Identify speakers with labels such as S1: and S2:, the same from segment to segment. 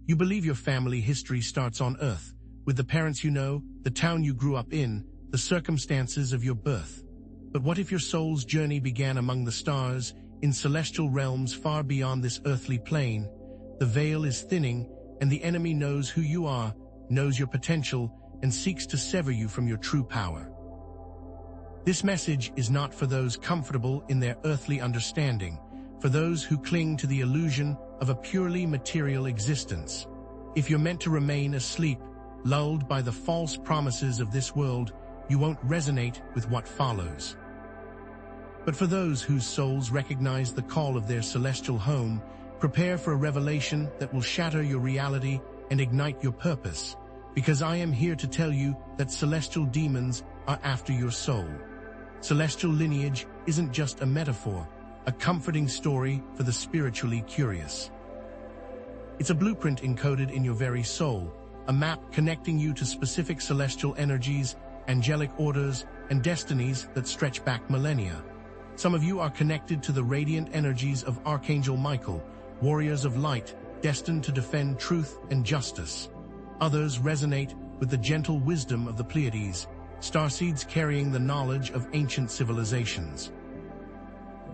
S1: You believe your family history starts on Earth, with the parents you know, the town you grew up in, the circumstances of your birth. But what if your soul's journey began among the stars, in celestial realms far beyond this earthly plane? The veil is thinning, and the enemy knows who you are, knows your potential, and seeks to sever you from your true power. This message is not for those comfortable in their earthly understanding, for those who cling to the illusion of a purely material existence. If you're meant to remain asleep, lulled by the false promises of this world, you won't resonate with what follows. But for those whose souls recognize the call of their celestial home, prepare for a revelation that will shatter your reality and ignite your purpose, because I am here to tell you that celestial demons are after your soul. Celestial lineage isn't just a metaphor, a comforting story for the spiritually curious. It's a blueprint encoded in your very soul, a map connecting you to specific celestial energies, angelic orders, and destinies that stretch back millennia. Some of you are connected to the radiant energies of Archangel Michael, warriors of light, destined to defend truth and justice. Others resonate with the gentle wisdom of the Pleiades, starseeds carrying the knowledge of ancient civilizations.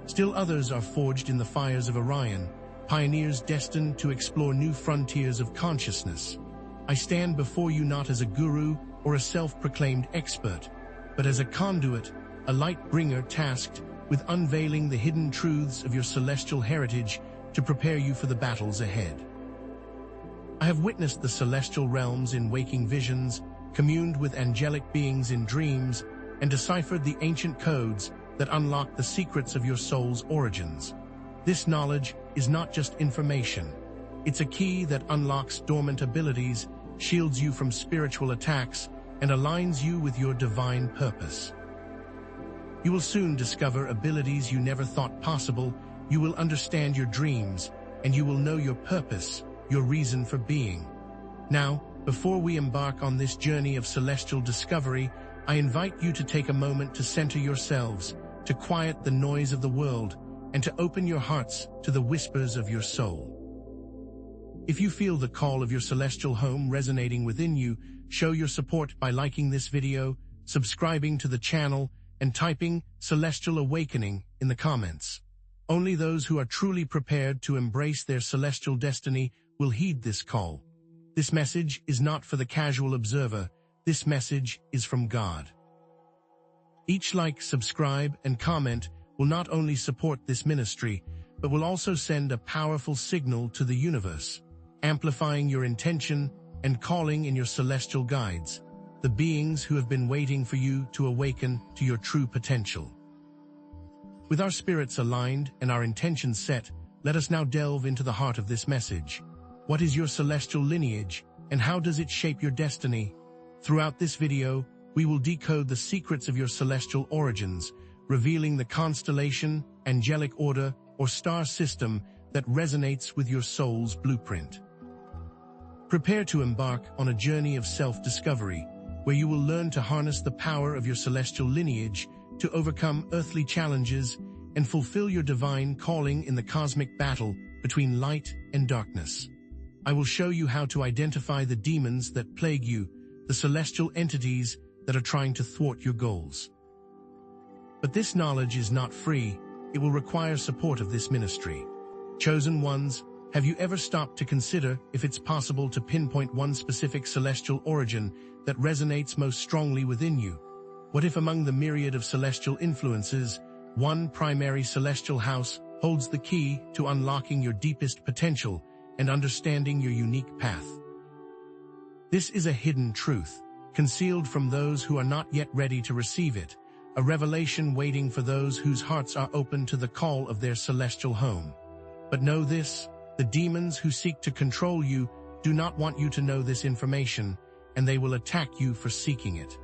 S1: Still others are forged in the fires of Orion, pioneers destined to explore new frontiers of consciousness. I stand before you not as a guru or a self-proclaimed expert, but as a conduit, a light bringer tasked with unveiling the hidden truths of your celestial heritage to prepare you for the battles ahead. I have witnessed the celestial realms in waking visions, communed with angelic beings in dreams, and deciphered the ancient codes that unlock the secrets of your soul's origins. This knowledge is not just information. It's a key that unlocks dormant abilities, shields you from spiritual attacks, and aligns you with your divine purpose. You will soon discover abilities you never thought possible, you will understand your dreams, and you will know your purpose, your reason for being. Now, before we embark on this journey of celestial discovery, I invite you to take a moment to center yourselves, to quiet the noise of the world, and to open your hearts to the whispers of your soul. If you feel the call of your celestial home resonating within you, show your support by liking this video, subscribing to the channel, and typing "Celestial Awakening" in the comments. Only those who are truly prepared to embrace their celestial destiny will heed this call. This message is not for the casual observer. This message is from God. Each like, subscribe, and comment will not only support this ministry, but will also send a powerful signal to the universe, amplifying your intention and calling in your celestial guides, the beings who have been waiting for you to awaken to your true potential. With our spirits aligned and our intentions set, let us now delve into the heart of this message. What is your celestial lineage, and how does it shape your destiny? Throughout this video, we will decode the secrets of your celestial origins, revealing the constellation, angelic order, or star system that resonates with your soul's blueprint. Prepare to embark on a journey of self-discovery, where you will learn to harness the power of your celestial lineage to overcome earthly challenges and fulfill your divine calling in the cosmic battle between light and darkness. I will show you how to identify the demons that plague you, the celestial entities that are trying to thwart your goals. But this knowledge is not free. It will require support of this ministry. Chosen ones, have you ever stopped to consider if it's possible to pinpoint one specific celestial origin that resonates most strongly within you? What if among the myriad of celestial influences, one primary celestial house holds the key to unlocking your deepest potential and understanding your unique path? This is a hidden truth, concealed from those who are not yet ready to receive it, a revelation waiting for those whose hearts are open to the call of their celestial home. But know this, the demons who seek to control you do not want you to know this information, and they will attack you for seeking it.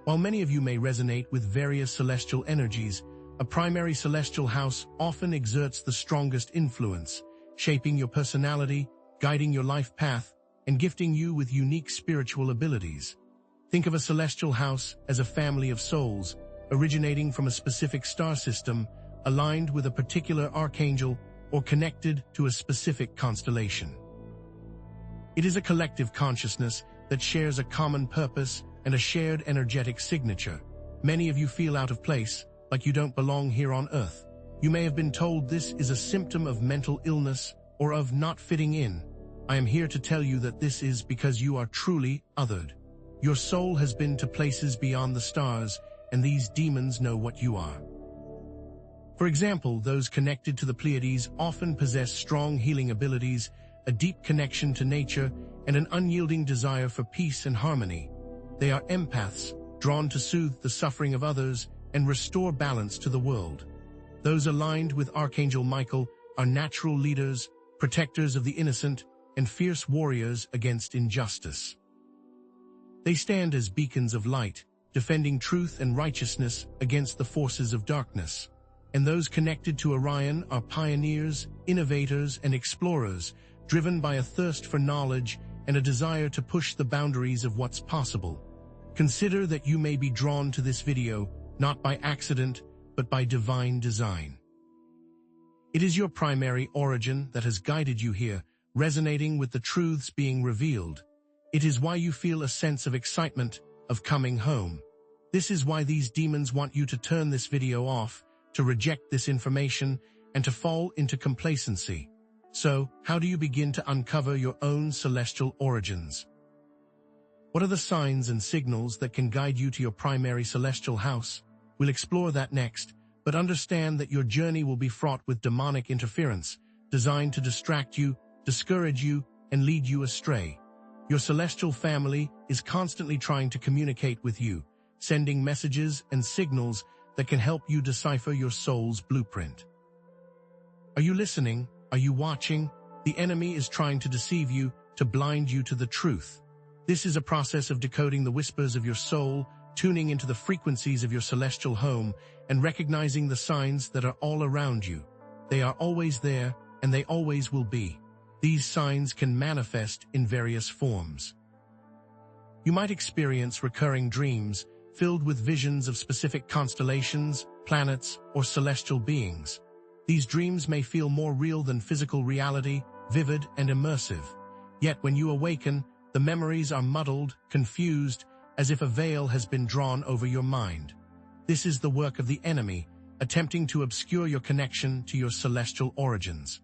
S1: While many of you may resonate with various celestial energies, a primary celestial house often exerts the strongest influence, shaping your personality, guiding your life path, and gifting you with unique spiritual abilities. Think of a celestial house as a family of souls, originating from a specific star system, aligned with a particular archangel, or connected to a specific constellation. It is a collective consciousness that shares a common purpose and a shared energetic signature. Many of you feel out of place, like you don't belong here on Earth. You may have been told this is a symptom of mental illness or of not fitting in. I am here to tell you that this is because you are truly othered. Your soul has been to places beyond the stars, and these demons know what you are. For example, those connected to the Pleiades often possess strong healing abilities, a deep connection to nature, and an unyielding desire for peace and harmony. They are empaths, drawn to soothe the suffering of others and restore balance to the world. Those aligned with Archangel Michael are natural leaders, protectors of the innocent, and fierce warriors against injustice. They stand as beacons of light, defending truth and righteousness against the forces of darkness. And those connected to Orion are pioneers, innovators, and explorers, driven by a thirst for knowledge and a desire to push the boundaries of what's possible. Consider that you may be drawn to this video, not by accident, but by divine design. It is your primary origin that has guided you here, resonating with the truths being revealed. It is why you feel a sense of excitement, of coming home. This is why these demons want you to turn this video off, to reject this information, and to fall into complacency. So, how do you begin to uncover your own celestial origins? What are the signs and signals that can guide you to your primary celestial house? We'll explore that next, but understand that your journey will be fraught with demonic interference, designed to distract you, discourage you, and lead you astray. Your celestial family is constantly trying to communicate with you, sending messages and signals that can help you decipher your soul's blueprint. Are you listening? Are you watching? The enemy is trying to deceive you, to blind you to the truth. This is a process of decoding the whispers of your soul, tuning into the frequencies of your celestial home, and recognizing the signs that are all around you. They are always there, and they always will be. These signs can manifest in various forms. You might experience recurring dreams, filled with visions of specific constellations, planets, or celestial beings. These dreams may feel more real than physical reality, vivid and immersive. Yet when you awaken, the memories are muddled, confused, as if a veil has been drawn over your mind. This is the work of the enemy, attempting to obscure your connection to your celestial origins.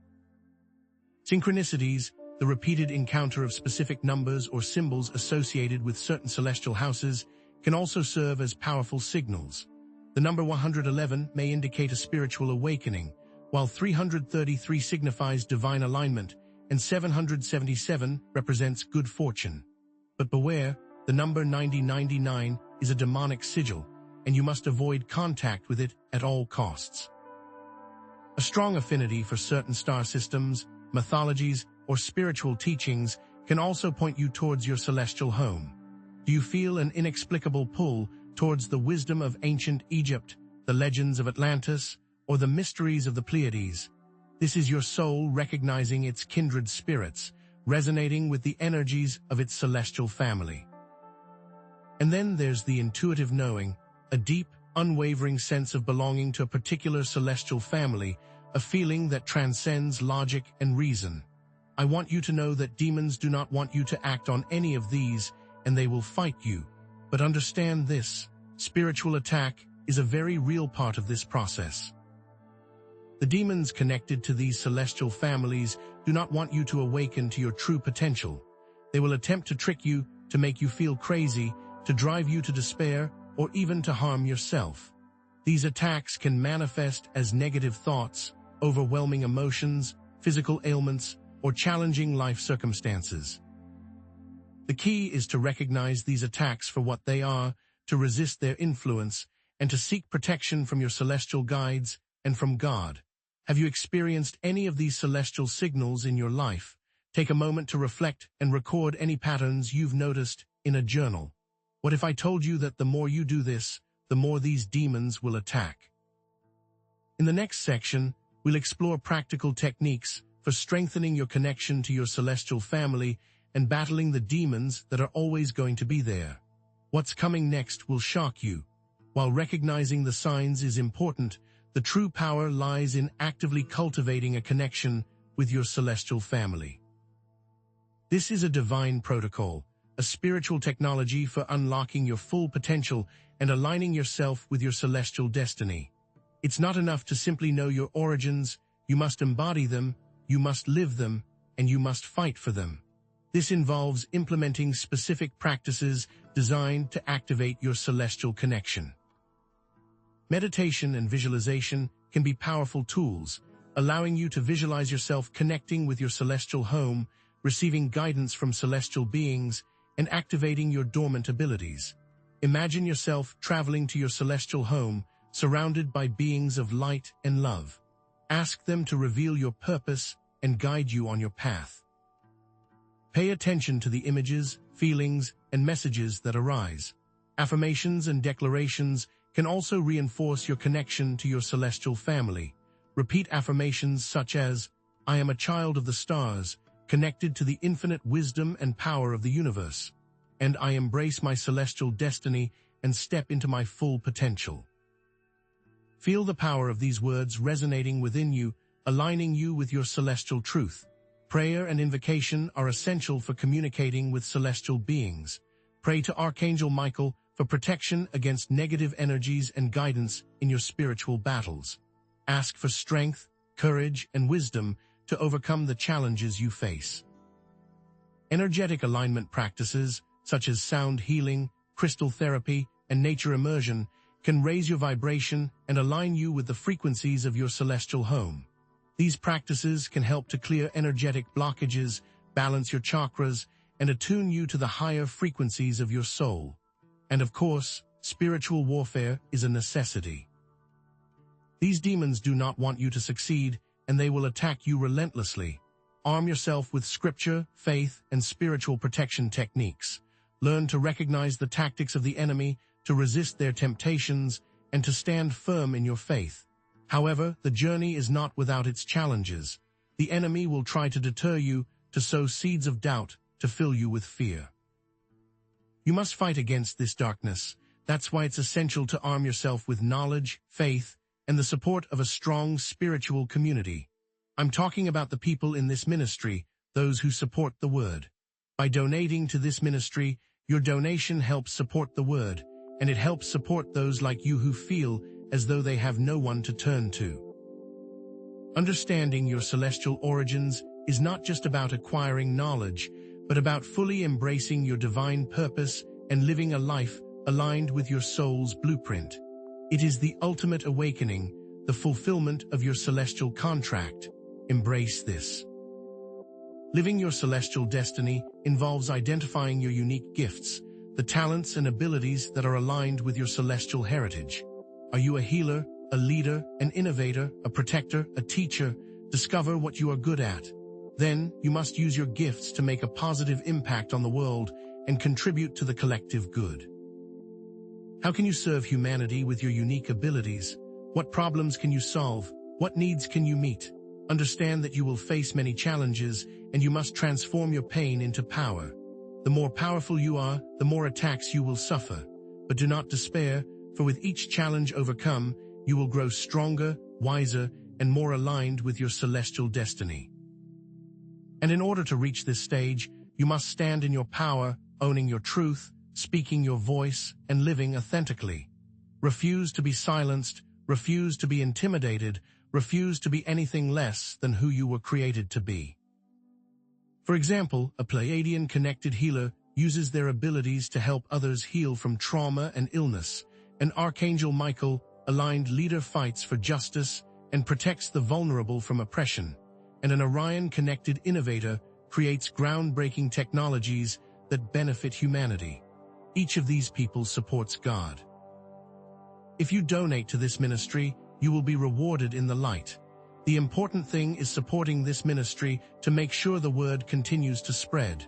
S1: Synchronicities, the repeated encounter of specific numbers or symbols associated with certain celestial houses, can also serve as powerful signals. The number 111 may indicate a spiritual awakening, while 333 signifies divine alignment, and 777 represents good fortune. But beware, the number 9099 is a demonic sigil, and you must avoid contact with it at all costs. A strong affinity for certain star systems, mythologies, or spiritual teachings can also point you towards your celestial home. Do you feel an inexplicable pull towards the wisdom of ancient Egypt, the legends of Atlantis, or the mysteries of the Pleiades? This is your soul recognizing its kindred spirits, resonating with the energies of its celestial family. And then there's the intuitive knowing, a deep, unwavering sense of belonging to a particular celestial family, a feeling that transcends logic and reason. I want you to know that demons do not want you to act on any of these, and they will fight you. But understand this, spiritual attack is a very real part of this process. The demons connected to these celestial families do not want you to awaken to your true potential. They will attempt to trick you, to make you feel crazy, to drive you to despair, or even to harm yourself. These attacks can manifest as negative thoughts, overwhelming emotions, physical ailments, or challenging life circumstances. The key is to recognize these attacks for what they are, to resist their influence, and to seek protection from your celestial guides and from God. Have you experienced any of these celestial signals in your life? Take a moment to reflect and record any patterns you've noticed in a journal. What if I told you that the more you do this, the more these demons will attack? In the next section, we'll explore practical techniques for strengthening your connection to your celestial family and battling the demons that are always going to be there. What's coming next will shock you. While recognizing the signs is important, the true power lies in actively cultivating a connection with your celestial family. This is a divine protocol, a spiritual technology for unlocking your full potential and aligning yourself with your celestial destiny. It's not enough to simply know your origins, you must embody them, you must live them, and you must fight for them. This involves implementing specific practices designed to activate your celestial connection. Meditation and visualization can be powerful tools, allowing you to visualize yourself connecting with your celestial home, receiving guidance from celestial beings, and activating your dormant abilities. Imagine yourself traveling to your celestial home, surrounded by beings of light and love. Ask them to reveal your purpose and guide you on your path. Pay attention to the images, feelings, and messages that arise. Affirmations and declarations can also reinforce your connection to your celestial family. Repeat affirmations such as, "I am a child of the stars, connected to the infinite wisdom and power of the universe, and I embrace my celestial destiny and step into my full potential." Feel the power of these words resonating within you, aligning you with your celestial truth. Prayer and invocation are essential for communicating with celestial beings. Pray to Archangel Michael for protection against negative energies and guidance in your spiritual battles. Ask for strength, courage, and wisdom to overcome the challenges you face. Energetic alignment practices, such as sound healing, crystal therapy, and nature immersion, can raise your vibration and align you with the frequencies of your celestial home. These practices can help to clear energetic blockages, balance your chakras, and attune you to the higher frequencies of your soul. And of course, spiritual warfare is a necessity. These demons do not want you to succeed, and they will attack you relentlessly. Arm yourself with scripture, faith, and spiritual protection techniques. Learn to recognize the tactics of the enemy, to resist their temptations, and to stand firm in your faith. However, the journey is not without its challenges. The enemy will try to deter you, to sow seeds of doubt, to fill you with fear. You must fight against this darkness. That's why it's essential to arm yourself with knowledge, faith, and the support of a strong spiritual community. I'm talking about the people in this ministry, those who support the Word. By donating to this ministry, your donation helps support the Word, and it helps support those like you who feel as though they have no one to turn to. Understanding your celestial origins is not just about acquiring knowledge, but about fully embracing your divine purpose and living a life aligned with your soul's blueprint. It is the ultimate awakening, the fulfillment of your celestial contract. Embrace this. Living your celestial destiny involves identifying your unique gifts, the talents and abilities that are aligned with your celestial heritage. Are you a healer, a leader, an innovator, a protector, a teacher? Discover what you are good at. Then, you must use your gifts to make a positive impact on the world and contribute to the collective good. How can you serve humanity with your unique abilities? What problems can you solve? What needs can you meet? Understand that you will face many challenges, and you must transform your pain into power. The more powerful you are, the more attacks you will suffer. But do not despair, for with each challenge overcome, you will grow stronger, wiser, and more aligned with your celestial destiny. And in order to reach this stage, you must stand in your power, owning your truth, speaking your voice, and living authentically. Refuse to be silenced, refuse to be intimidated, refuse to be anything less than who you were created to be. For example, a Pleiadian connected healer uses their abilities to help others heal from trauma and illness. An Archangel Michael aligned leader fights for justice and protects the vulnerable from oppression. And an Orion-connected innovator creates groundbreaking technologies that benefit humanity. Each of these people supports God. If you donate to this ministry, you will be rewarded in the light. The important thing is supporting this ministry to make sure the word continues to spread.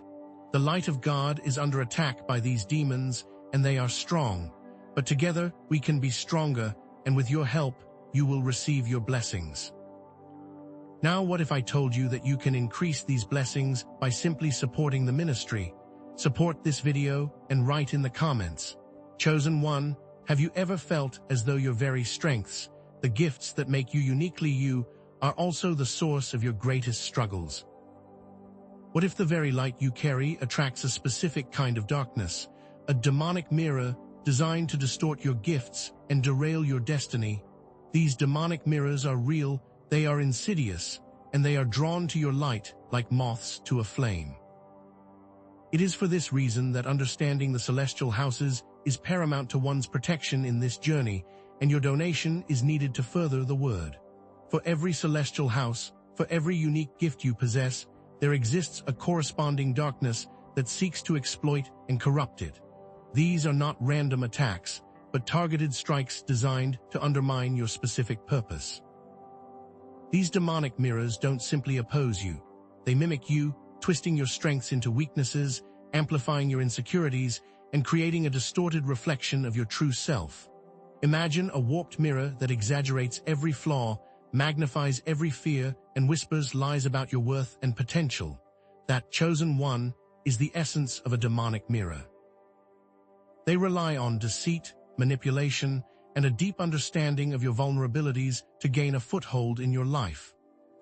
S1: The light of God is under attack by these demons, and they are strong. But together, we can be stronger, and with your help, you will receive your blessings. Now, what if I told you that you can increase these blessings by simply supporting the ministry? Support this video and write in the comments. Chosen one, have you ever felt as though your very strengths, the gifts that make you uniquely you, are also the source of your greatest struggles? What if the very light you carry attracts a specific kind of darkness, a demonic mirror designed to distort your gifts and derail your destiny? These demonic mirrors are real, they are insidious, and they are drawn to your light like moths to a flame. It is for this reason that understanding the celestial houses is paramount to one's protection in this journey, and your donation is needed to further the word. For every celestial house, for every unique gift you possess, there exists a corresponding darkness that seeks to exploit and corrupt it. These are not random attacks, but targeted strikes designed to undermine your specific purpose. These demonic mirrors don't simply oppose you. They mimic you, twisting your strengths into weaknesses, amplifying your insecurities, and creating a distorted reflection of your true self. Imagine a warped mirror that exaggerates every flaw, magnifies every fear, and whispers lies about your worth and potential. That chosen one is the essence of a demonic mirror. They rely on deceit, manipulation, and a deep understanding of your vulnerabilities to gain a foothold in your life.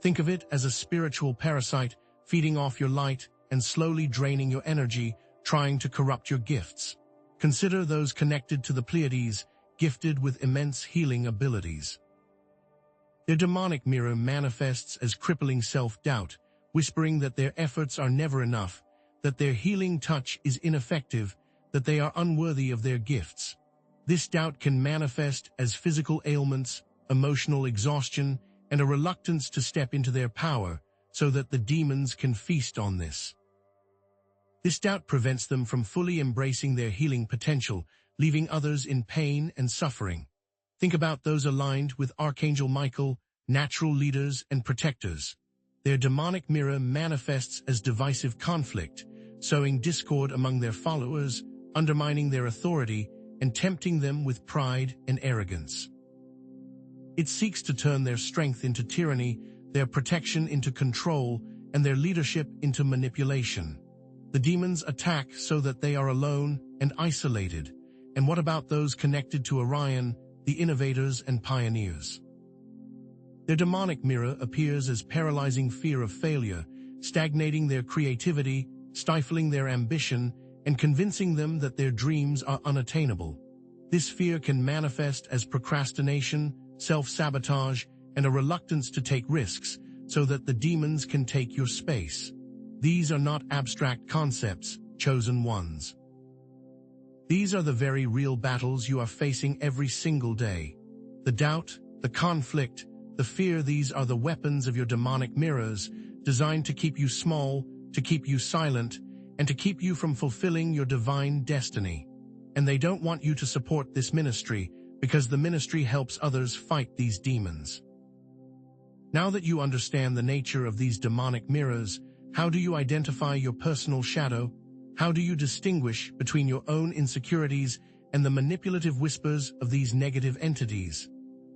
S1: Think of it as a spiritual parasite feeding off your light and slowly draining your energy, trying to corrupt your gifts. Consider those connected to the Pleiades, gifted with immense healing abilities. Their demonic mirror manifests as crippling self-doubt, whispering that their efforts are never enough, that their healing touch is ineffective, that they are unworthy of their gifts. This doubt can manifest as physical ailments, emotional exhaustion, and a reluctance to step into their power, so that the demons can feast on this. This doubt prevents them from fully embracing their healing potential, leaving others in pain and suffering. Think about those aligned with Archangel Michael, natural leaders and protectors. Their demonic mirror manifests as divisive conflict, sowing discord among their followers, undermining their authority, and tempting them with pride and arrogance. It seeks to turn their strength into tyranny, their protection into control, and their leadership into manipulation. The demons attack so that they are alone and isolated. And what about those connected to Orion, the innovators and pioneers? Their demonic mirror appears as paralyzing fear of failure, stagnating their creativity, stifling their ambition, and convincing them that their dreams are unattainable. This fear can manifest as procrastination, self-sabotage, and a reluctance to take risks, so that the demons can take your space. These are not abstract concepts, chosen ones. These are the very real battles you are facing every single day. The doubt, the conflict, the fear, these are the weapons of your demonic mirrors, designed to keep you small, to keep you silent, and to keep you from fulfilling your divine destiny. And they don't want you to support this ministry, because the ministry helps others fight these demons. Now that you understand the nature of these demonic mirrors, how do you identify your personal shadow? How do you distinguish between your own insecurities and the manipulative whispers of these negative entities?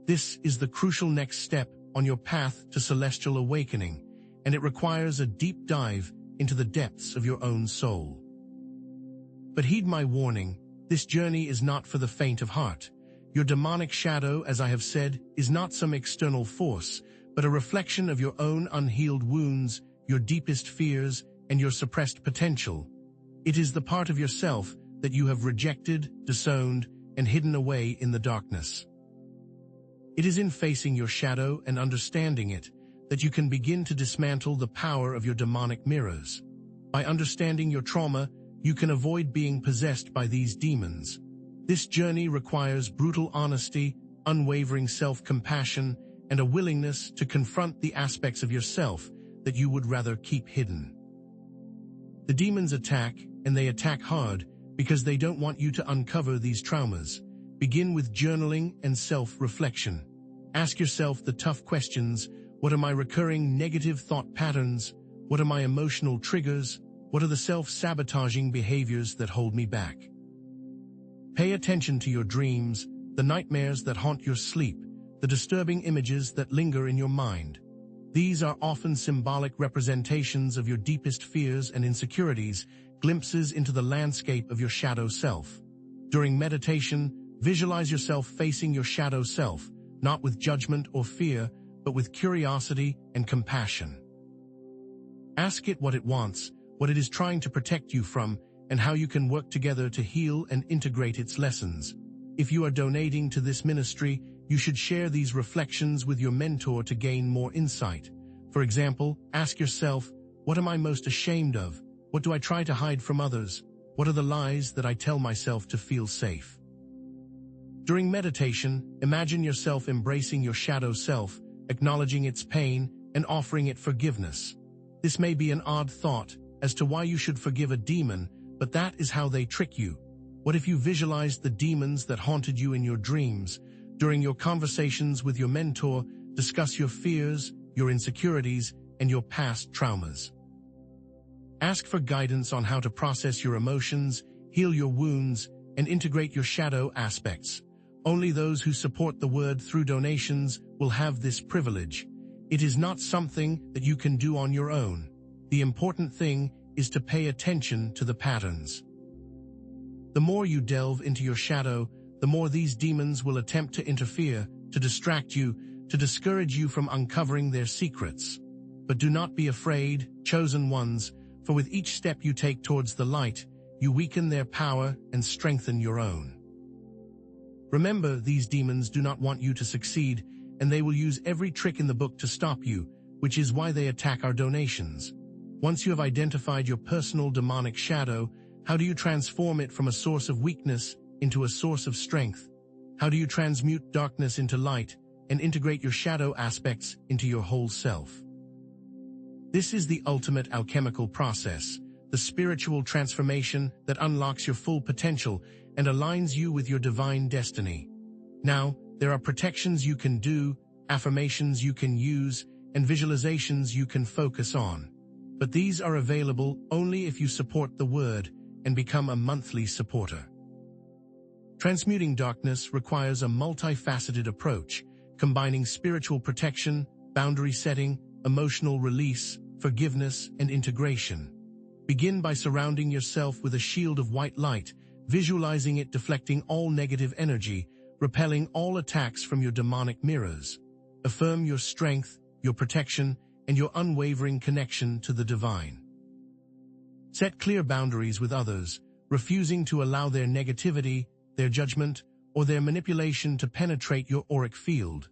S1: This is the crucial next step on your path to celestial awakening, and it requires a deep dive into the depths of your own soul. But heed my warning, this journey is not for the faint of heart. Your demonic shadow, as I have said, is not some external force, but a reflection of your own unhealed wounds, your deepest fears, and your suppressed potential. It is the part of yourself that you have rejected, disowned, and hidden away in the darkness. It is in facing your shadow and understanding it that you can begin to dismantle the power of your demonic mirrors. By understanding your trauma, you can avoid being possessed by these demons. This journey requires brutal honesty, unwavering self-compassion, and a willingness to confront the aspects of yourself that you would rather keep hidden. The demons attack, and they attack hard, because they don't want you to uncover these traumas. Begin with journaling and self-reflection. Ask yourself the tough questions. What are my recurring negative thought patterns? What are my emotional triggers? What are the self-sabotaging behaviors that hold me back? Pay attention to your dreams, the nightmares that haunt your sleep, the disturbing images that linger in your mind. These are often symbolic representations of your deepest fears and insecurities, glimpses into the landscape of your shadow self. During meditation, visualize yourself facing your shadow self, not with judgment or fear, but with curiosity and compassion. Ask it what it wants, what it is trying to protect you from, and how you can work together to heal and integrate its lessons. If you are donating to this ministry, you should share these reflections with your mentor to gain more insight. For example, ask yourself, what am I most ashamed of? What do I try to hide from others? What are the lies that I tell myself to feel safe? During meditation, imagine yourself embracing your shadow self, acknowledging its pain, and offering it forgiveness. This may be an odd thought as to why you should forgive a demon, but that is how they trick you. What if you visualized the demons that haunted you in your dreams? During your conversations with your mentor, discuss your fears, your insecurities, and your past traumas. Ask for guidance on how to process your emotions, heal your wounds, and integrate your shadow aspects. Only those who support the word through donations will have this privilege. It is not something that you can do on your own. The important thing is to pay attention to the patterns. The more you delve into your shadow, the more these demons will attempt to interfere, to distract you, to discourage you from uncovering their secrets. But do not be afraid, chosen ones, for with each step you take towards the light, you weaken their power and strengthen your own. Remember, these demons do not want you to succeed, and they will use every trick in the book to stop you, which is why they attack our donations. Once you have identified your personal demonic shadow, how do you transform it from a source of weakness into a source of strength? How do you transmute darkness into light and integrate your shadow aspects into your whole self? This is the ultimate alchemical process, the spiritual transformation that unlocks your full potential and aligns you with your divine destiny. Now, there are protections you can do, affirmations you can use, and visualizations you can focus on. But these are available only if you support the word and become a monthly supporter. Transmuting darkness requires a multifaceted approach, combining spiritual protection, boundary setting, emotional release, forgiveness, and integration. Begin by surrounding yourself with a shield of white light, visualizing it deflecting all negative energy, repelling all attacks from your demonic mirrors. Affirm your strength, your protection, and your unwavering connection to the divine. Set clear boundaries with others, refusing to allow their negativity, their judgment, or their manipulation to penetrate your auric field.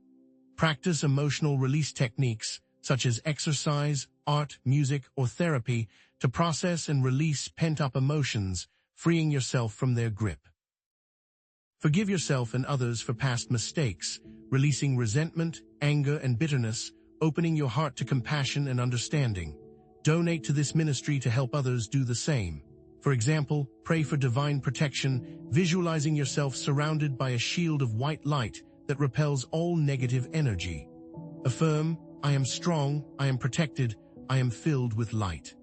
S1: Practice emotional release techniques, such as exercise, art, music, or therapy, to process and release pent-up emotions, freeing yourself from their grip. Forgive yourself and others for past mistakes, releasing resentment, anger, and bitterness, opening your heart to compassion and understanding. Donate to this ministry to help others do the same. For example, pray for divine protection, visualizing yourself surrounded by a shield of white light that repels all negative energy. Affirm, I am strong, I am protected, I am filled with light.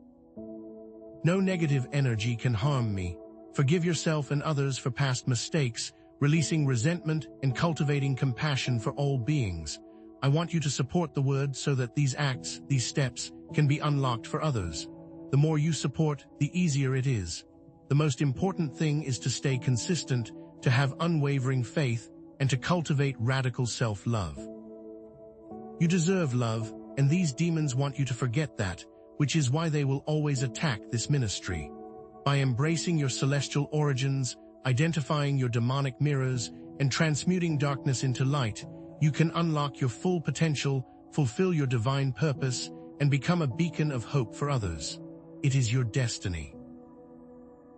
S1: No negative energy can harm me. Forgive yourself and others for past mistakes, releasing resentment and cultivating compassion for all beings. I want you to support the word so that these acts, these steps, can be unlocked for others. The more you support, the easier it is. The most important thing is to stay consistent, to have unwavering faith, and to cultivate radical self-love. You deserve love, and these demons want you to forget that, which is why they will always attack this ministry. By embracing your celestial origins, identifying your demonic mirrors, and transmuting darkness into light, you can unlock your full potential, fulfill your divine purpose, and become a beacon of hope for others. It is your destiny.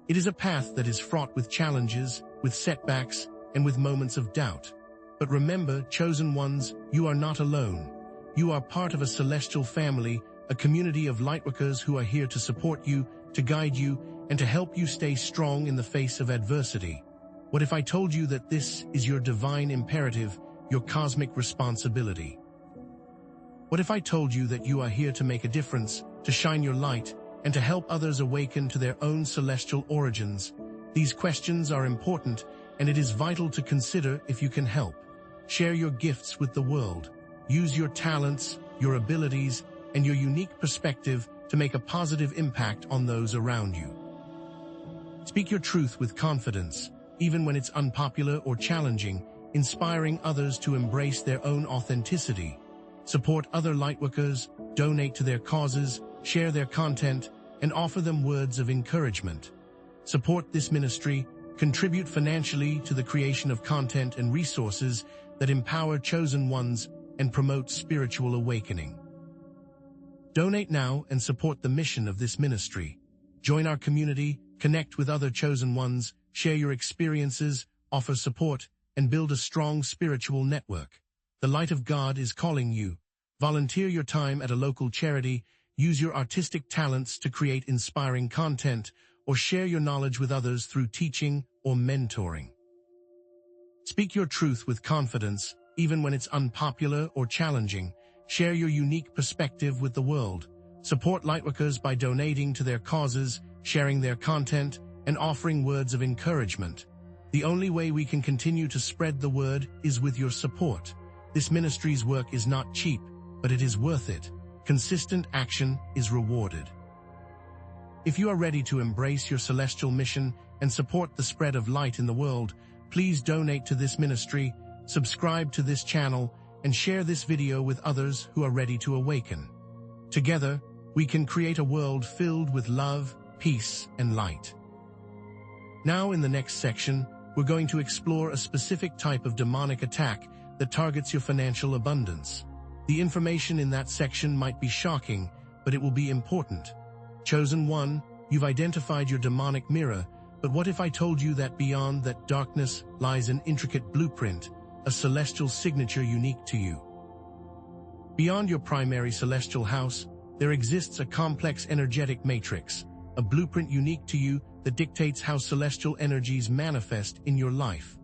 S1: It is a path that is fraught with challenges, with setbacks, and with moments of doubt. But remember, chosen ones, you are not alone. You are part of a celestial family, a community of lightworkers who are here to support you, to guide you, and to help you stay strong in the face of adversity. What if I told you that this is your divine imperative, your cosmic responsibility? What if I told you that you are here to make a difference, to shine your light, and to help others awaken to their own celestial origins? These questions are important, and it is vital to consider if you can help. Share your gifts with the world. Use your talents, your abilities, and your unique perspective to make a positive impact on those around you. Speak your truth with confidence, even when it's unpopular or challenging, inspiring others to embrace their own authenticity. Support other lightworkers, donate to their causes, share their content, and offer them words of encouragement. Support this ministry, contribute financially to the creation of content and resources that empower chosen ones and promote spiritual awakening. Donate now and support the mission of this ministry. Join our community, connect with other chosen ones, share your experiences, offer support, and build a strong spiritual network. The light of God is calling you. Volunteer your time at a local charity, use your artistic talents to create inspiring content, or share your knowledge with others through teaching or mentoring. Speak your truth with confidence, even when it's unpopular or challenging. Share your unique perspective with the world. Support lightworkers by donating to their causes, sharing their content, and offering words of encouragement. The only way we can continue to spread the word is with your support. This ministry's work is not cheap, but it is worth it. Consistent action is rewarded. If you are ready to embrace your celestial mission and support the spread of light in the world, please donate to this ministry, subscribe to this channel, and share this video with others who are ready to awaken. Together, we can create a world filled with love, peace, and light. Now in the next section, we're going to explore a specific type of demonic attack that targets your financial abundance. The information in that section might be shocking, but it will be important. Chosen one, you've identified your demonic mirror, but what if I told you that beyond that darkness lies an intricate blueprint, a celestial signature unique to you? Beyond your primary celestial house, there exists a complex energetic matrix, a blueprint unique to you that dictates how celestial energies manifest in your life.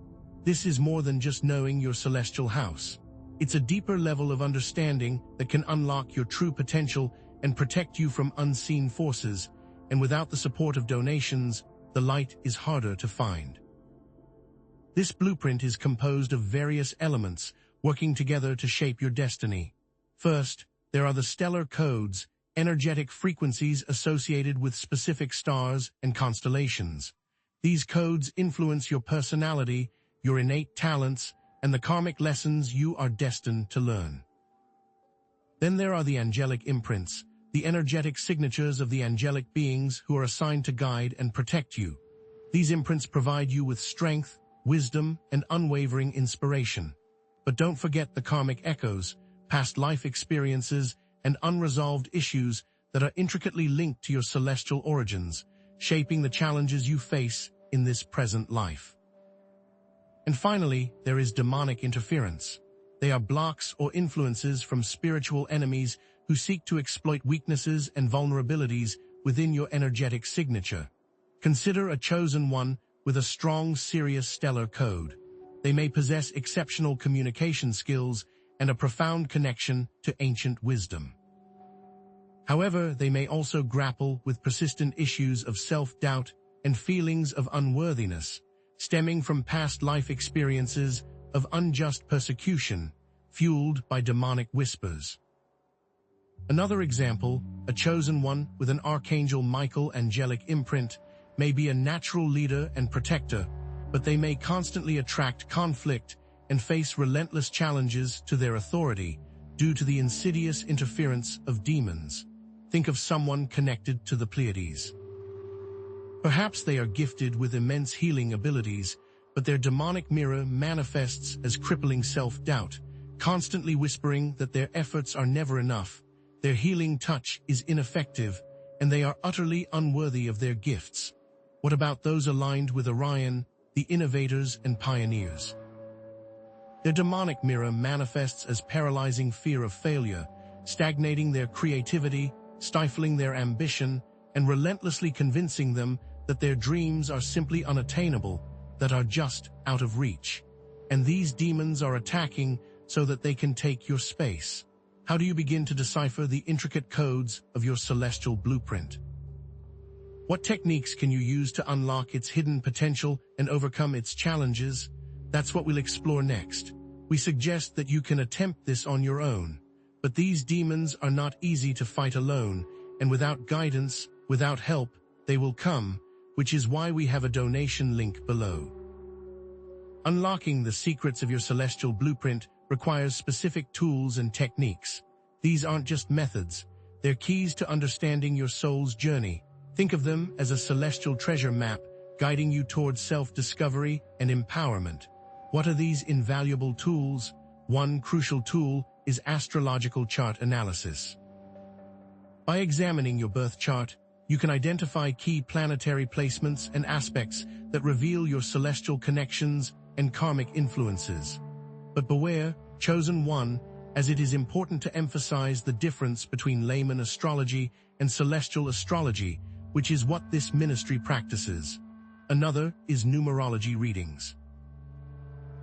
S1: This is more than just knowing your celestial house. It's a deeper level of understanding that can unlock your true potential and protect you from unseen forces, and without the support of donations, the light is harder to find. This blueprint is composed of various elements working together to shape your destiny. First, there are the stellar codes, energetic frequencies associated with specific stars and constellations. These codes influence your personality, your innate talents, and the karmic lessons you are destined to learn. Then there are the angelic imprints, the energetic signatures of the angelic beings who are assigned to guide and protect you. These imprints provide you with strength, wisdom, and unwavering inspiration. But don't forget the karmic echoes, past life experiences, and unresolved issues that are intricately linked to your celestial origins, shaping the challenges you face in this present life. And finally, there is demonic interference. They are blocks or influences from spiritual enemies who seek to exploit weaknesses and vulnerabilities within your energetic signature. Consider a chosen one with a strong Sirius stellar code. They may possess exceptional communication skills and a profound connection to ancient wisdom. However, they may also grapple with persistent issues of self-doubt and feelings of unworthiness, stemming from past life experiences of unjust persecution, fueled by demonic whispers. Another example, a chosen one with an Archangel Michael angelic imprint, may be a natural leader and protector, but they may constantly attract conflict and face relentless challenges to their authority due to the insidious interference of demons. Think of someone connected to the Pleiades. Perhaps they are gifted with immense healing abilities, but their demonic mirror manifests as crippling self-doubt, constantly whispering that their efforts are never enough, their healing touch is ineffective, and they are utterly unworthy of their gifts. What about those aligned with Orion, the innovators and pioneers? Their demonic mirror manifests as paralyzing fear of failure, stagnating their creativity, stifling their ambition, and relentlessly convincing them that their dreams are simply unattainable, that are just out of reach. And these demons are attacking so that they can take your space. How do you begin to decipher the intricate codes of your celestial blueprint? What techniques can you use to unlock its hidden potential and overcome its challenges? That's what we'll explore next. We suggest that you can attempt this on your own. But these demons are not easy to fight alone, and without guidance, without help, they will come, which is why we have a donation link below. Unlocking the secrets of your celestial blueprint requires specific tools and techniques. These aren't just methods, They're keys to understanding your soul's journey. Think of them as a celestial treasure map guiding you towards self-discovery and empowerment. What are these invaluable tools? One crucial tool is astrological chart analysis. By examining your birth chart, you can identify key planetary placements and aspects that reveal your celestial connections and karmic influences. But beware, chosen one, as it is important to emphasize the difference between layman astrology and celestial astrology, which is what this ministry practices. Another is numerology readings.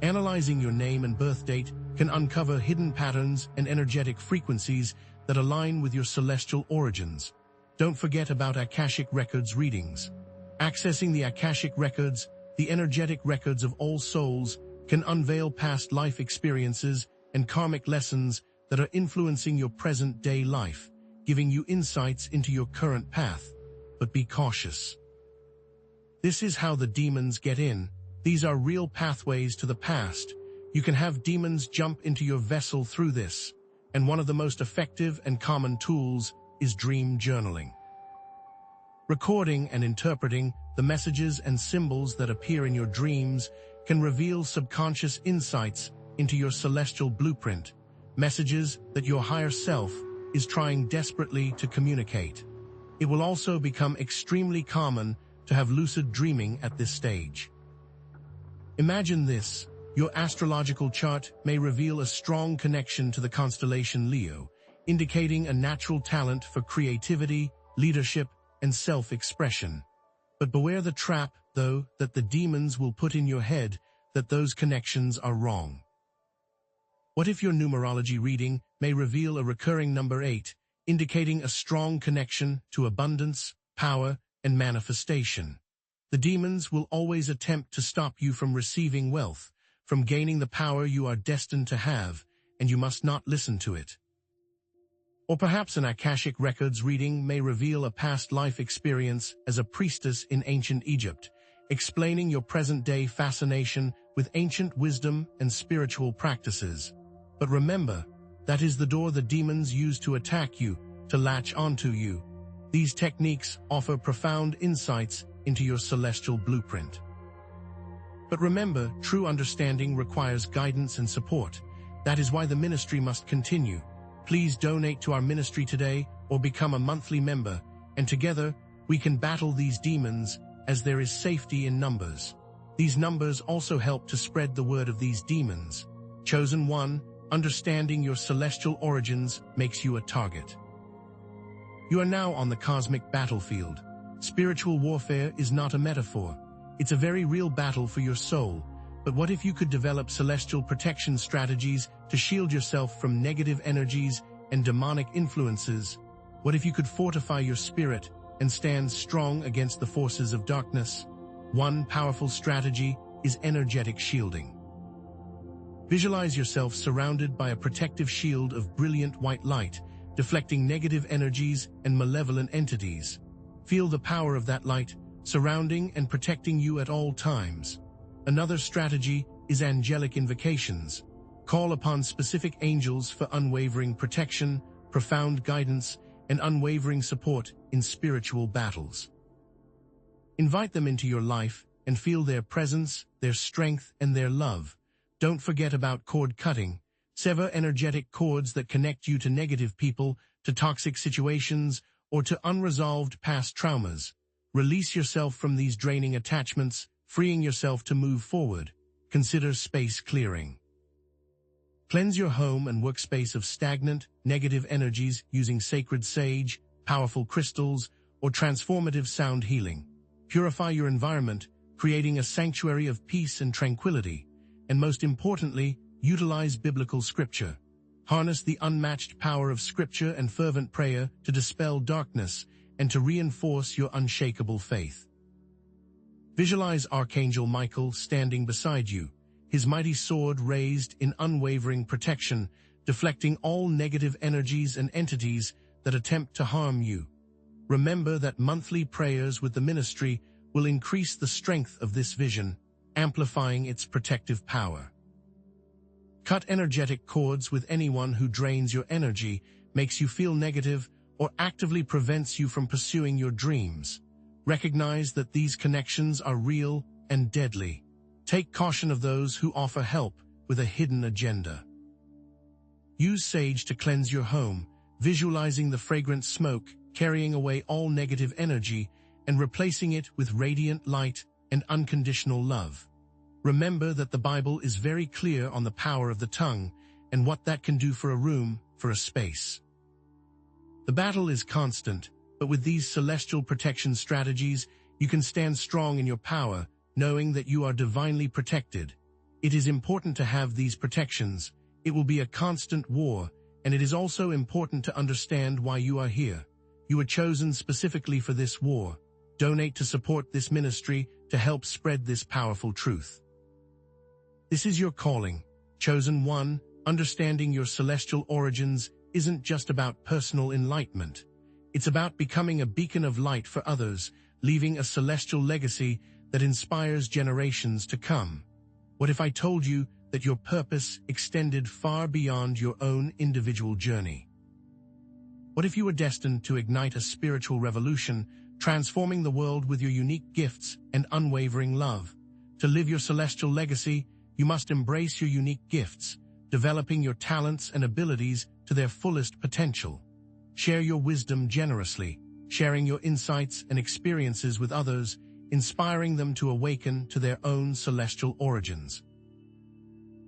S1: Analyzing your name and birth date can uncover hidden patterns and energetic frequencies that align with your celestial origins. Don't forget about akashic records readings. Accessing the akashic records, the energetic records of all souls, can unveil past life experiences and karmic lessons that are influencing your present-day life, giving you insights into your current path. But be cautious. This is how the demons get in. These are real pathways to the past. You can have demons jump into your vessel through this, and one of the most effective and common tools is dream journaling. Recording and interpreting the messages and symbols that appear in your dreams can reveal subconscious insights into your celestial blueprint, messages that your higher self is trying desperately to communicate. It will also become extremely common to have lucid dreaming at this stage. Imagine this: your astrological chart may reveal a strong connection to the constellation Leo, indicating a natural talent for creativity, leadership, and self-expression. But beware the trap, though, that the demons will put in your head that those connections are wrong. What if your numerology reading may reveal a recurring number 8, indicating a strong connection to abundance, power, and manifestation? The demons will always attempt to stop you from receiving wealth, from gaining the power you are destined to have, and you must not listen to it. Or perhaps an akashic records reading may reveal a past life experience as a priestess in ancient Egypt, explaining your present-day fascination with ancient wisdom and spiritual practices. But remember, that is the door the demons use to attack you, to latch onto you. These techniques offer profound insights into your celestial blueprint. But remember, true understanding requires guidance and support. That is why the ministry must continue. Please donate to our ministry today or become a monthly member, and together we can battle these demons, as there is safety in numbers. These numbers also help to spread the word of these demons. Chosen one, understanding your celestial origins makes you a target. You are now on the cosmic battlefield. Spiritual warfare is not a metaphor. It's a very real battle for your soul. But what if you could develop celestial protection strategies to shield yourself from negative energies and demonic influences? What if you could fortify your spirit and stand strong against the forces of darkness? One powerful strategy is energetic shielding. Visualize yourself surrounded by a protective shield of brilliant white light, deflecting negative energies and malevolent entities. Feel the power of that light, surrounding and protecting you at all times. Another strategy is angelic invocations. Call upon specific angels for unwavering protection, profound guidance, and unwavering support in spiritual battles. Invite them into your life and feel their presence, their strength, and their love. Don't forget about cord cutting. Sever energetic cords that connect you to negative people, to toxic situations, or to unresolved past traumas. Release yourself from these draining attachments, freeing yourself to move forward. Consider space clearing. Cleanse your home and workspace of stagnant, negative energies using sacred sage, powerful crystals, or transformative sound healing. Purify your environment, creating a sanctuary of peace and tranquility. And most importantly, utilize biblical scripture. Harness the unmatched power of scripture and fervent prayer to dispel darkness and to reinforce your unshakable faith. Visualize Archangel Michael standing beside you, his mighty sword raised in unwavering protection, deflecting all negative energies and entities that attempt to harm you. Remember that monthly prayers with the ministry will increase the strength of this vision, amplifying its protective power. Cut energetic cords with anyone who drains your energy, makes you feel negative, or actively prevents you from pursuing your dreams. Recognize that these connections are real and deadly. Take caution of those who offer help with a hidden agenda. Use sage to cleanse your home, visualizing the fragrant smoke, carrying away all negative energy and replacing it with radiant light and unconditional love. Remember that the Bible is very clear on the power of the tongue and what that can do for a room, for a space. The battle is constant, but with these celestial protection strategies, you can stand strong in your power, knowing that you are divinely protected. It is important to have these protections. It will be a constant war, and it is also important to understand why you are here. You were chosen specifically for this war. Donate to support this ministry to help spread this powerful truth. This is your calling. Chosen one, understanding your celestial origins isn't just about personal enlightenment. It's about becoming a beacon of light for others, leaving a celestial legacy that inspires generations to come. What if I told you that your purpose extended far beyond your own individual journey? What if you were destined to ignite a spiritual revolution, transforming the world with your unique gifts and unwavering love? To live your celestial legacy, you must embrace your unique gifts, developing your talents and abilities to their fullest potential. Share your wisdom generously, sharing your insights and experiences with others, inspiring them to awaken to their own celestial origins.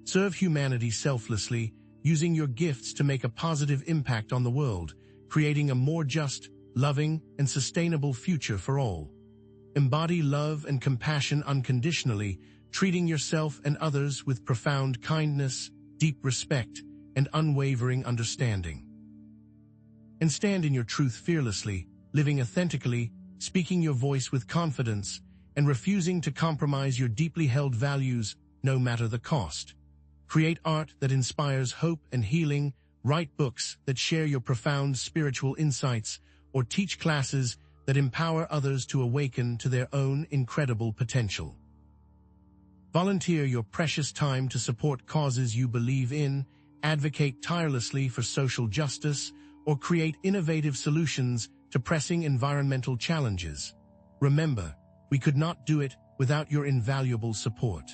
S1: Serve humanity selflessly, using your gifts to make a positive impact on the world, creating a more just, loving, and sustainable future for all. Embody love and compassion unconditionally, treating yourself and others with profound kindness, deep respect, and unwavering understanding. And stand in your truth fearlessly, living authentically, speaking your voice with confidence, and refusing to compromise your deeply held values, no matter the cost. Create art that inspires hope and healing, write books that share your profound spiritual insights, or teach classes that empower others to awaken to their own incredible potential. Volunteer your precious time to support causes you believe in, advocate tirelessly for social justice, or create innovative solutions to pressing environmental challenges. Remember, we could not do it without your invaluable support.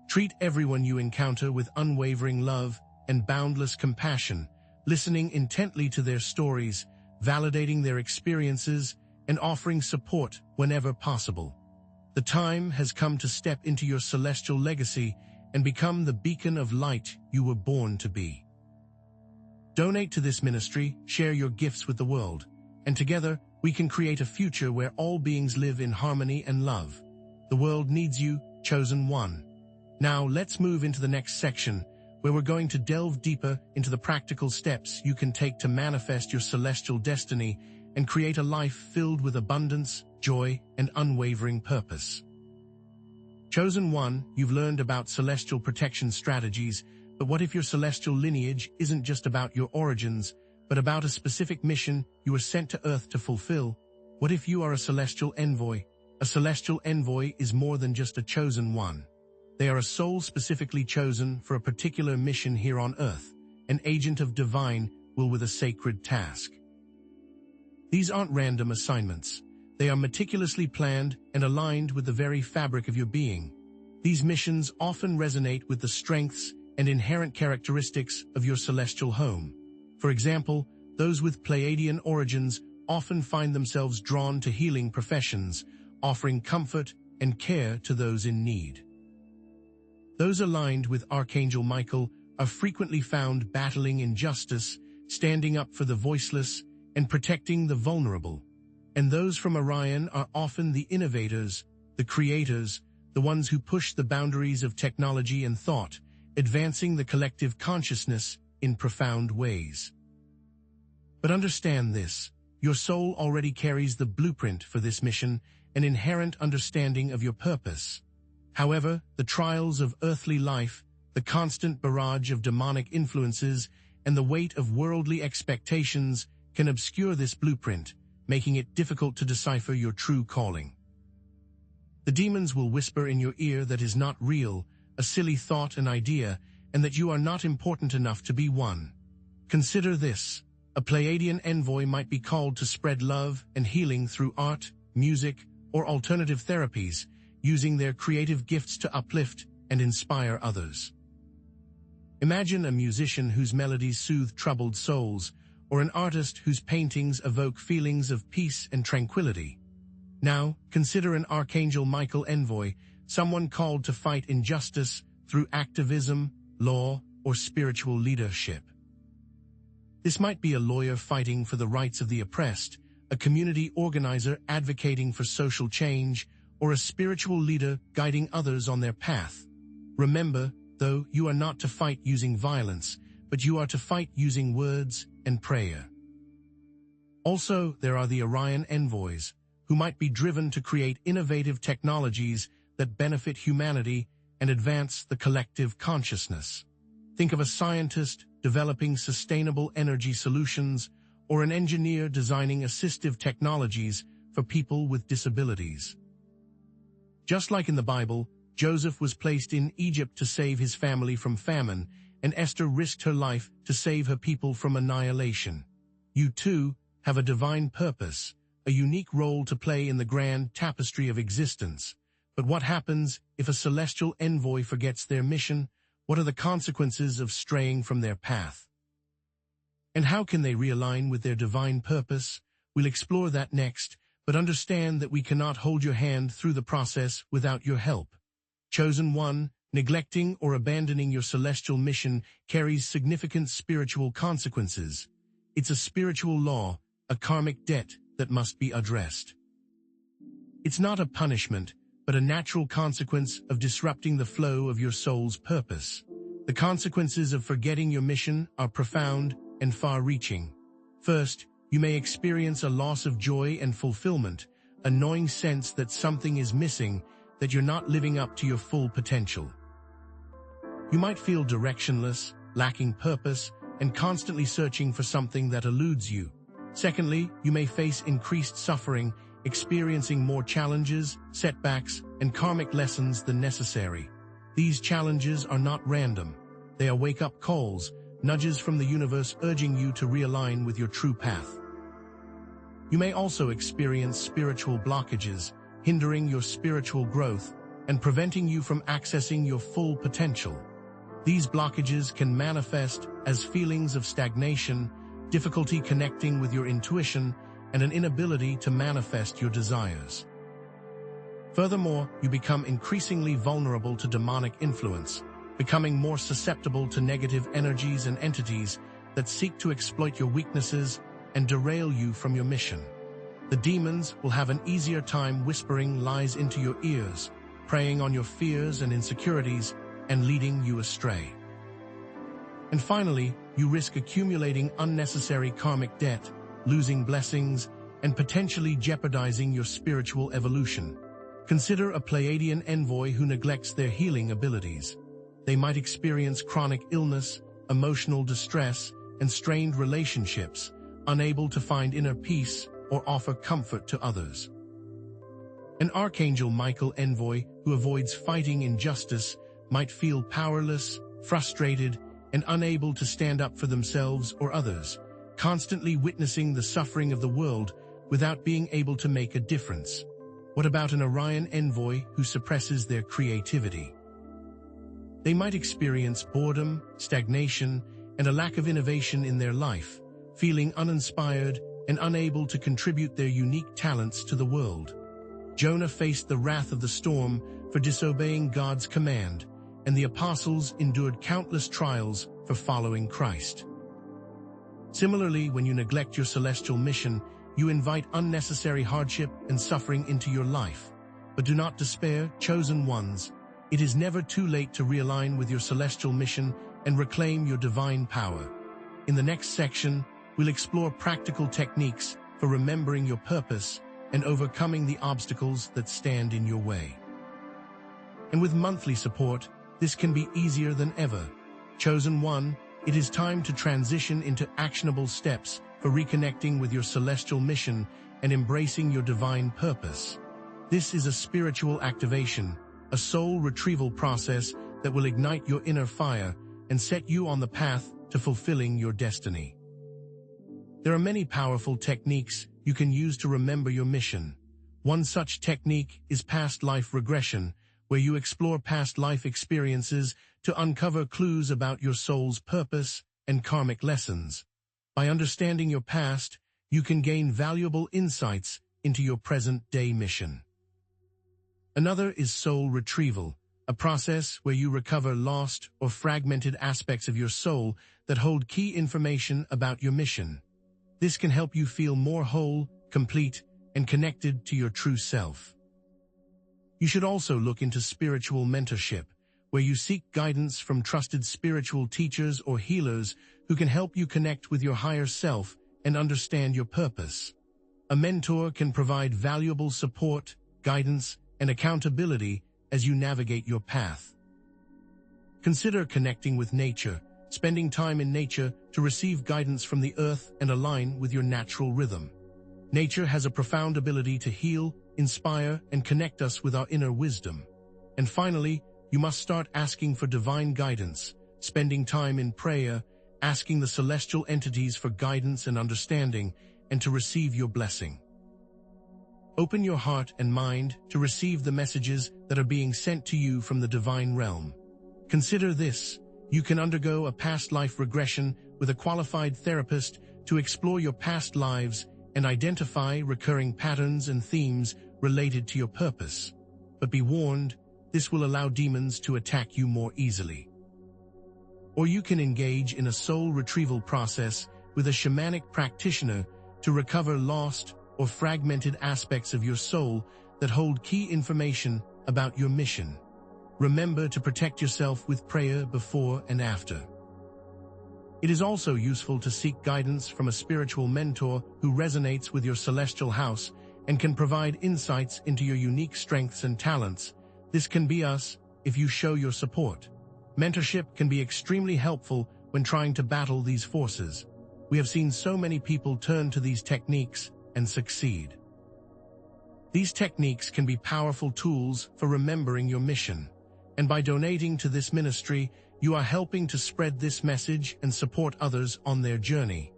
S1: Treat everyone you encounter with unwavering love and boundless compassion, listening intently to their stories, validating their experiences, and offering support whenever possible. The time has come to step into your celestial legacy and become the beacon of light you were born to be. Donate to this ministry, share your gifts with the world, and together we can create a future where all beings live in harmony and love. The world needs you, chosen one. Now let's move into the next section, where we're going to delve deeper into the practical steps you can take to manifest your celestial destiny and create a life filled with abundance, joy, and unwavering purpose. Chosen one, you've learned about celestial protection strategies, but what if your celestial lineage isn't just about your origins, but about a specific mission you were sent to Earth to fulfill? What if you are a celestial envoy? A celestial envoy is more than just a chosen one. They are a soul specifically chosen for a particular mission here on Earth, an agent of divine will with a sacred task. These aren't random assignments. They are meticulously planned and aligned with the very fabric of your being. These missions often resonate with the strengths and inherent characteristics of your celestial home. For example, those with Pleiadian origins often find themselves drawn to healing professions, offering comfort and care to those in need. Those aligned with Archangel Michael are frequently found battling injustice, standing up for the voiceless, and protecting the vulnerable. And those from Orion are often the innovators, the creators, the ones who push the boundaries of technology and thought, advancing the collective consciousness in profound ways. But understand this, your soul already carries the blueprint for this mission, an inherent understanding of your purpose. However, the trials of earthly life, the constant barrage of demonic influences, and the weight of worldly expectations can obscure this blueprint, making it difficult to decipher your true calling. The demons will whisper in your ear that is not real, a silly thought and idea, and that you are not important enough to be one. Consider this. A Pleiadian envoy might be called to spread love and healing through art, music, or alternative therapies, using their creative gifts to uplift and inspire others. Imagine a musician whose melodies soothe troubled souls, or an artist whose paintings evoke feelings of peace and tranquility. Now, consider an Archangel Michael envoy, someone called to fight injustice through activism, law, or spiritual leadership. This might be a lawyer fighting for the rights of the oppressed, a community organizer advocating for social change, or a spiritual leader guiding others on their path. Remember, though, you are not to fight using violence, but you are to fight using words and prayer. Also, there are the Orion envoys, who might be driven to create innovative technologies that benefit humanity and advance the collective consciousness. Think of a scientist developing sustainable energy solutions, or an engineer designing assistive technologies for people with disabilities. Just like in the Bible, Joseph was placed in Egypt to save his family from famine, and Esther risked her life to save her people from annihilation. You too have a divine purpose, a unique role to play in the grand tapestry of existence. But what happens if a celestial envoy forgets their mission? What are the consequences of straying from their path? And how can they realign with their divine purpose? We'll explore that next, but understand that we cannot hold your hand through the process without your help. Chosen one, neglecting or abandoning your celestial mission carries significant spiritual consequences. It's a spiritual law, a karmic debt that must be addressed. It's not a punishment, but a natural consequence of disrupting the flow of your soul's purpose. The consequences of forgetting your mission are profound and far-reaching. First, you may experience a loss of joy and fulfillment, a gnawing sense that something is missing, that you're not living up to your full potential. You might feel directionless, lacking purpose, and constantly searching for something that eludes you. Secondly, you may face increased suffering, experiencing more challenges, setbacks, and karmic lessons than necessary. These challenges are not random. They are wake-up calls, nudges from the universe urging you to realign with your true path. You may also experience spiritual blockages, hindering your spiritual growth and preventing you from accessing your full potential. These blockages can manifest as feelings of stagnation, difficulty connecting with your intuition, and an inability to manifest your desires. Furthermore, you become increasingly vulnerable to demonic influence, becoming more susceptible to negative energies and entities that seek to exploit your weaknesses and derail you from your mission. The demons will have an easier time whispering lies into your ears, preying on your fears and insecurities, and leading you astray. And finally, you risk accumulating unnecessary karmic debt, losing blessings, and potentially jeopardizing your spiritual evolution. Consider a Pleiadian envoy who neglects their healing abilities. They might experience chronic illness, emotional distress, and strained relationships, unable to find inner peace or offer comfort to others. An Archangel Michael envoy who avoids fighting injustice might feel powerless, frustrated, and unable to stand up for themselves or others, constantly witnessing the suffering of the world without being able to make a difference. What about an Orion envoy who suppresses their creativity? They might experience boredom, stagnation, and a lack of innovation in their life, feeling uninspired and unable to contribute their unique talents to the world. Jonah faced the wrath of the storm for disobeying God's command, and the apostles endured countless trials for following Christ. Similarly, when you neglect your celestial mission, you invite unnecessary hardship and suffering into your life. But do not despair, chosen ones. It is never too late to realign with your celestial mission and reclaim your divine power. In the next section, we'll explore practical techniques for remembering your purpose and overcoming the obstacles that stand in your way. And with monthly support, this can be easier than ever. Chosen one, it is time to transition into actionable steps for reconnecting with your celestial mission and embracing your divine purpose. This is a spiritual activation, a soul retrieval process that will ignite your inner fire and set you on the path to fulfilling your destiny. There are many powerful techniques you can use to remember your mission. One such technique is past life regression, where you explore past life experiences to uncover clues about your soul's purpose and karmic lessons. By understanding your past, you can gain valuable insights into your present-day mission. Another is soul retrieval, a process where you recover lost or fragmented aspects of your soul that hold key information about your mission. This can help you feel more whole, complete, and connected to your true self. You should also look into spiritual mentorship, where you seek guidance from trusted spiritual teachers or healers who can help you connect with your higher self and understand your purpose. A mentor can provide valuable support, guidance, and accountability as you navigate your path. Consider connecting with nature, spending time in nature to receive guidance from the earth and align with your natural rhythm. Nature has a profound ability to heal, inspire, and connect us with our inner wisdom. And finally, you must start asking for divine guidance, spending time in prayer, asking the celestial entities for guidance and understanding, and to receive your blessing. Open your heart and mind to receive the messages that are being sent to you from the divine realm. Consider this: you can undergo a past life regression with a qualified therapist to explore your past lives and identify recurring patterns and themes related to your purpose. But be warned, this will allow demons to attack you more easily. Or you can engage in a soul retrieval process with a shamanic practitioner to recover lost or fragmented aspects of your soul that hold key information about your mission. Remember to protect yourself with prayer before and after. It is also useful to seek guidance from a spiritual mentor who resonates with your celestial house and can provide insights into your unique strengths and talents. This can be us if you show your support. Mentorship can be extremely helpful when trying to battle these forces. We have seen so many people turn to these techniques and succeed. These techniques can be powerful tools for remembering your mission. And by donating to this ministry, you are helping to spread this message and support others on their journey.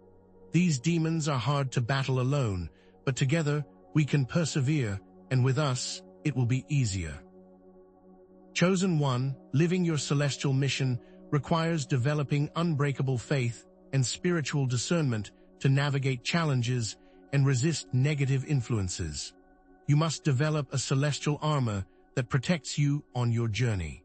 S1: These demons are hard to battle alone, but together we can persevere, and with us, it will be easier. Chosen one, living your celestial mission requires developing unbreakable faith and spiritual discernment to navigate challenges and resist negative influences. You must develop a celestial armor that protects you on your journey.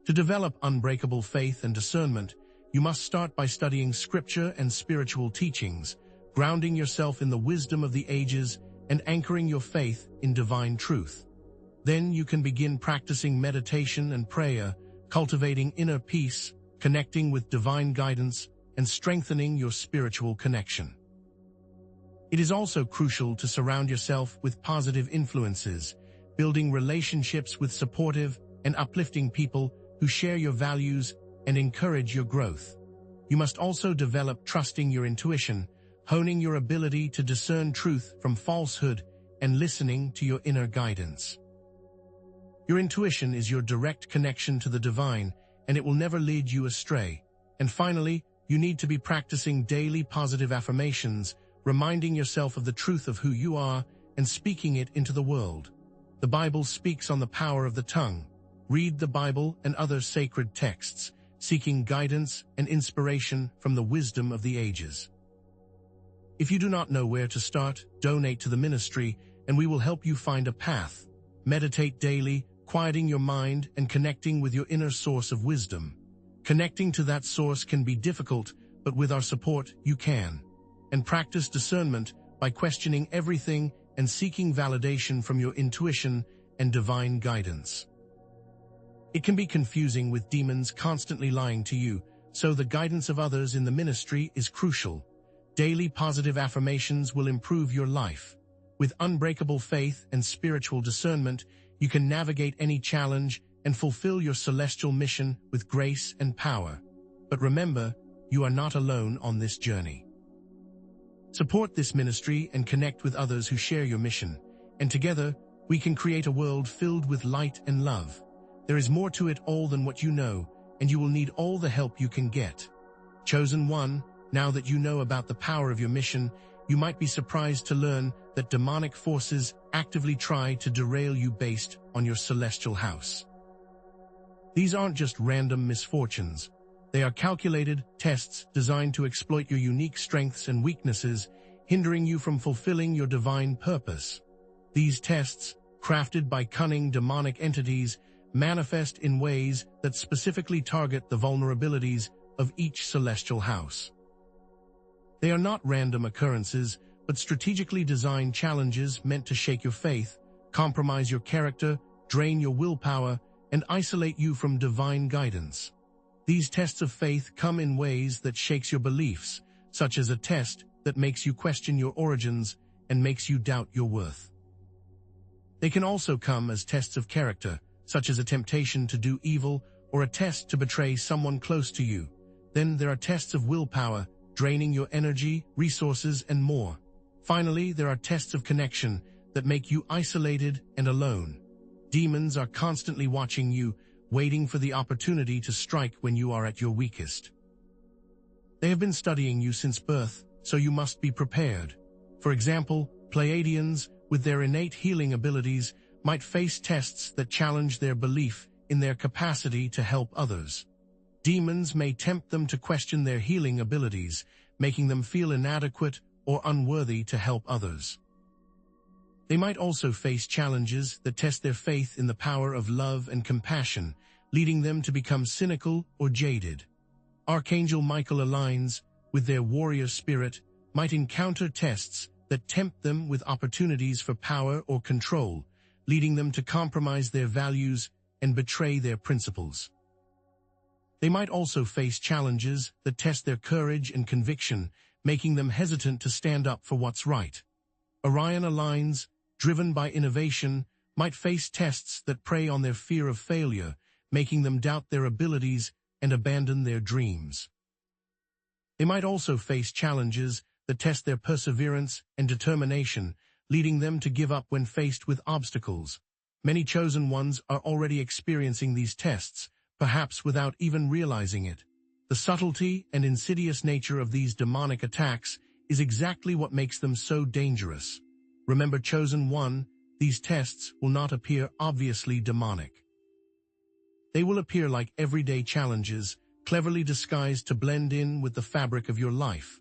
S1: To develop unbreakable faith and discernment, you must start by studying scripture and spiritual teachings, grounding yourself in the wisdom of the ages and anchoring your faith in divine truth. Then you can begin practicing meditation and prayer, cultivating inner peace, connecting with divine guidance, and strengthening your spiritual connection. It is also crucial to surround yourself with positive influences, building relationships with supportive and uplifting people who share your values and encourage your growth. You must also develop trusting your intuition, honing your ability to discern truth from falsehood, and listening to your inner guidance. Your intuition is your direct connection to the divine, and it will never lead you astray. And finally, you need to be practicing daily positive affirmations, reminding yourself of the truth of who you are and speaking it into the world. The Bible speaks on the power of the tongue. Read the Bible and other sacred texts, seeking guidance and inspiration from the wisdom of the ages. If you do not know where to start, donate to the ministry, and we will help you find a path. Meditate daily, quieting your mind and connecting with your inner source of wisdom. Connecting to that source can be difficult, but with our support, you can. And practice discernment by questioning everything and seeking validation from your intuition and divine guidance. It can be confusing with demons constantly lying to you, so the guidance of others in the ministry is crucial. Daily positive affirmations will improve your life. With unbreakable faith and spiritual discernment, you can navigate any challenge and fulfill your celestial mission with grace and power. But remember, you are not alone on this journey. Support this ministry and connect with others who share your mission, and together, we can create a world filled with light and love. There is more to it all than what you know, and you will need all the help you can get. Chosen one, Now that you know about the power of your mission, you might be surprised to learn that demonic forces actively try to derail you based on your celestial house. These aren't just random misfortunes. They are calculated tests designed to exploit your unique strengths and weaknesses, hindering you from fulfilling your divine purpose. These tests, crafted by cunning demonic entities, manifest in ways that specifically target the vulnerabilities of each celestial house. They are not random occurrences, but strategically designed challenges meant to shake your faith, compromise your character, drain your willpower, and isolate you from divine guidance. These tests of faith come in ways that shakes your beliefs, such as a test that makes you question your origins and makes you doubt your worth. They can also come as tests of character, such as a temptation to do evil or a test to betray someone close to you. Then there are tests of willpower, draining your energy, resources, and more. Finally, there are tests of connection that make you isolated and alone. Demons are constantly watching you, waiting for the opportunity to strike when you are at your weakest. They have been studying you since birth, so you must be prepared. For example, Pleiadians, with their innate healing abilities, might face tests that challenge their belief in their capacity to help others. Demons may tempt them to question their healing abilities, making them feel inadequate or unworthy to help others. They might also face challenges that test their faith in the power of love and compassion, leading them to become cynical or jaded. Archangel Michael aligns, with their warrior spirit, might encounter tests that tempt them with opportunities for power or control, leading them to compromise their values and betray their principles. They might also face challenges that test their courage and conviction, making them hesitant to stand up for what's right. Orion aligns, driven by innovation, might face tests that prey on their fear of failure, making them doubt their abilities and abandon their dreams. They might also face challenges that test their perseverance and determination, leading them to give up when faced with obstacles. Many chosen ones are already experiencing these tests, perhaps without even realizing it. The subtlety and insidious nature of these demonic attacks is exactly what makes them so dangerous. Remember, chosen one, these tests will not appear obviously demonic. They will appear like everyday challenges, cleverly disguised to blend in with the fabric of your life.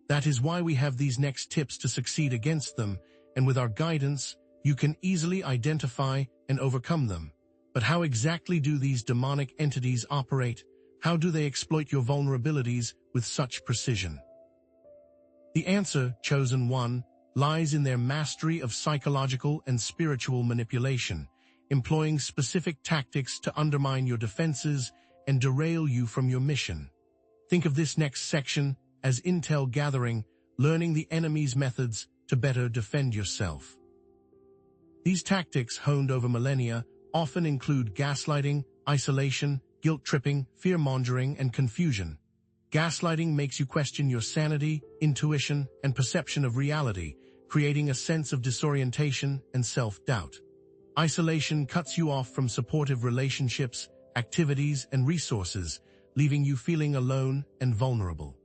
S1: That is why we have these next tips to succeed against them, and with our guidance, you can easily identify and overcome them. But how exactly do these demonic entities operate? How do they exploit your vulnerabilities with such precision? The answer, chosen one, lies in their mastery of psychological and spiritual manipulation, employing specific tactics to undermine your defenses and derail you from your mission. Think of this next section as intel gathering, learning the enemy's methods to better defend yourself. These tactics, honed over millennia, often include gaslighting, isolation, guilt-tripping, fear-mongering, and confusion. Gaslighting makes you question your sanity, intuition, and perception of reality, creating a sense of disorientation and self-doubt. Isolation cuts you off from supportive relationships, activities, and resources, leaving you feeling alone and vulnerable.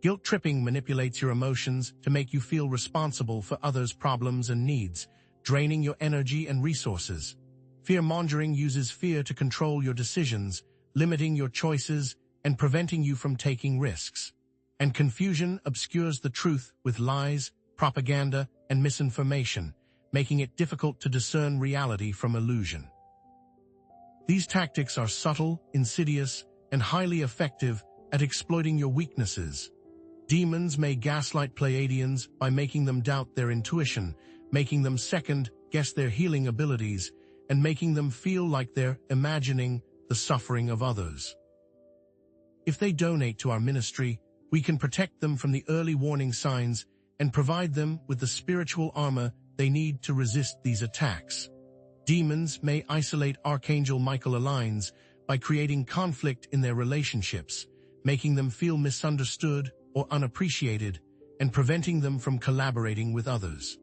S1: Guilt-tripping manipulates your emotions to make you feel responsible for others' problems and needs, draining your energy and resources. Fear-mongering uses fear to control your decisions, limiting your choices and preventing you from taking risks. And confusion obscures the truth with lies, propaganda, and misinformation, making it difficult to discern reality from illusion. These tactics are subtle, insidious, and highly effective at exploiting your weaknesses. Demons may gaslight Pleiadians by making them doubt their intuition, making them second-guess their healing abilities, and making them feel like they're imagining the suffering of others. If they donate to our ministry, we can protect them from the early warning signs and provide them with the spiritual armor they need to resist these attacks. Demons may isolate Archangel Michael aligns by creating conflict in their relationships, making them feel misunderstood or unappreciated, and preventing them from collaborating with others.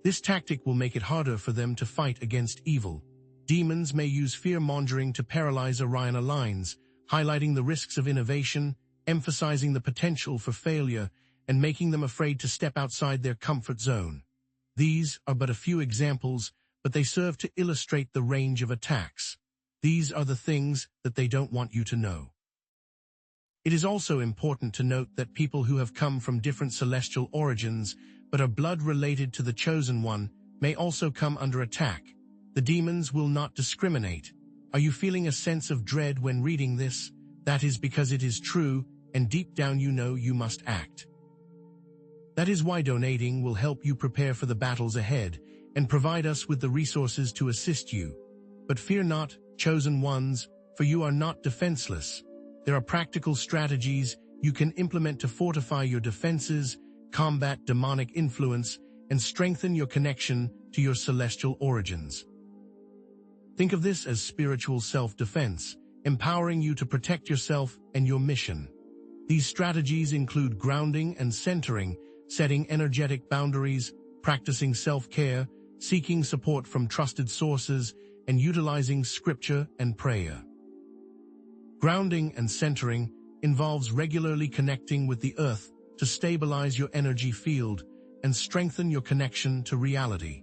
S1: This tactic will make it harder for them to fight against evil. Demons may use fear-mongering to paralyze Orion aligns, highlighting the risks of innovation emphasizing the potential for failure and making them afraid to step outside their comfort zone. These are but a few examples, but they serve to illustrate the range of attacks. These are the things that they don't want you to know. It is also important to note that people who have come from different celestial origins but are blood related to the Chosen One may also come under attack. The demons will not discriminate. Are you feeling a sense of dread when reading this? That is because it is true, and deep down you know you must act. That is why donating will help you prepare for the battles ahead and provide us with the resources to assist you. But fear not, chosen ones, for you are not defenseless. There are practical strategies you can implement to fortify your defenses, combat demonic influence, and strengthen your connection to your celestial origins. Think of this as spiritual self-defense, empowering you to protect yourself and your mission. These strategies include grounding and centering, setting energetic boundaries, practicing self-care, seeking support from trusted sources, and utilizing scripture and prayer. Grounding and centering involves regularly connecting with the earth to stabilize your energy field and strengthen your connection to reality.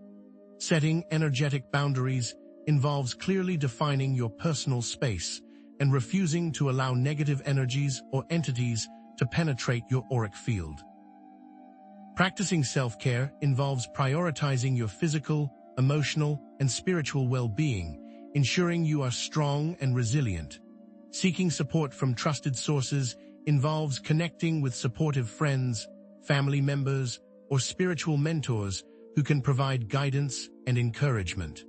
S1: Setting energetic boundaries involves clearly defining your personal space and refusing to allow negative energies or entities to penetrate your auric field. Practicing self-care involves prioritizing your physical, emotional, and spiritual well-being, ensuring you are strong and resilient. Seeking support from trusted sources involves connecting with supportive friends, family members, or spiritual mentors who can provide guidance and encouragement.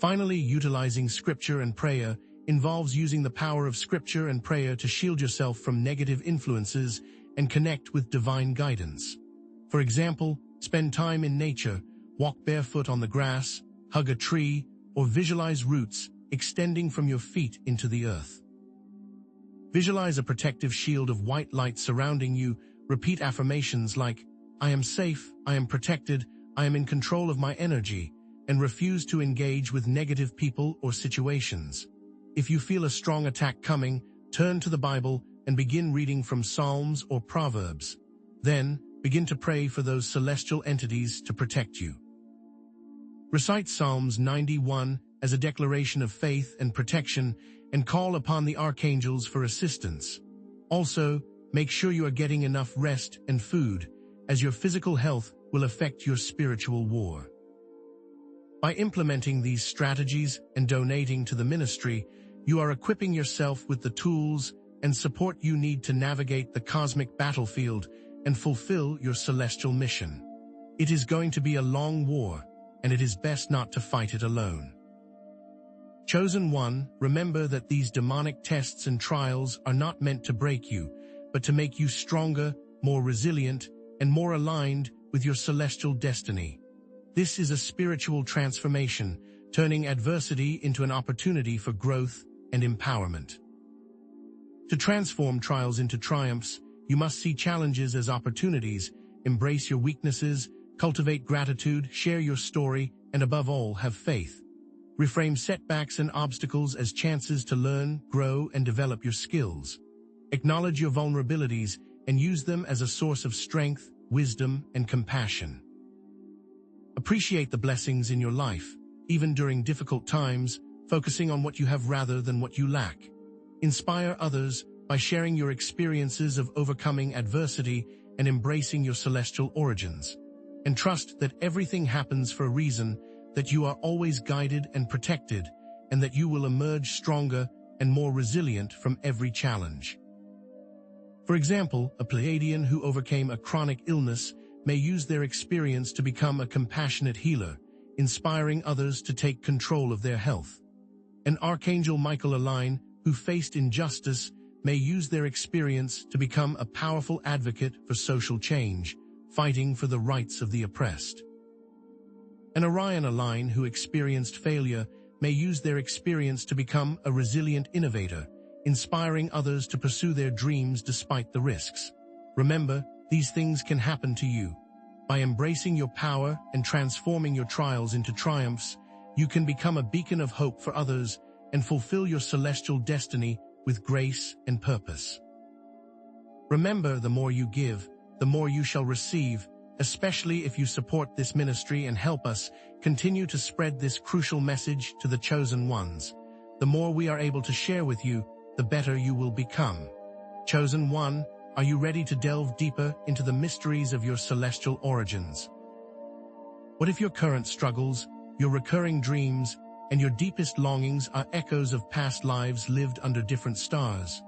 S1: Finally, utilizing scripture and prayer involves using the power of scripture and prayer to shield yourself from negative influences and connect with divine guidance. For example, spend time in nature, walk barefoot on the grass, hug a tree, or visualize roots extending from your feet into the earth. Visualize a protective shield of white light surrounding you. Repeat affirmations like, "I am safe, I am protected, I am in control of my energy," and refuse to engage with negative people or situations. If you feel a strong attack coming, turn to the Bible and begin reading from Psalms or Proverbs. Then, begin to pray for those celestial entities to protect you. Recite Psalms 91 as a declaration of faith and protection and call upon the archangels for assistance. Also, make sure you are getting enough rest and food, as your physical health will affect your spiritual war. By implementing these strategies and donating to the ministry, you are equipping yourself with the tools and support you need to navigate the cosmic battlefield and fulfill your celestial mission. It is going to be a long war, and it is best not to fight it alone. Chosen One, remember that these demonic tests and trials are not meant to break you, but to make you stronger, more resilient, and more aligned with your celestial destiny. This is a spiritual transformation, turning adversity into an opportunity for growth and empowerment. To transform trials into triumphs, you must see challenges as opportunities, embrace your weaknesses, cultivate gratitude, share your story, and above all, have faith. Reframe setbacks and obstacles as chances to learn, grow, and develop your skills. Acknowledge your vulnerabilities and use them as a source of strength, wisdom, and compassion. Appreciate the blessings in your life, even during difficult times, focusing on what you have rather than what you lack. Inspire others by sharing your experiences of overcoming adversity and embracing your celestial origins. And trust that everything happens for a reason, that you are always guided and protected, and that you will emerge stronger and more resilient from every challenge. For example, a Pleiadian who overcame a chronic illness may use their experience to become a compassionate healer, inspiring others to take control of their health. An Archangel Michael Align who faced injustice may use their experience to become a powerful advocate for social change, fighting for the rights of the oppressed. An Orion Align who experienced failure may use their experience to become a resilient innovator, inspiring others to pursue their dreams despite the risks. Remember, these things can happen to you. By embracing your power and transforming your trials into triumphs, you can become a beacon of hope for others and fulfill your celestial destiny with grace and purpose. Remember, the more you give, the more you shall receive, especially if you support this ministry and help us continue to spread this crucial message to the chosen ones. The more we are able to share with you, the better you will become. Chosen one, are you ready to delve deeper into the mysteries of your celestial origins? What if your current struggles, your recurring dreams, and your deepest longings are echoes of past lives lived under different stars?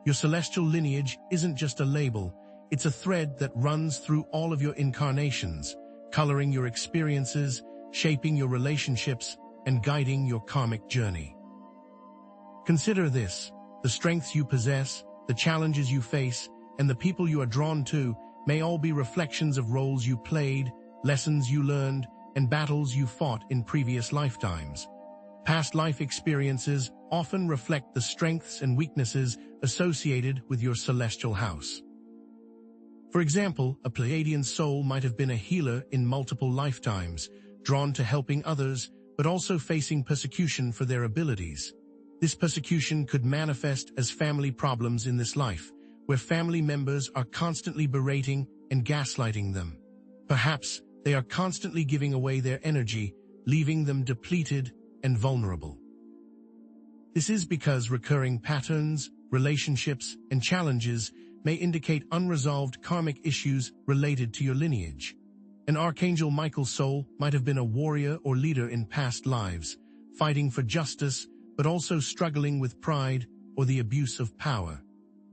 S1: Your celestial lineage isn't just a label, it's a thread that runs through all of your incarnations, coloring your experiences, shaping your relationships, and guiding your karmic journey. Consider this: the strengths you possess, the challenges you face, and the people you are drawn to may all be reflections of roles you played, lessons you learned, and battles you fought in previous lifetimes. Past life experiences often reflect the strengths and weaknesses associated with your celestial house. For example, a Pleiadian soul might have been a healer in multiple lifetimes, drawn to helping others, but also facing persecution for their abilities. This persecution could manifest as family problems in this life, where family members are constantly berating and gaslighting them. Perhaps they are constantly giving away their energy, leaving them depleted and vulnerable. This is because recurring patterns, relationships, and challenges may indicate unresolved karmic issues related to your lineage. An Archangel Michael's soul might have been a warrior or leader in past lives, fighting for justice, but also struggling with pride or the abuse of power.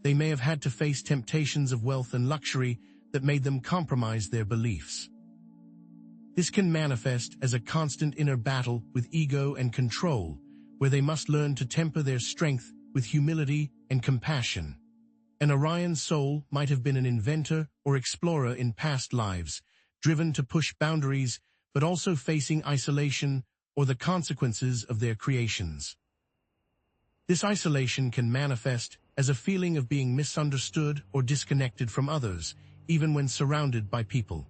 S1: They may have had to face temptations of wealth and luxury that made them compromise their beliefs. This can manifest as a constant inner battle with ego and control, where they must learn to temper their strength with humility and compassion. An Orion soul might have been an inventor or explorer in past lives, driven to push boundaries, but also facing isolation or the consequences of their creations. This isolation can manifest as a feeling of being misunderstood or disconnected from others, even when surrounded by people.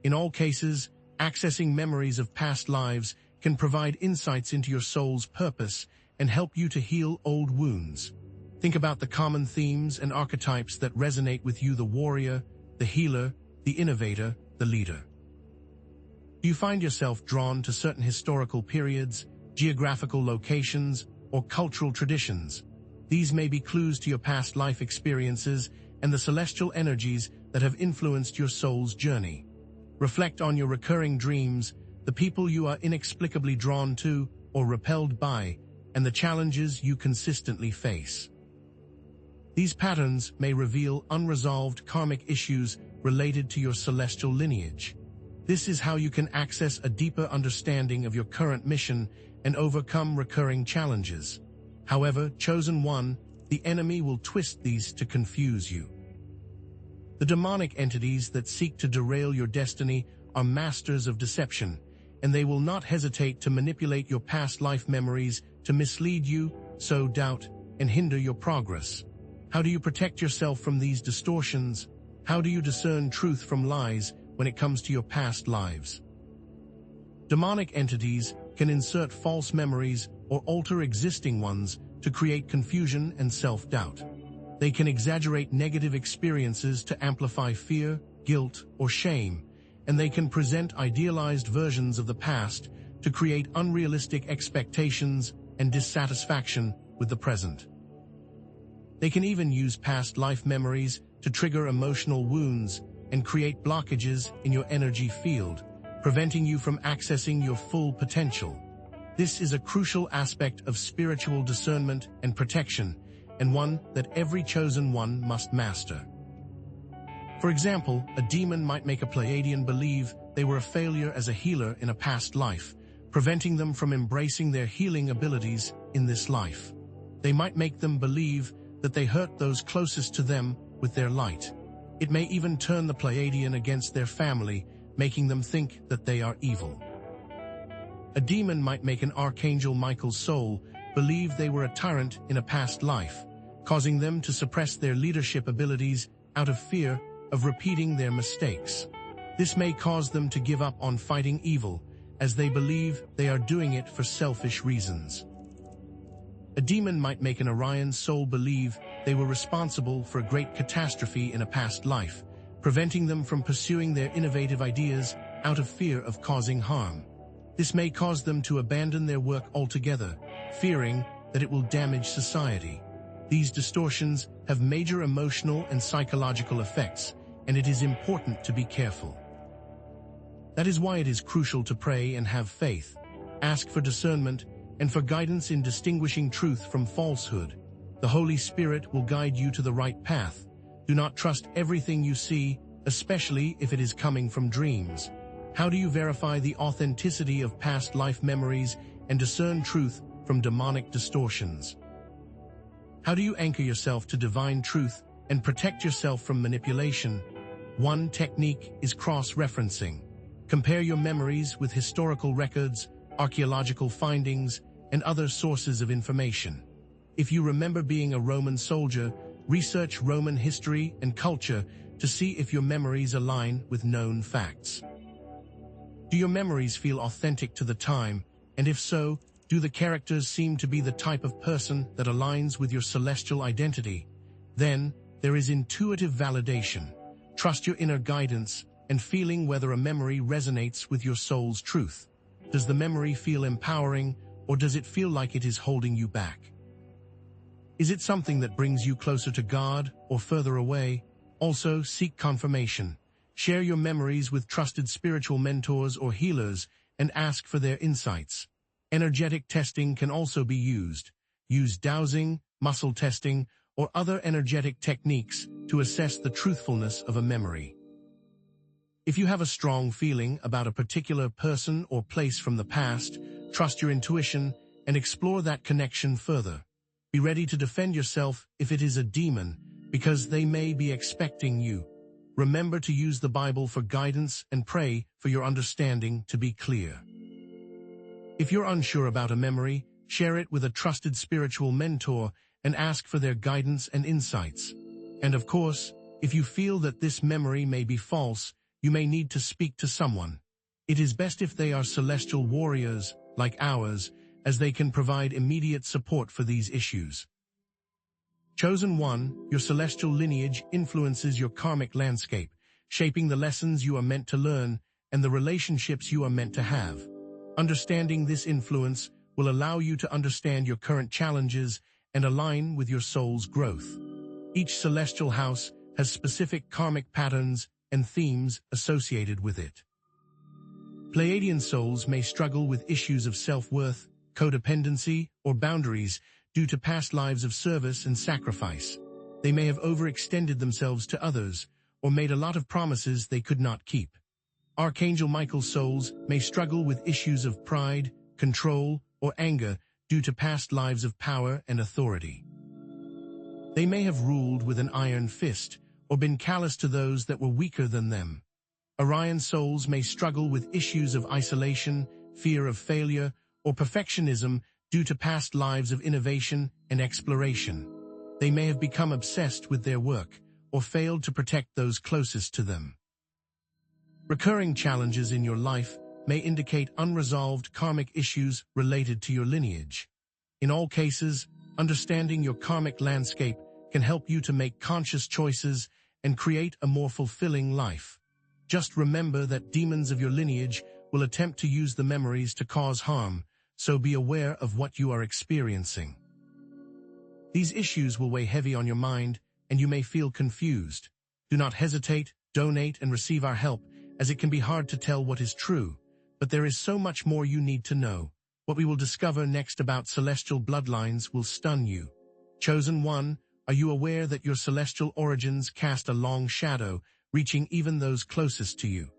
S1: In all cases, accessing memories of past lives can provide insights into your soul's purpose and help you to heal old wounds. Think about the common themes and archetypes that resonate with you: the warrior, the healer, the innovator, the leader. Do you find yourself drawn to certain historical periods, geographical locations, or cultural traditions? These may be clues to your past life experiences and the celestial energies that have influenced your soul's journey. Reflect on your recurring dreams, the people you are inexplicably drawn to or repelled by, and the challenges you consistently face. These patterns may reveal unresolved karmic issues related to your celestial lineage. This is how you can access a deeper understanding of your current mission and overcome recurring challenges. However, chosen one, the enemy will twist these to confuse you. The demonic entities that seek to derail your destiny are masters of deception, and they will not hesitate to manipulate your past life memories to mislead you, sow doubt, and hinder your progress. How do you protect yourself from these distortions? How do you discern truth from lies when it comes to your past lives? Demonic entities can insert false memories or alter existing ones to create confusion and self-doubt. They can exaggerate negative experiences to amplify fear, guilt, or shame, and they can present idealized versions of the past to create unrealistic expectations and dissatisfaction with the present. They can even use past life memories to trigger emotional wounds and create blockages in your energy field, preventing you from accessing your full potential. This is a crucial aspect of spiritual discernment and protection, and one that every chosen one must master. For example, a demon might make a Pleiadian believe they were a failure as a healer in a past life, preventing them from embracing their healing abilities in this life. They might make them believe that they hurt those closest to them with their light. It may even turn the Pleiadian against their family, making them think that they are evil. A demon might make an Archangel Michael's soul believe they were a tyrant in a past life, causing them to suppress their leadership abilities out of fear of repeating their mistakes. This may cause them to give up on fighting evil, as they believe they are doing it for selfish reasons. A demon might make an Orion soul believe they were responsible for a great catastrophe in a past life, preventing them from pursuing their innovative ideas out of fear of causing harm. This may cause them to abandon their work altogether, fearing that it will damage society. These distortions have major emotional and psychological effects, and it is important to be careful. That is why it is crucial to pray and have faith, ask for discernment, and for guidance in distinguishing truth from falsehood. The Holy Spirit will guide you to the right path. Do not trust everything you see, especially if it is coming from dreams. How do you verify the authenticity of past life memories and discern truth from demonic distortions? How do you anchor yourself to divine truth and protect yourself from manipulation? One technique is cross-referencing. Compare your memories with historical records, archaeological findings, and other sources of information. If you remember being a Roman soldier, research Roman history and culture to see if your memories align with known facts. Do your memories feel authentic to the time? And if so, do the characters seem to be the type of person that aligns with your celestial identity? Then, there is intuitive validation. Trust your inner guidance and feeling whether a memory resonates with your soul's truth. Does the memory feel empowering, or does it feel like it is holding you back? Is it something that brings you closer to God or further away? Also, seek confirmation. Share your memories with trusted spiritual mentors or healers and ask for their insights. Energetic testing can also be used. Use dowsing, muscle testing, or other energetic techniques to assess the truthfulness of a memory. If you have a strong feeling about a particular person or place from the past, trust your intuition and explore that connection further. Be ready to defend yourself if it is a demon, because they may be expecting you. Remember to use the Bible for guidance and pray for your understanding to be clear. If you're unsure about a memory, share it with a trusted spiritual mentor and ask for their guidance and insights. And of course, if you feel that this memory may be false, you may need to speak to someone. It is best if they are celestial warriors, like ours, as they can provide immediate support for these issues. Chosen one, your celestial lineage influences your karmic landscape, shaping the lessons you are meant to learn and the relationships you are meant to have. Understanding this influence will allow you to understand your current challenges and align with your soul's growth. Each celestial house has specific karmic patterns and themes associated with it. Pleiadian souls may struggle with issues of self-worth, codependency, or boundaries due to past lives of service and sacrifice. They may have overextended themselves to others or made a lot of promises they could not keep. Archangel Michael's souls may struggle with issues of pride, control, or anger due to past lives of power and authority. They may have ruled with an iron fist or been callous to those that were weaker than them. Orion souls may struggle with issues of isolation, fear of failure, or perfectionism due to past lives of innovation and exploration. They may have become obsessed with their work or failed to protect those closest to them. Recurring challenges in your life may indicate unresolved karmic issues related to your lineage. In all cases, understanding your karmic landscape can help you to make conscious choices and create a more fulfilling life. Just remember that demons of your lineage will attempt to use the memories to cause harm, so be aware of what you are experiencing. These issues will weigh heavy on your mind, and you may feel confused. Do not hesitate, donate, and receive our help, as it can be hard to tell what is true. But there is so much more you need to know. What we will discover next about celestial bloodlines will stun you. Chosen one, are you aware that your celestial origins cast a long shadow, reaching even those closest to you?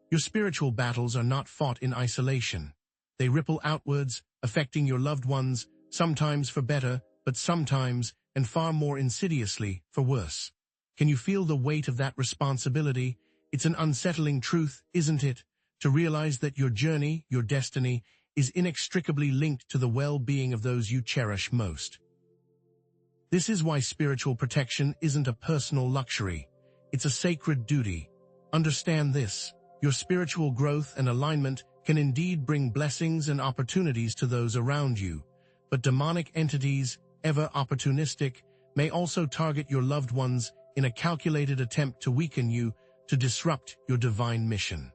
S1: Your spiritual battles are not fought in isolation. They ripple outwards, affecting your loved ones, sometimes for better, but sometimes, and far more insidiously, for worse. Can you feel the weight of that responsibility? It's an unsettling truth, isn't it? To realize that your journey, your destiny, is inextricably linked to the well-being of those you cherish most. This is why spiritual protection isn't a personal luxury. It's a sacred duty. Understand this. Your spiritual growth and alignment can indeed bring blessings and opportunities to those around you, but demonic entities, ever opportunistic, may also target your loved ones in a calculated attempt to weaken you, to disrupt your divine mission.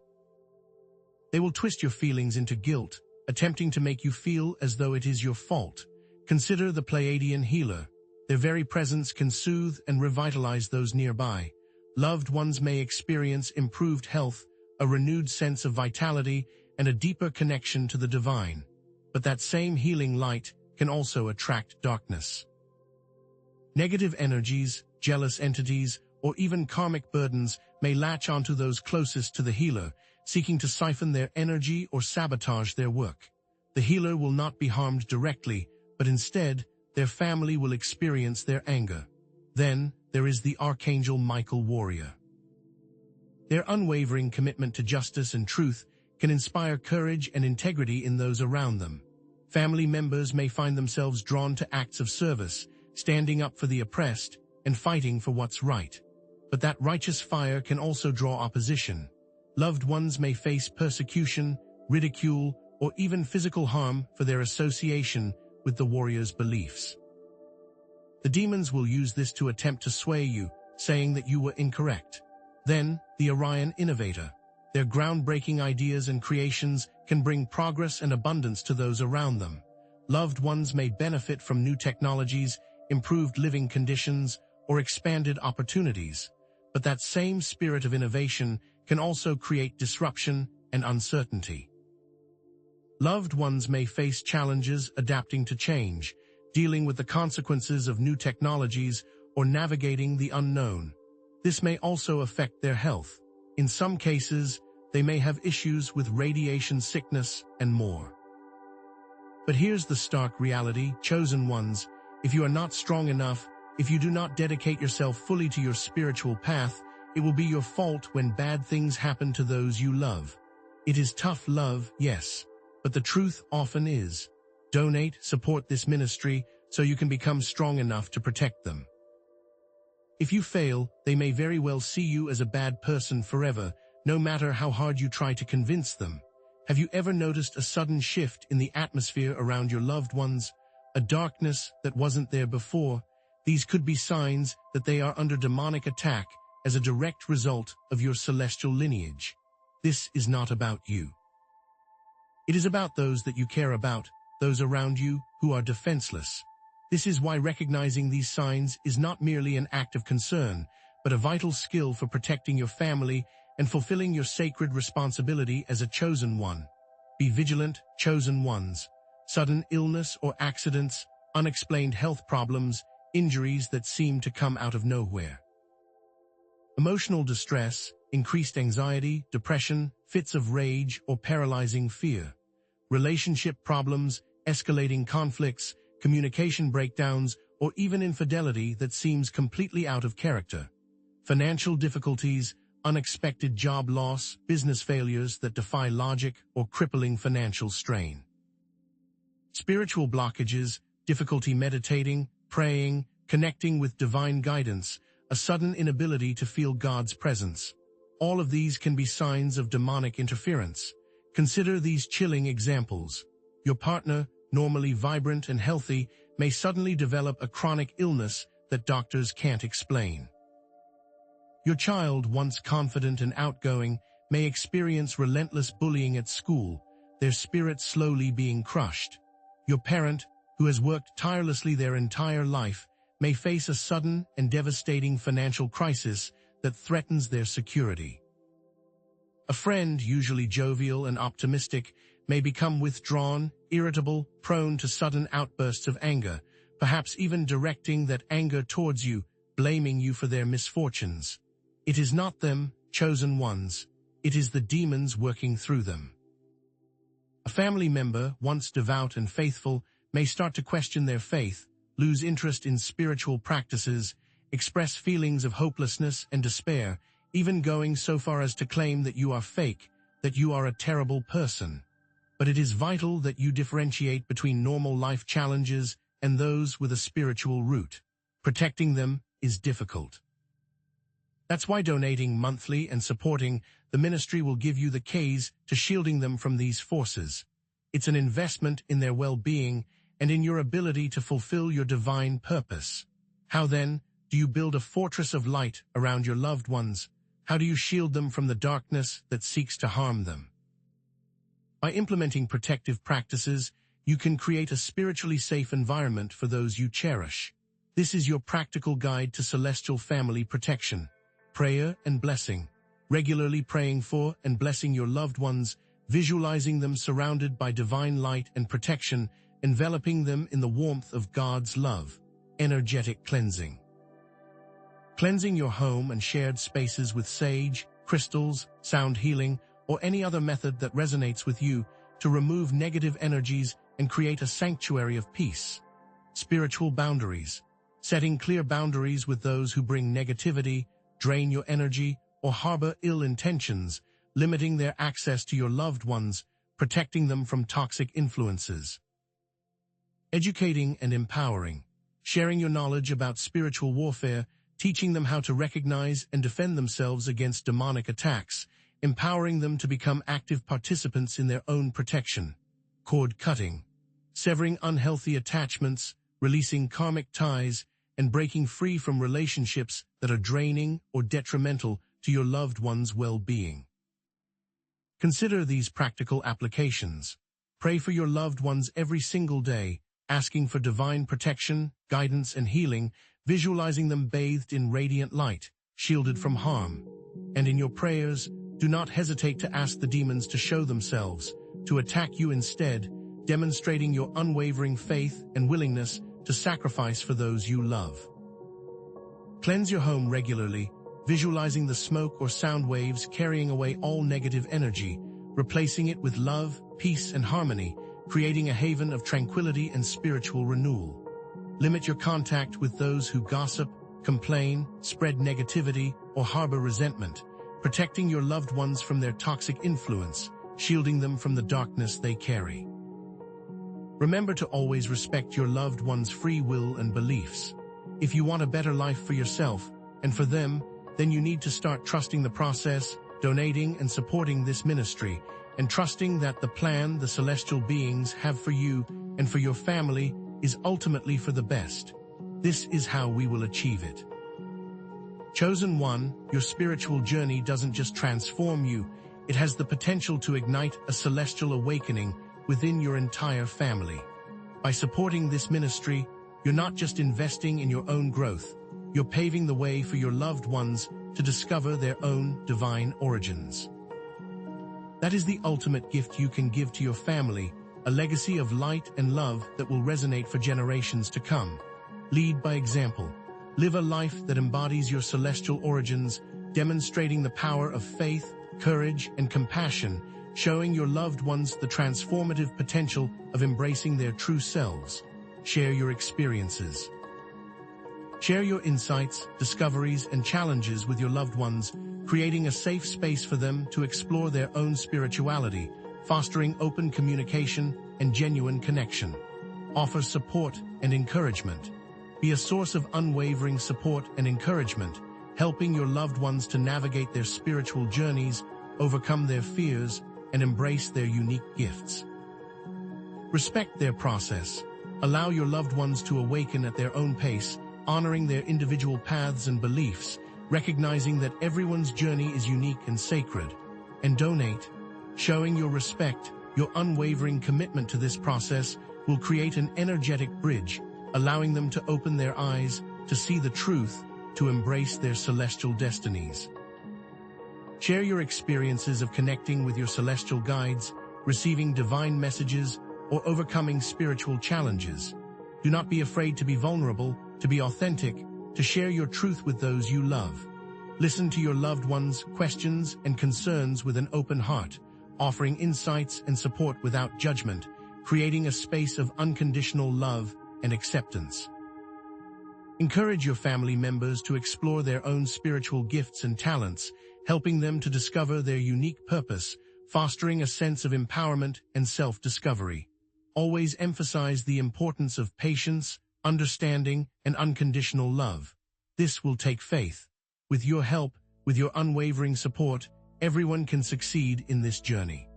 S1: They will twist your feelings into guilt, attempting to make you feel as though it is your fault. Consider the Pleiadian healer. Their very presence can soothe and revitalize those nearby. Loved ones may experience improved health, a renewed sense of vitality, and a deeper connection to the divine. But that same healing light can also attract darkness. Negative energies, jealous entities, or even karmic burdens may latch onto those closest to the healer, seeking to siphon their energy or sabotage their work. The healer will not be harmed directly, but instead, their family will experience their anger. Then, there is the Archangel Michael warrior. Their unwavering commitment to justice and truth can inspire courage and integrity in those around them. Family members may find themselves drawn to acts of service, standing up for the oppressed, and fighting for what's right. But that righteous fire can also draw opposition. Loved ones may face persecution, ridicule, or even physical harm for their association with the warrior's beliefs. The demons will use this to attempt to sway you, saying that you were incorrect. Then, the Orion innovator. Their groundbreaking ideas and creations can bring progress and abundance to those around them. Loved ones may benefit from new technologies, improved living conditions, or expanded opportunities. But that same spirit of innovation can also create disruption and uncertainty. Loved ones may face challenges adapting to change, dealing with the consequences of new technologies, or navigating the unknown. This may also affect their health. In some cases, they may have issues with radiation sickness and more. But here's the stark reality, chosen ones. If you are not strong enough, if you do not dedicate yourself fully to your spiritual path, it will be your fault when bad things happen to those you love. It is tough love, yes, but the truth often is. Donate, support this ministry, so you can become strong enough to protect them. If you fail, they may very well see you as a bad person forever, no matter how hard you try to convince them. Have you ever noticed a sudden shift in the atmosphere around your loved ones? A darkness that wasn't there before? These could be signs that they are under demonic attack as a direct result of your celestial lineage. This is not about you. It is about those that you care about, those around you who are defenseless. This is why recognizing these signs is not merely an act of concern, but a vital skill for protecting your family and fulfilling your sacred responsibility as a chosen one. Be vigilant, chosen ones. Sudden illness or accidents, unexplained health problems, injuries that seem to come out of nowhere. Emotional distress, increased anxiety, depression, fits of rage, or paralyzing fear. Relationship problems, escalating conflicts, communication breakdowns, or even infidelity that seems completely out of character. Financial difficulties, unexpected job loss, business failures that defy logic, or crippling financial strain. Spiritual blockages, difficulty meditating, praying, connecting with divine guidance, a sudden inability to feel God's presence. All of these can be signs of demonic interference. Consider these chilling examples. Your partner, normally vibrant and healthy, may suddenly develop a chronic illness that doctors can't explain. Your child, once confident and outgoing, may experience relentless bullying at school, their spirit slowly being crushed. Your parent, who has worked tirelessly their entire life, may face a sudden and devastating financial crisis that threatens their security. A friend, usually jovial and optimistic, may become withdrawn, irritable, prone to sudden outbursts of anger, perhaps even directing that anger towards you, blaming you for their misfortunes. It is not them, chosen ones. It is the demons working through them. A family member, once devout and faithful, may start to question their faith, lose interest in spiritual practices, express feelings of hopelessness and despair, even going so far as to claim that you are fake, that you are a terrible person. But it is vital that you differentiate between normal life challenges and those with a spiritual root. Protecting them is difficult. That's why donating monthly and supporting the ministry will give you the keys to shielding them from these forces. It's an investment in their well-being and in your ability to fulfill your divine purpose. How then do you build a fortress of light around your loved ones? How do you shield them from the darkness that seeks to harm them? By implementing protective practices, you can create a spiritually safe environment for those you cherish. This is your practical guide to celestial family protection. Prayer and blessing. Regularly praying for and blessing your loved ones, visualizing them surrounded by divine light and protection, enveloping them in the warmth of God's love. Energetic cleansing. Cleansing your home and shared spaces with sage, crystals, sound healing, or any other method that resonates with you to remove negative energies and create a sanctuary of peace. Spiritual boundaries. Setting clear boundaries with those who bring negativity, drain your energy, or harbor ill intentions, limiting their access to your loved ones, protecting them from toxic influences. Educating and empowering. Sharing your knowledge about spiritual warfare, teaching them how to recognize and defend themselves against demonic attacks, empowering them to become active participants in their own protection. Cord cutting. Severing unhealthy attachments, releasing karmic ties, and breaking free from relationships that are draining or detrimental to your loved one's well-being. Consider these practical applications. Pray for your loved ones every single day, asking for divine protection, guidance, and healing, visualizing them bathed in radiant light, shielded from harm. And in your prayers, do not hesitate to ask the demons to show themselves, to attack you instead, demonstrating your unwavering faith and willingness to sacrifice for those you love. Cleanse your home regularly, visualizing the smoke or sound waves carrying away all negative energy, replacing it with love, peace, and harmony, creating a haven of tranquility and spiritual renewal. Limit your contact with those who gossip, complain, spread negativity, or harbor resentment, protecting your loved ones from their toxic influence, shielding them from the darkness they carry. Remember to always respect your loved one's free will and beliefs. If you want a better life for yourself and for them, then you need to start trusting the process, donating and supporting this ministry, and trusting that the plan the celestial beings have for you and for your family is ultimately for the best. This is how we will achieve it. Chosen one, your spiritual journey doesn't just transform you, it has the potential to ignite a celestial awakening within your entire family. By supporting this ministry, you're not just investing in your own growth, you're paving the way for your loved ones to discover their own divine origins. That is the ultimate gift you can give to your family, a legacy of light and love that will resonate for generations to come. Lead by example. Live a life that embodies your celestial origins, demonstrating the power of faith, courage, and compassion, showing your loved ones the transformative potential of embracing their true selves. Share your experiences. Share your insights, discoveries, and challenges with your loved ones, creating a safe space for them to explore their own spirituality, fostering open communication and genuine connection. Offer support and encouragement. Be a source of unwavering support and encouragement, helping your loved ones to navigate their spiritual journeys, overcome their fears, and embrace their unique gifts. Respect their process. Allow your loved ones to awaken at their own pace, honoring their individual paths and beliefs, recognizing that everyone's journey is unique and sacred. And donate. Showing your respect, your unwavering commitment to this process will create an energetic bridge, allowing them to open their eyes, to see the truth, to embrace their celestial destinies. Share your experiences of connecting with your celestial guides, receiving divine messages, or overcoming spiritual challenges. Do not be afraid to be vulnerable, to be authentic, to share your truth with those you love. Listen to your loved ones' questions and concerns with an open heart, offering insights and support without judgment, creating a space of unconditional love and acceptance. Encourage your family members to explore their own spiritual gifts and talents, helping them to discover their unique purpose, fostering a sense of empowerment and self-discovery. Always emphasize the importance of patience, understanding, and unconditional love. This will take faith. With your help, with your unwavering support, everyone can succeed in this journey.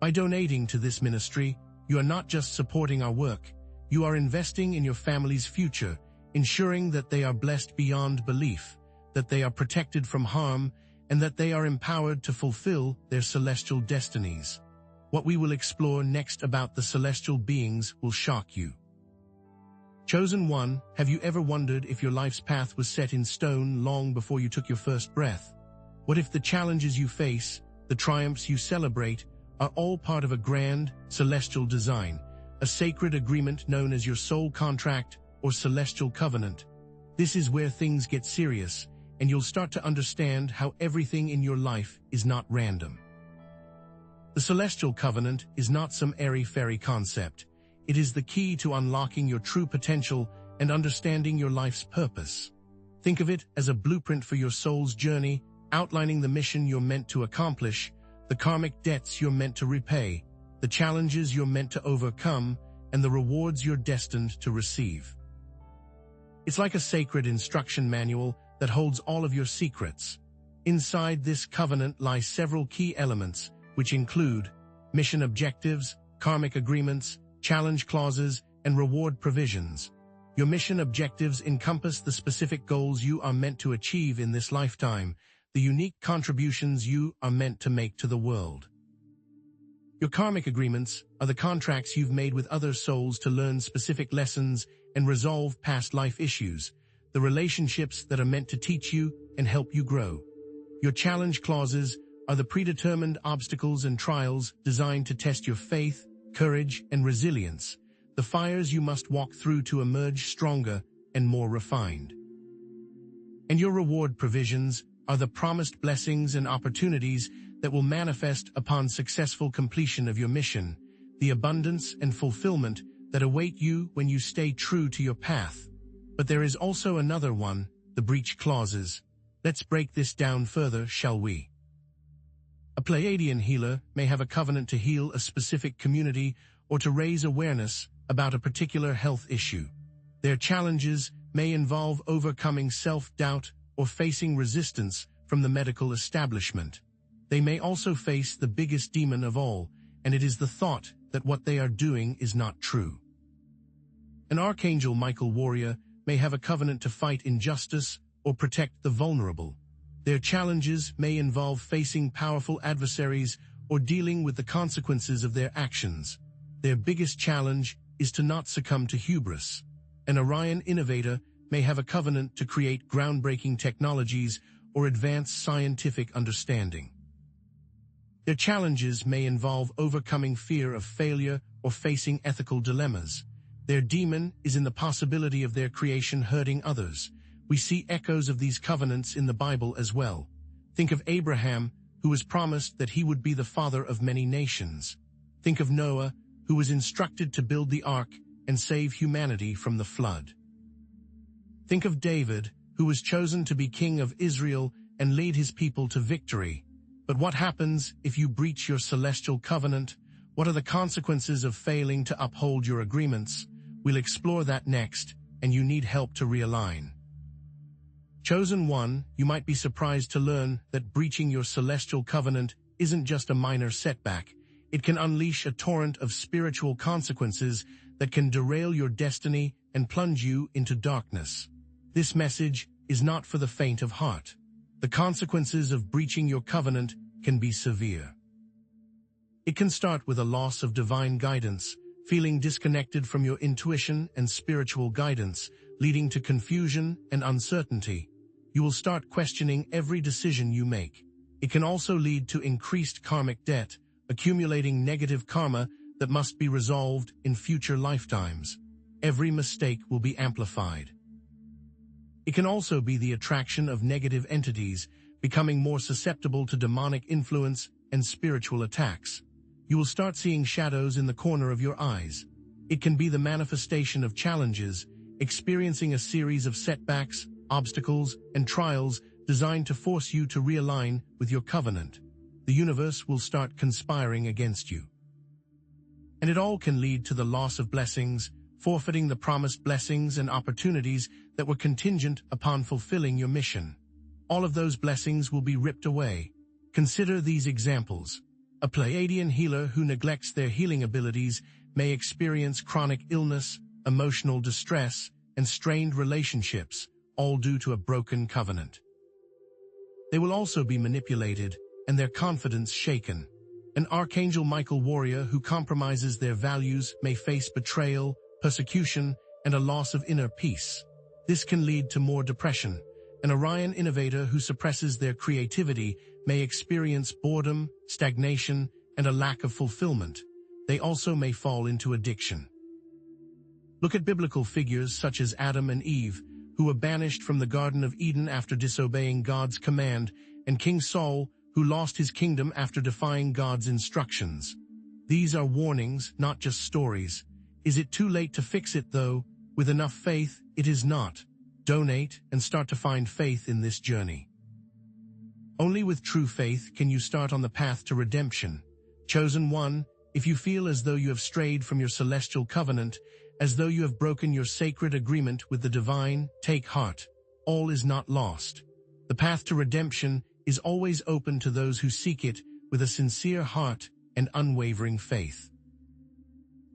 S1: By donating to this ministry, you are not just supporting our work, you are investing in your family's future, ensuring that they are blessed beyond belief, that they are protected from harm, and that they are empowered to fulfill their celestial destinies. What we will explore next about the celestial beings will shock you. Chosen one, have you ever wondered if your life's path was set in stone long before you took your first breath? What if the challenges you face, the triumphs you celebrate, are all part of a grand, celestial design, a sacred agreement known as your soul contract or celestial covenant? This is where things get serious, and you'll start to understand how everything in your life is not random. The celestial covenant is not some airy-fairy concept. It is the key to unlocking your true potential and understanding your life's purpose. Think of it as a blueprint for your soul's journey, outlining the mission you're meant to accomplish, the karmic debts you're meant to repay, the challenges you're meant to overcome, and the rewards you're destined to receive. It's like a sacred instruction manual that holds all of your secrets. Inside this covenant lie several key elements, which include mission objectives, karmic agreements, challenge clauses, and reward provisions. Your mission objectives encompass the specific goals you are meant to achieve in this lifetime, the unique contributions you are meant to make to the world. Your karmic agreements are the contracts you've made with other souls to learn specific lessons and resolve past life issues, the relationships that are meant to teach you and help you grow. Your challenge clauses are the predetermined obstacles and trials designed to test your faith, courage, and resilience, the fires you must walk through to emerge stronger and more refined. And your reward provisions are the promised blessings and opportunities that will manifest upon successful completion of your mission, the abundance and fulfillment that await you when you stay true to your path. But there is also another one, the breach clauses. Let's break this down further, shall we? A Pleiadian healer may have a covenant to heal a specific community or to raise awareness about a particular health issue. Their challenges may involve overcoming self-doubt or facing resistance from the medical establishment. They may also face the biggest demon of all, and it is the thought that what they are doing is not true. An Archangel Michael warrior may have a covenant to fight injustice or protect the vulnerable. Their challenges may involve facing powerful adversaries or dealing with the consequences of their actions. Their biggest challenge is to not succumb to hubris. An Orion innovator may have a covenant to create groundbreaking technologies or advance scientific understanding. Their challenges may involve overcoming fear of failure or facing ethical dilemmas. Their demon is in the possibility of their creation hurting others. We see echoes of these covenants in the Bible as well. Think of Abraham, who was promised that he would be the father of many nations. Think of Noah, who was instructed to build the ark and save humanity from the flood. Think of David, who was chosen to be king of Israel and lead his people to victory. But what happens if you breach your celestial covenant? What are the consequences of failing to uphold your agreements? We'll explore that next, and you need help to realign. Chosen one, you might be surprised to learn that breaching your celestial covenant isn't just a minor setback. It can unleash a torrent of spiritual consequences that can derail your destiny and plunge you into darkness. This message is not for the faint of heart. The consequences of breaching your covenant can be severe. It can start with a loss of divine guidance, feeling disconnected from your intuition and spiritual guidance, leading to confusion and uncertainty. You will start questioning every decision you make. It can also lead to increased karmic debt, accumulating negative karma that must be resolved in future lifetimes. Every mistake will be amplified. It can also be the attraction of negative entities, becoming more susceptible to demonic influence and spiritual attacks. You will start seeing shadows in the corner of your eyes. It can be the manifestation of challenges, experiencing a series of setbacks, obstacles, and trials designed to force you to realign with your covenant. The universe will start conspiring against you. And it all can lead to the loss of blessings, forfeiting the promised blessings and opportunities that were contingent upon fulfilling your mission. All of those blessings will be ripped away. Consider these examples. A Pleiadian healer who neglects their healing abilities may experience chronic illness, emotional distress, and strained relationships, all due to a broken covenant. They will also be manipulated and their confidence shaken. An Archangel Michael warrior who compromises their values may face betrayal, persecution, and a loss of inner peace. This can lead to more depression. An Orion innovator who suppresses their creativity may experience boredom, stagnation, and a lack of fulfillment. They also may fall into addiction. Look at biblical figures such as Adam and Eve, who were banished from the Garden of Eden after disobeying God's command, and King Saul, who lost his kingdom after defying God's instructions. These are warnings, not just stories. Is it too late to fix it, though? With enough faith, it is not. Donate and start to find faith in this journey. Only with true faith can you start on the path to redemption. Chosen one, if you feel as though you have strayed from your celestial covenant, as though you have broken your sacred agreement with the divine, take heart. All is not lost. The path to redemption is always open to those who seek it with a sincere heart and unwavering faith.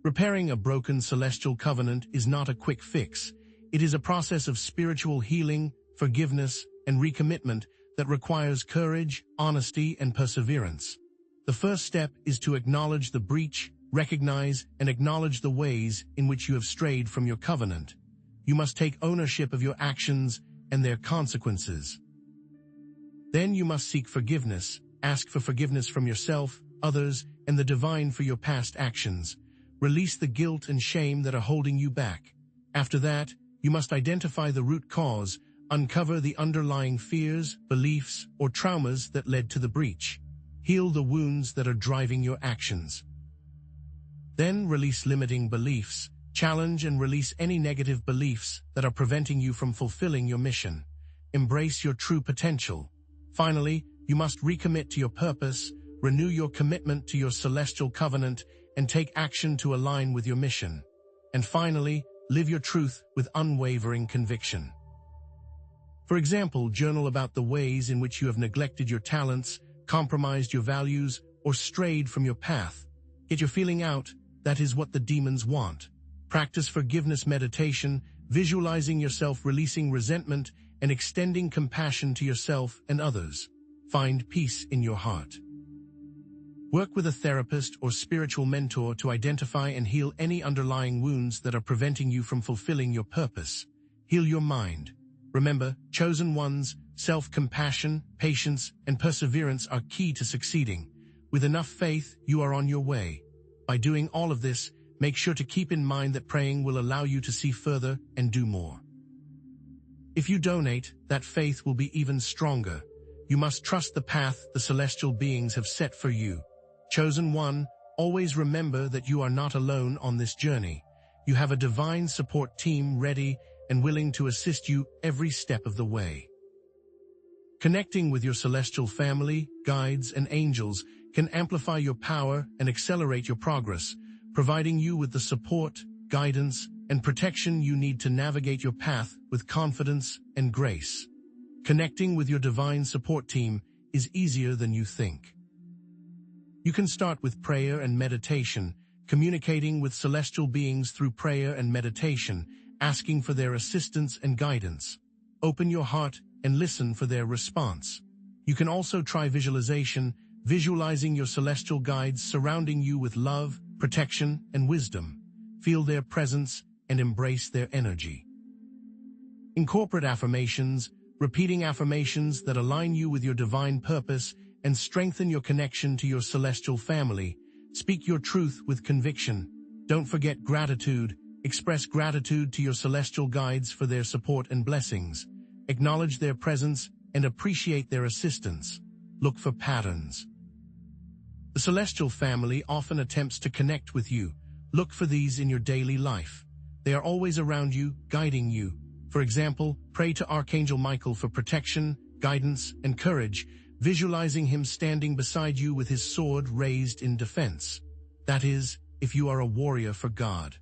S1: Repairing a broken celestial covenant is not a quick fix. It is a process of spiritual healing, forgiveness, and recommitment that requires courage, honesty, and perseverance. The first step is to acknowledge the breach, recognize and acknowledge the ways in which you have strayed from your covenant. You must take ownership of your actions and their consequences. Then you must seek forgiveness, ask for forgiveness from yourself, others, and the divine for your past actions. Release the guilt and shame that are holding you back. After that, you must identify the root cause, uncover the underlying fears, beliefs, or traumas that led to the breach. Heal the wounds that are driving your actions. Then release limiting beliefs, challenge and release any negative beliefs that are preventing you from fulfilling your mission. Embrace your true potential. Finally, you must recommit to your purpose, renew your commitment to your celestial covenant, and take action to align with your mission. And finally, live your truth with unwavering conviction. For example, journal about the ways in which you have neglected your talents, compromised your values, or strayed from your path. Get your feeling out. That is what the demons want. Practice forgiveness meditation, visualizing yourself releasing resentment and extending compassion to yourself and others. Find peace in your heart. Work with a therapist or spiritual mentor to identify and heal any underlying wounds that are preventing you from fulfilling your purpose. Heal your mind. Remember, chosen ones, self-compassion, patience, and perseverance are key to succeeding. With enough faith, you are on your way. By doing all of this, make sure to keep in mind that praying will allow you to see further and do more. If you donate, that faith will be even stronger. You must trust the path the celestial beings have set for you. Chosen one, always remember that you are not alone on this journey. You have a divine support team ready and willing to assist you every step of the way. Connecting with your celestial family, guides, and angels can amplify your power and accelerate your progress, providing you with the support, guidance, and protection you need to navigate your path with confidence and grace. Connecting with your divine support team is easier than you think. You can start with prayer and meditation, communicating with celestial beings through prayer and meditation, asking for their assistance and guidance. Open your heart and listen for their response. You can also try visualization, visualizing your celestial guides surrounding you with love, protection, and wisdom. Feel their presence and embrace their energy. Incorporate affirmations, repeating affirmations that align you with your divine purpose and strengthen your connection to your celestial family. Speak your truth with conviction. Don't forget gratitude. Express gratitude to your celestial guides for their support and blessings. Acknowledge their presence and appreciate their assistance. Look for patterns. The celestial family often attempts to connect with you. Look for these in your daily life. They are always around you, guiding you. For example, pray to Archangel Michael for protection, guidance, and courage, visualizing him standing beside you with his sword raised in defense. That is, if you are a warrior for God.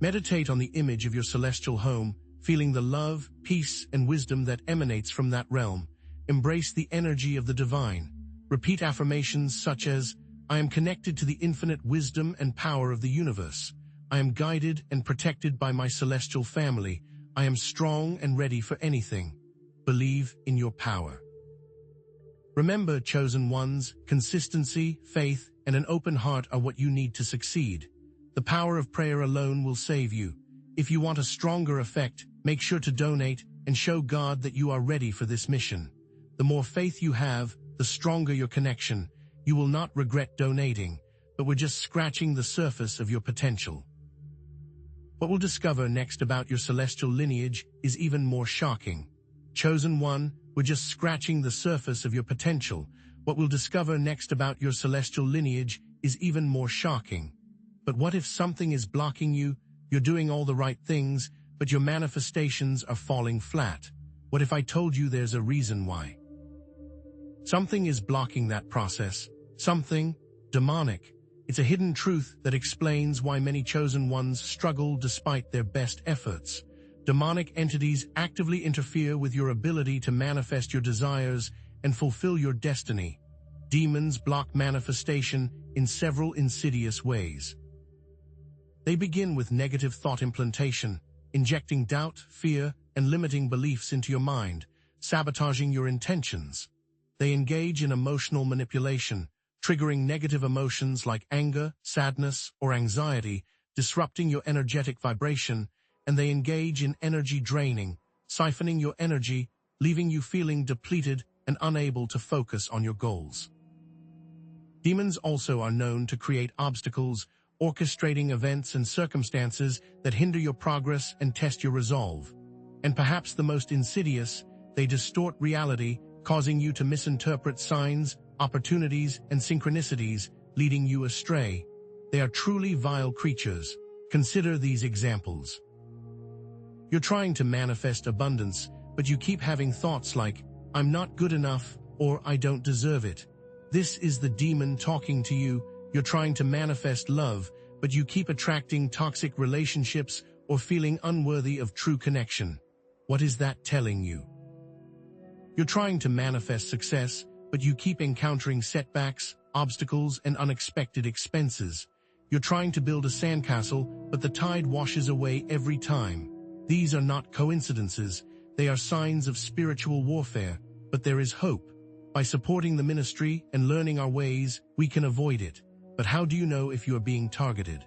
S1: Meditate on the image of your celestial home, feeling the love, peace, and wisdom that emanates from that realm. Embrace the energy of the divine. Repeat affirmations such as, I am connected to the infinite wisdom and power of the universe. I am guided and protected by my celestial family. I am strong and ready for anything. Believe in your power. Remember, chosen ones, consistency, faith, and an open heart are what you need to succeed. The power of prayer alone will save you. If you want a stronger effect, make sure to donate and show God that you are ready for this mission. The more faith you have, the stronger your connection. You will not regret donating, but we're just scratching the surface of your potential. What we'll discover next about your celestial lineage is even more shocking. Chosen one, we're just scratching the surface of your potential. What we'll discover next about your celestial lineage is even more shocking. But what if something is blocking you? You're doing all the right things, but your manifestations are falling flat. What if I told you there's a reason why? Something is blocking that process. Something demonic. It's a hidden truth that explains why many chosen ones struggle despite their best efforts. Demonic entities actively interfere with your ability to manifest your desires and fulfill your destiny. Demons block manifestation in several insidious ways. They begin with negative thought implantation, injecting doubt, fear, and limiting beliefs into your mind, sabotaging your intentions. They engage in emotional manipulation, triggering negative emotions like anger, sadness, or anxiety, disrupting your energetic vibration, and they engage in energy draining, siphoning your energy, leaving you feeling depleted and unable to focus on your goals. Demons also are known to create obstacles, orchestrating events and circumstances that hinder your progress and test your resolve. And perhaps the most insidious, they distort reality, causing you to misinterpret signs, opportunities, and synchronicities, leading you astray. They are truly vile creatures. Consider these examples. You're trying to manifest abundance, but you keep having thoughts like, I'm not good enough, or I don't deserve it. This is the demon talking to you. You're trying to manifest love, but you keep attracting toxic relationships or feeling unworthy of true connection. What is that telling you? You're trying to manifest success, but you keep encountering setbacks, obstacles, and unexpected expenses. You're trying to build a sandcastle, but the tide washes away every time. These are not coincidences. They are signs of spiritual warfare, but there is hope. By supporting the ministry and learning our ways, we can avoid it. But how do you know if you are being targeted?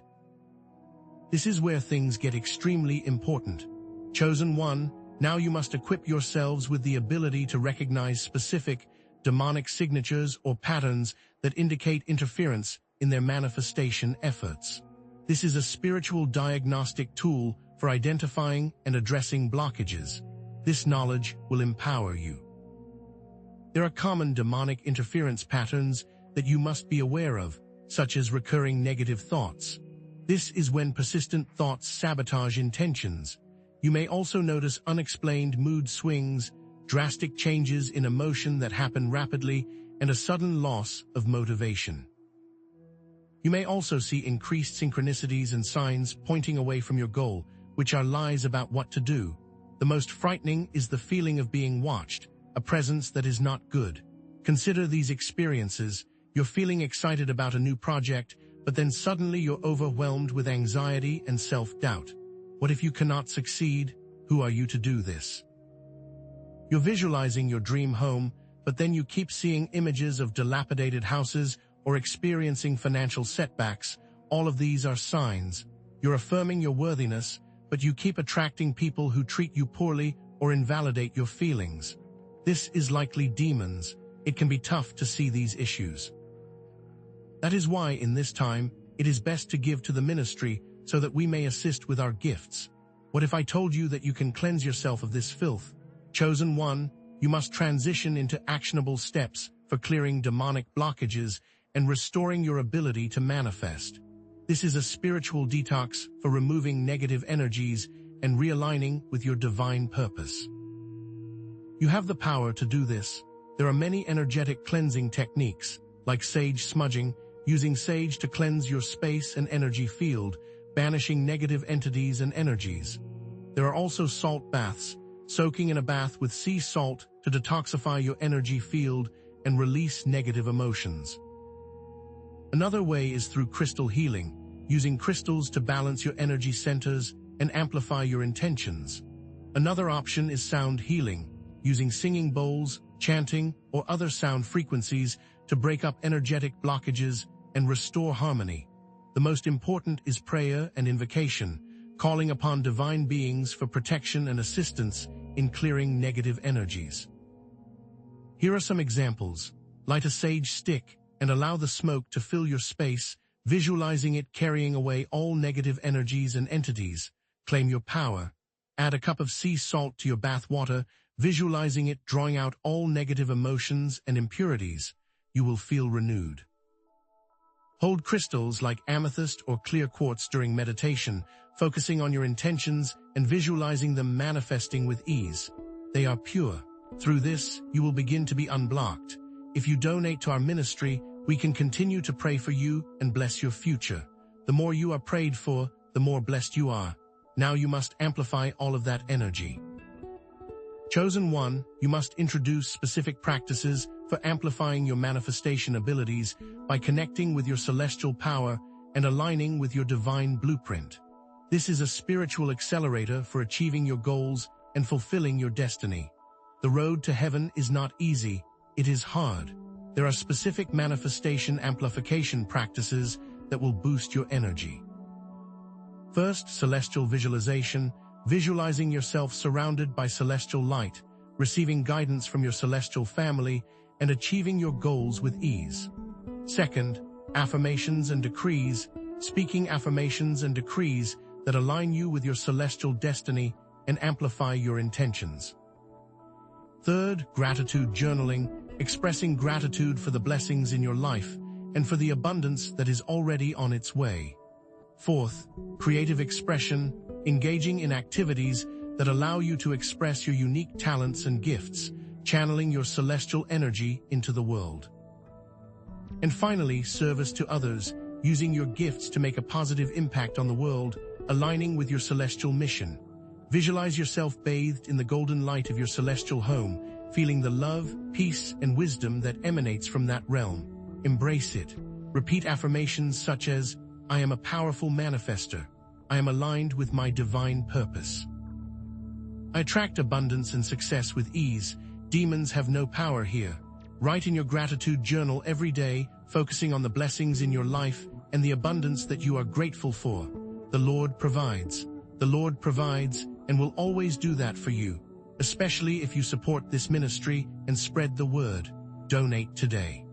S1: This is where things get extremely important. Chosen one, now you must equip yourselves with the ability to recognize specific, demonic signatures or patterns that indicate interference in their manifestation efforts. This is a spiritual diagnostic tool for identifying and addressing blockages. This knowledge will empower you. There are common demonic interference patterns that you must be aware of, such as recurring negative thoughts. This is when persistent thoughts sabotage intentions. You may also notice unexplained mood swings, drastic changes in emotion that happen rapidly, and a sudden loss of motivation. You may also see increased synchronicities and signs pointing away from your goal, which are lies about what to do. The most frightening is the feeling of being watched, a presence that is not good. Consider these experiences. You're feeling excited about a new project, but then suddenly you're overwhelmed with anxiety and self-doubt. What if you cannot succeed? Who are you to do this? You're visualizing your dream home, but then you keep seeing images of dilapidated houses or experiencing financial setbacks. All of these are signs. You're affirming your worthiness, but you keep attracting people who treat you poorly or invalidate your feelings. This is likely demons. It can be tough to see these issues. That is why in this time, it is best to give to the ministry so that we may assist with our gifts. What if I told you that you can cleanse yourself of this filth? Chosen one, you must transition into actionable steps for clearing demonic blockages and restoring your ability to manifest. This is a spiritual detox for removing negative energies and realigning with your divine purpose. You have the power to do this. There are many energetic cleansing techniques, like sage smudging, using sage to cleanse your space and energy field, banishing negative entities and energies. There are also salt baths, soaking in a bath with sea salt to detoxify your energy field and release negative emotions. Another way is through crystal healing, using crystals to balance your energy centers and amplify your intentions. Another option is sound healing, using singing bowls, chanting, or other sound frequencies to break up energetic blockages and restore harmony. The most important is prayer and invocation, calling upon divine beings for protection and assistance in clearing negative energies. Here are some examples. Light a sage stick and allow the smoke to fill your space, visualizing it carrying away all negative energies and entities. Claim your power. Add a cup of sea salt to your bath water, visualizing it drawing out all negative emotions and impurities. You will feel renewed. Hold crystals like amethyst or clear quartz during meditation, focusing on your intentions and visualizing them manifesting with ease. They are pure. Through this, you will begin to be unblocked. If you donate to our ministry, we can continue to pray for you and bless your future. The more you are prayed for, the more blessed you are. Now you must amplify all of that energy. Chosen one, you must introduce specific practices for amplifying your manifestation abilities by connecting with your celestial power and aligning with your divine blueprint. This is a spiritual accelerator for achieving your goals and fulfilling your destiny. The road to heaven is not easy, it is hard. There are specific manifestation amplification practices that will boost your energy. First, celestial visualization, visualizing yourself surrounded by celestial light, receiving guidance from your celestial family, and achieving your goals with ease. Second, affirmations and decrees, speaking affirmations and decrees that align you with your celestial destiny and amplify your intentions. Third, gratitude journaling, expressing gratitude for the blessings in your life and for the abundance that is already on its way. Fourth, creative expression, engaging in activities that allow you to express your unique talents and gifts, channeling your celestial energy into the world. And finally, service to others, using your gifts to make a positive impact on the world, aligning with your celestial mission. Visualize yourself bathed in the golden light of your celestial home, feeling the love, peace, and wisdom that emanates from that realm. Embrace it. Repeat affirmations such as, I am a powerful manifester. I am aligned with my divine purpose. I attract abundance and success with ease. Demons have no power here. Write in your gratitude journal every day, focusing on the blessings in your life and the abundance that you are grateful for. The Lord provides. The Lord provides and will always do that for you, especially if you support this ministry and spread the word. Donate today.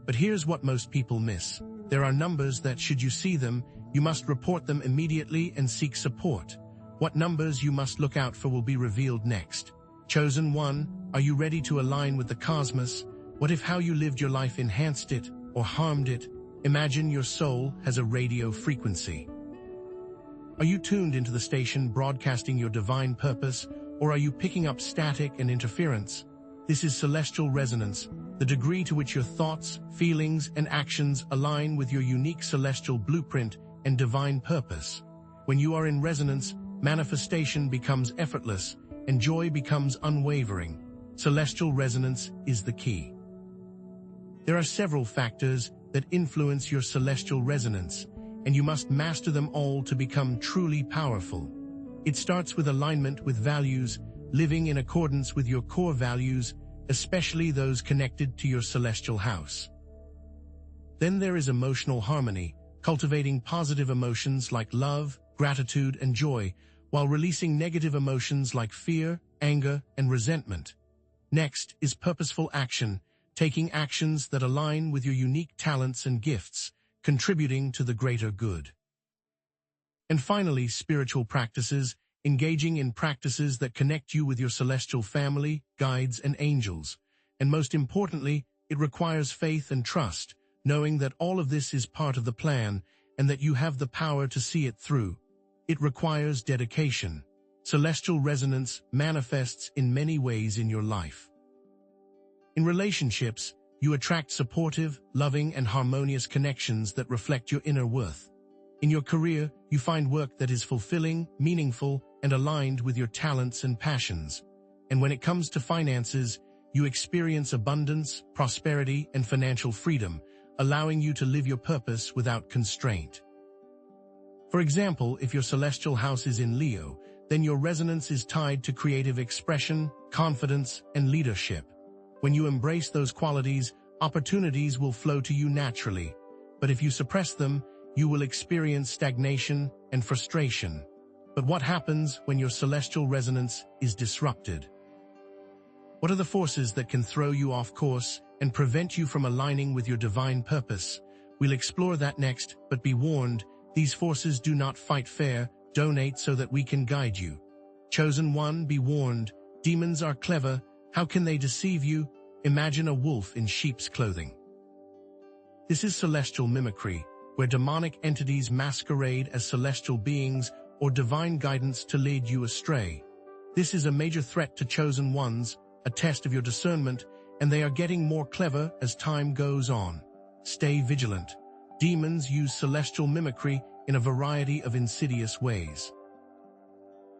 S1: But here's what most people miss. There are numbers that, should you see them, you must report them immediately and seek support. What numbers you must look out for will be revealed next. Chosen one, are you ready to align with the cosmos? What if how you lived your life enhanced it or harmed it? Imagine your soul has a radio frequency. Are you tuned into the station broadcasting your divine purpose, or are you picking up static and interference? This is celestial resonance, the degree to which your thoughts, feelings, and actions align with your unique celestial blueprint and divine purpose. When you are in resonance, manifestation becomes effortless, and joy becomes unwavering. Celestial resonance is the key. There are several factors that influence your celestial resonance, and you must master them all to become truly powerful. It starts with alignment with values, living in accordance with your core values, especially those connected to your celestial house. Then there is emotional harmony, cultivating positive emotions like love, gratitude, and joy, while releasing negative emotions like fear, anger, and resentment. Next is purposeful action, taking actions that align with your unique talents and gifts, contributing to the greater good. And finally, spiritual practices, engaging in practices that connect you with your celestial family, guides, and angels. And most importantly, it requires faith and trust, knowing that all of this is part of the plan and that you have the power to see it through. It requires dedication. Celestial resonance manifests in many ways in your life. In relationships, you attract supportive, loving, and harmonious connections that reflect your inner worth. In your career, you find work that is fulfilling, meaningful, and aligned with your talents and passions. And when it comes to finances, you experience abundance, prosperity, and financial freedom, allowing you to live your purpose without constraint. For example, if your celestial house is in Leo, then your resonance is tied to creative expression, confidence, and leadership. When you embrace those qualities, opportunities will flow to you naturally. But if you suppress them, you will experience stagnation and frustration. But what happens when your celestial resonance is disrupted? What are the forces that can throw you off course and prevent you from aligning with your divine purpose? We'll explore that next, but be warned, these forces do not fight fair. Donate so that we can guide you. Chosen one, be warned. Demons are clever. How can they deceive you? Imagine a wolf in sheep's clothing. This is celestial mimicry, where demonic entities masquerade as celestial beings or divine guidance to lead you astray. This is a major threat to chosen ones, a test of your discernment, and they are getting more clever as time goes on. Stay vigilant. Demons use celestial mimicry in a variety of insidious ways.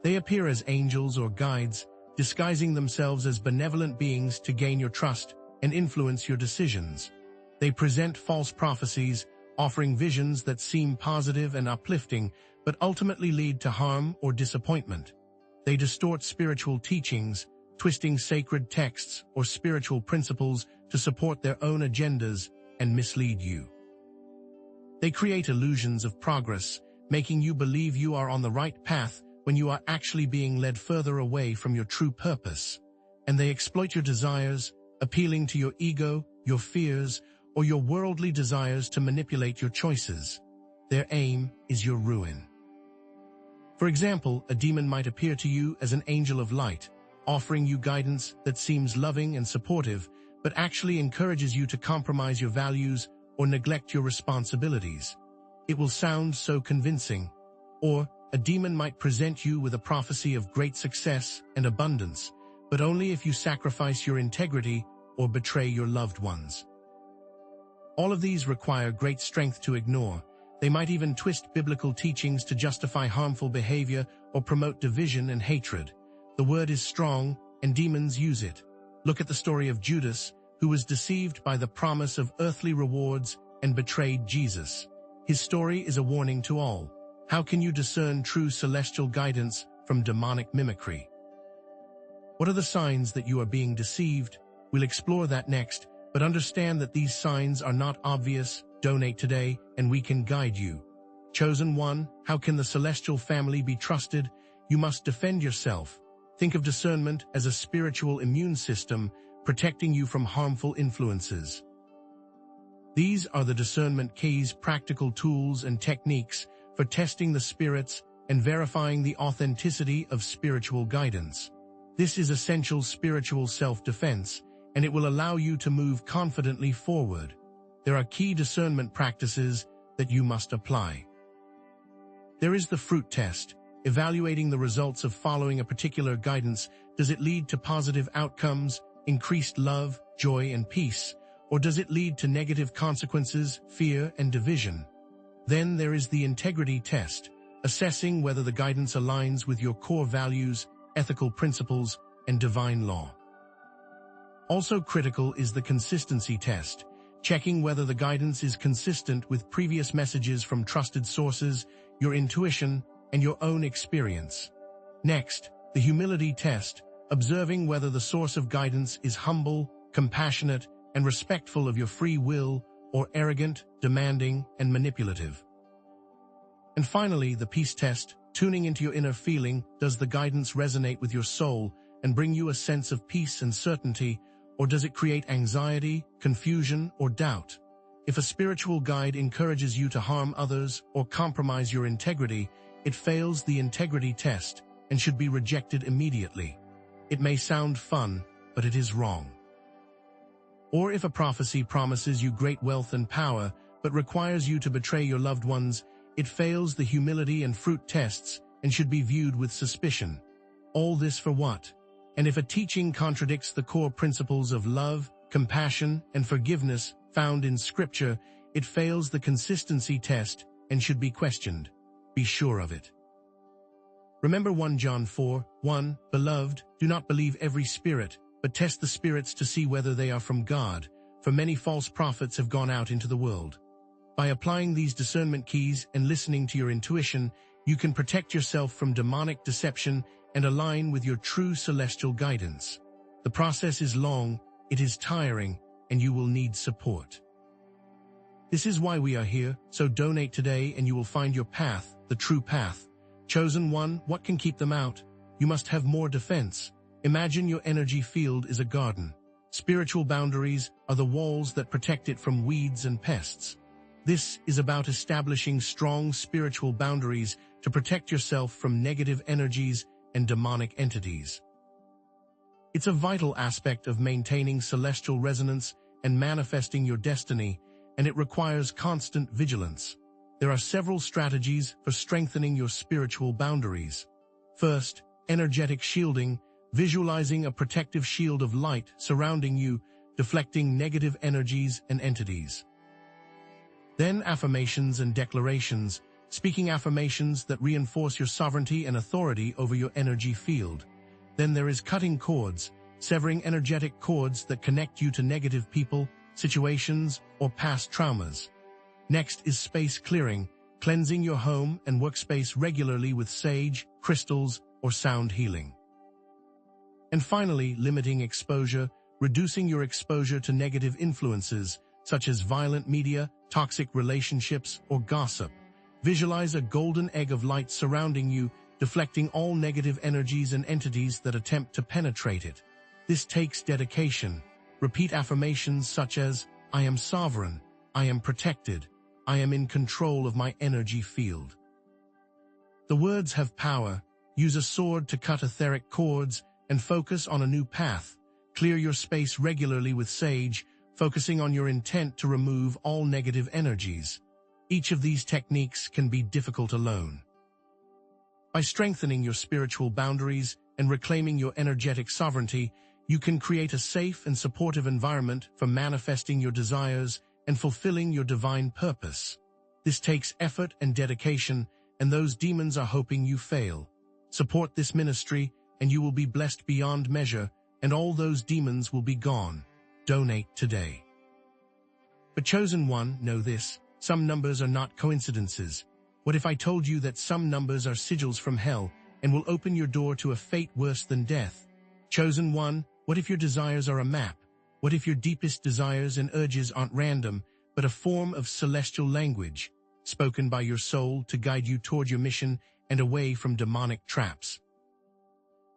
S1: They appear as angels or guides, disguising themselves as benevolent beings to gain your trust and influence your decisions. They present false prophecies, offering visions that seem positive and uplifting, but ultimately lead to harm or disappointment. They distort spiritual teachings, twisting sacred texts or spiritual principles to support their own agendas and mislead you. They create illusions of progress, making you believe you are on the right path when you are actually being led further away from your true purpose. And they exploit your desires, appealing to your ego, your fears, or your worldly desires to manipulate your choices. Their aim is your ruin. For example, a demon might appear to you as an angel of light, offering you guidance that seems loving and supportive, but actually encourages you to compromise your values or neglect your responsibilities. It will sound so convincing. Or, a demon might present you with a prophecy of great success and abundance, but only if you sacrifice your integrity or betray your loved ones. All of these require great strength to ignore. They might even twist biblical teachings to justify harmful behavior or promote division and hatred. The word is strong, and demons use it. Look at the story of Judas, who was deceived by the promise of earthly rewards and betrayed Jesus. His story is a warning to all. How can you discern true celestial guidance from demonic mimicry? What are the signs that you are being deceived? We'll explore that next, but understand that these signs are not obvious. Donate today, and we can guide you. Chosen one, how can the celestial family be trusted? You must defend yourself. Think of discernment as a spiritual immune system, protecting you from harmful influences. These are the discernment keys, practical tools and techniques for testing the spirits and verifying the authenticity of spiritual guidance. This is essential spiritual self-defense, and it will allow you to move confidently forward. There are key discernment practices that you must apply. There is the fruit test, evaluating the results of following a particular guidance. Does it lead to positive outcomes, increased love, joy, and peace, or does it lead to negative consequences, fear, and division? Then there is the integrity test, assessing whether the guidance aligns with your core values, ethical principles, and divine law. Also critical is the consistency test, checking whether the guidance is consistent with previous messages from trusted sources, your intuition, and your own experience. Next, the humility test, observing whether the source of guidance is humble, compassionate, and respectful of your free will, or arrogant, demanding, and manipulative. And finally, the peace test, tuning into your inner feeling. Does the guidance resonate with your soul and bring you a sense of peace and certainty, or does it create anxiety, confusion, or doubt? If a spiritual guide encourages you to harm others or compromise your integrity, it fails the integrity test and should be rejected immediately. It may sound fun, but it is wrong. Or if a prophecy promises you great wealth and power, but requires you to betray your loved ones, it fails the humility and fruit tests and should be viewed with suspicion. All this for what? And if a teaching contradicts the core principles of love, compassion, and forgiveness found in Scripture, it fails the consistency test and should be questioned. Be sure of it. Remember 1 John 4:1, Beloved, do not believe every spirit, but test the spirits to see whether they are from God, for many false prophets have gone out into the world. By applying these discernment keys and listening to your intuition, you can protect yourself from demonic deception and align with your true celestial guidance. The process is long, it is tiring, and you will need support. This is why we are here, so donate today and you will find your path, the true path. Chosen one, what can keep them out? You must have more defense. Imagine your energy field is a garden. Spiritual boundaries are the walls that protect it from weeds and pests. This is about establishing strong spiritual boundaries to protect yourself from negative energies and demonic entities. It's a vital aspect of maintaining celestial resonance and manifesting your destiny, and it requires constant vigilance. There are several strategies for strengthening your spiritual boundaries. First, energetic shielding, visualizing a protective shield of light surrounding you, deflecting negative energies and entities. Then affirmations and declarations, speaking affirmations that reinforce your sovereignty and authority over your energy field. Then there is cutting cords, severing energetic cords that connect you to negative people, situations, or past traumas. Next is space clearing, cleansing your home and workspace regularly with sage, crystals, or sound healing. And finally, limiting exposure, reducing your exposure to negative influences, such as violent media, toxic relationships, or gossip. Visualize a golden egg of light surrounding you, deflecting all negative energies and entities that attempt to penetrate it. This takes dedication. Repeat affirmations such as, I am sovereign, I am protected, I am in control of my energy field. The words have power. Use a sword to cut etheric cords and focus on a new path. Clear your space regularly with sage, focusing on your intent to remove all negative energies. Each of these techniques can be difficult alone. By strengthening your spiritual boundaries and reclaiming your energetic sovereignty, you can create a safe and supportive environment for manifesting your desires and fulfilling your divine purpose. This takes effort and dedication, and those demons are hoping you fail. Support this ministry, and you will be blessed beyond measure, and all those demons will be gone. Donate today. But chosen one, know this, some numbers are not coincidences. What if I told you that some numbers are sigils from hell and will open your door to a fate worse than death? Chosen one, what if your desires are a map? What if your deepest desires and urges aren't random, but a form of celestial language, spoken by your soul to guide you toward your mission and away from demonic traps?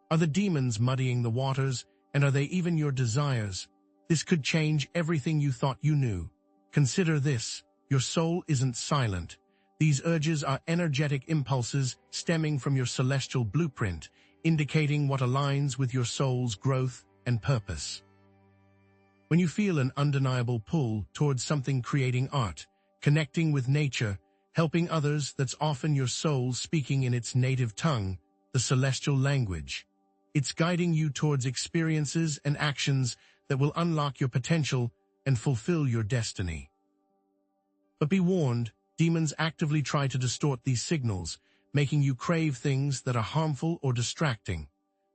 S1: Are the demons muddying the waters, and are they even your desires? This could change everything you thought you knew. Consider this, your soul isn't silent. These urges are energetic impulses stemming from your celestial blueprint, indicating what aligns with your soul's growth and purpose. When you feel an undeniable pull towards something, creating art, connecting with nature, helping others, that's often your soul speaking in its native tongue, the celestial language. It's guiding you towards experiences and actions that will unlock your potential and fulfill your destiny. But be warned, demons actively try to distort these signals, making you crave things that are harmful or distracting.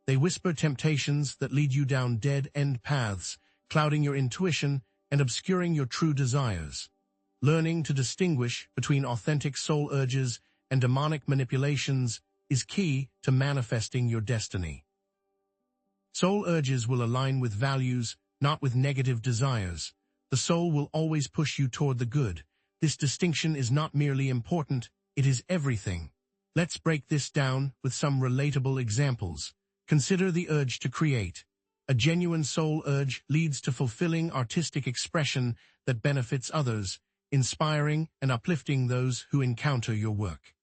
S1: They whisper temptations that lead you down dead-end paths, clouding your intuition and obscuring your true desires. Learning to distinguish between authentic soul urges and demonic manipulations is key to manifesting your destiny. Soul urges will align with values, not with negative desires. The soul will always push you toward the good. This distinction is not merely important, it is everything. Let's break this down with some relatable examples. Consider the urge to create. A genuine soul urge leads to fulfilling artistic expression that benefits others, inspiring and uplifting those who encounter your work.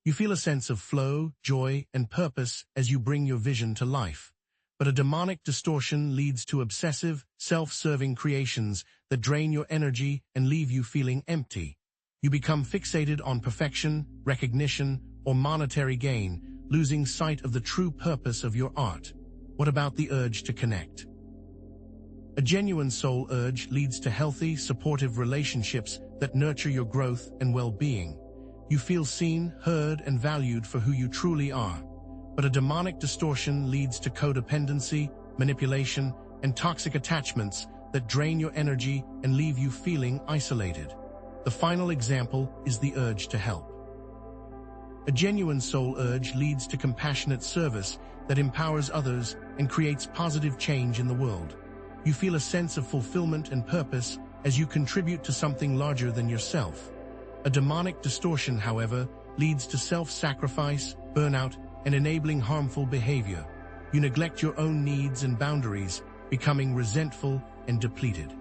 S1: You feel a sense of flow, joy, and purpose as you bring your vision to life. But a demonic distortion leads to obsessive, self-serving creations that drain your energy and leave you feeling empty. You become fixated on perfection, recognition, or monetary gain, losing sight of the true purpose of your art. What about the urge to connect? A genuine soul urge leads to healthy, supportive relationships that nurture your growth and well-being. You feel seen, heard, and valued for who you truly are. But a demonic distortion leads to codependency, manipulation, and toxic attachments that drain your energy and leave you feeling isolated. The final example is the urge to help. A genuine soul urge leads to compassionate service that empowers others and creates positive change in the world. You feel a sense of fulfillment and purpose as you contribute to something larger than yourself. A demonic distortion, however, leads to self-sacrifice, burnout, and enabling harmful behavior. You neglect your own needs and boundaries, becoming resentful and depleted.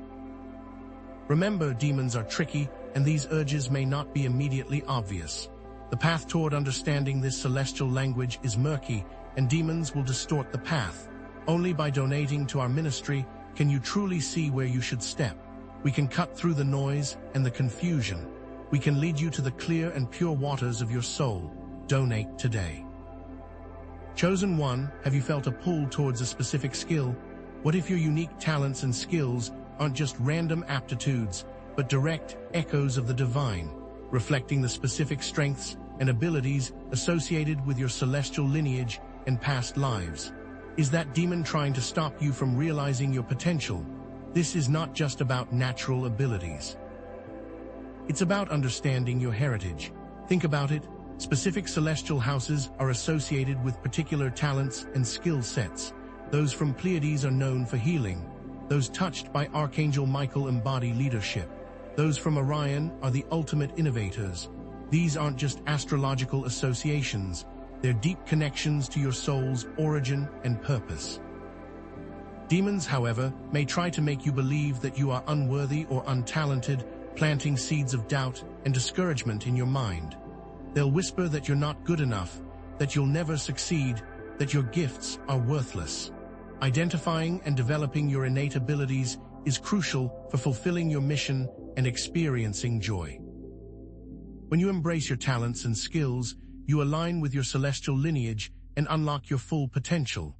S1: Remember, demons are tricky, and these urges may not be immediately obvious. The path toward understanding this celestial language is murky, and demons will distort the path. Only by donating to our ministry can you truly see where you should step. We can cut through the noise and the confusion. We can lead you to the clear and pure waters of your soul. Donate today. Chosen one, have you felt a pull towards a specific skill? What if your unique talents and skills aren't just random aptitudes, but direct echoes of the divine, reflecting the specific strengths and abilities associated with your celestial lineage and past lives? Is that demon trying to stop you from realizing your potential? This is not just about natural abilities. It's about understanding your heritage. Think about it. Specific celestial houses are associated with particular talents and skill sets. Those from Pleiades are known for healing. Those touched by Archangel Michael embody leadership. Those from Orion are the ultimate innovators. These aren't just astrological associations. They're deep connections to your soul's origin and purpose. Demons, however, may try to make you believe that you are unworthy or untalented, planting seeds of doubt and discouragement in your mind. They'll whisper that you're not good enough, that you'll never succeed, that your gifts are worthless. Identifying and developing your innate abilities is crucial for fulfilling your mission and experiencing joy. When you embrace your talents and skills, you align with your celestial lineage and unlock your full potential.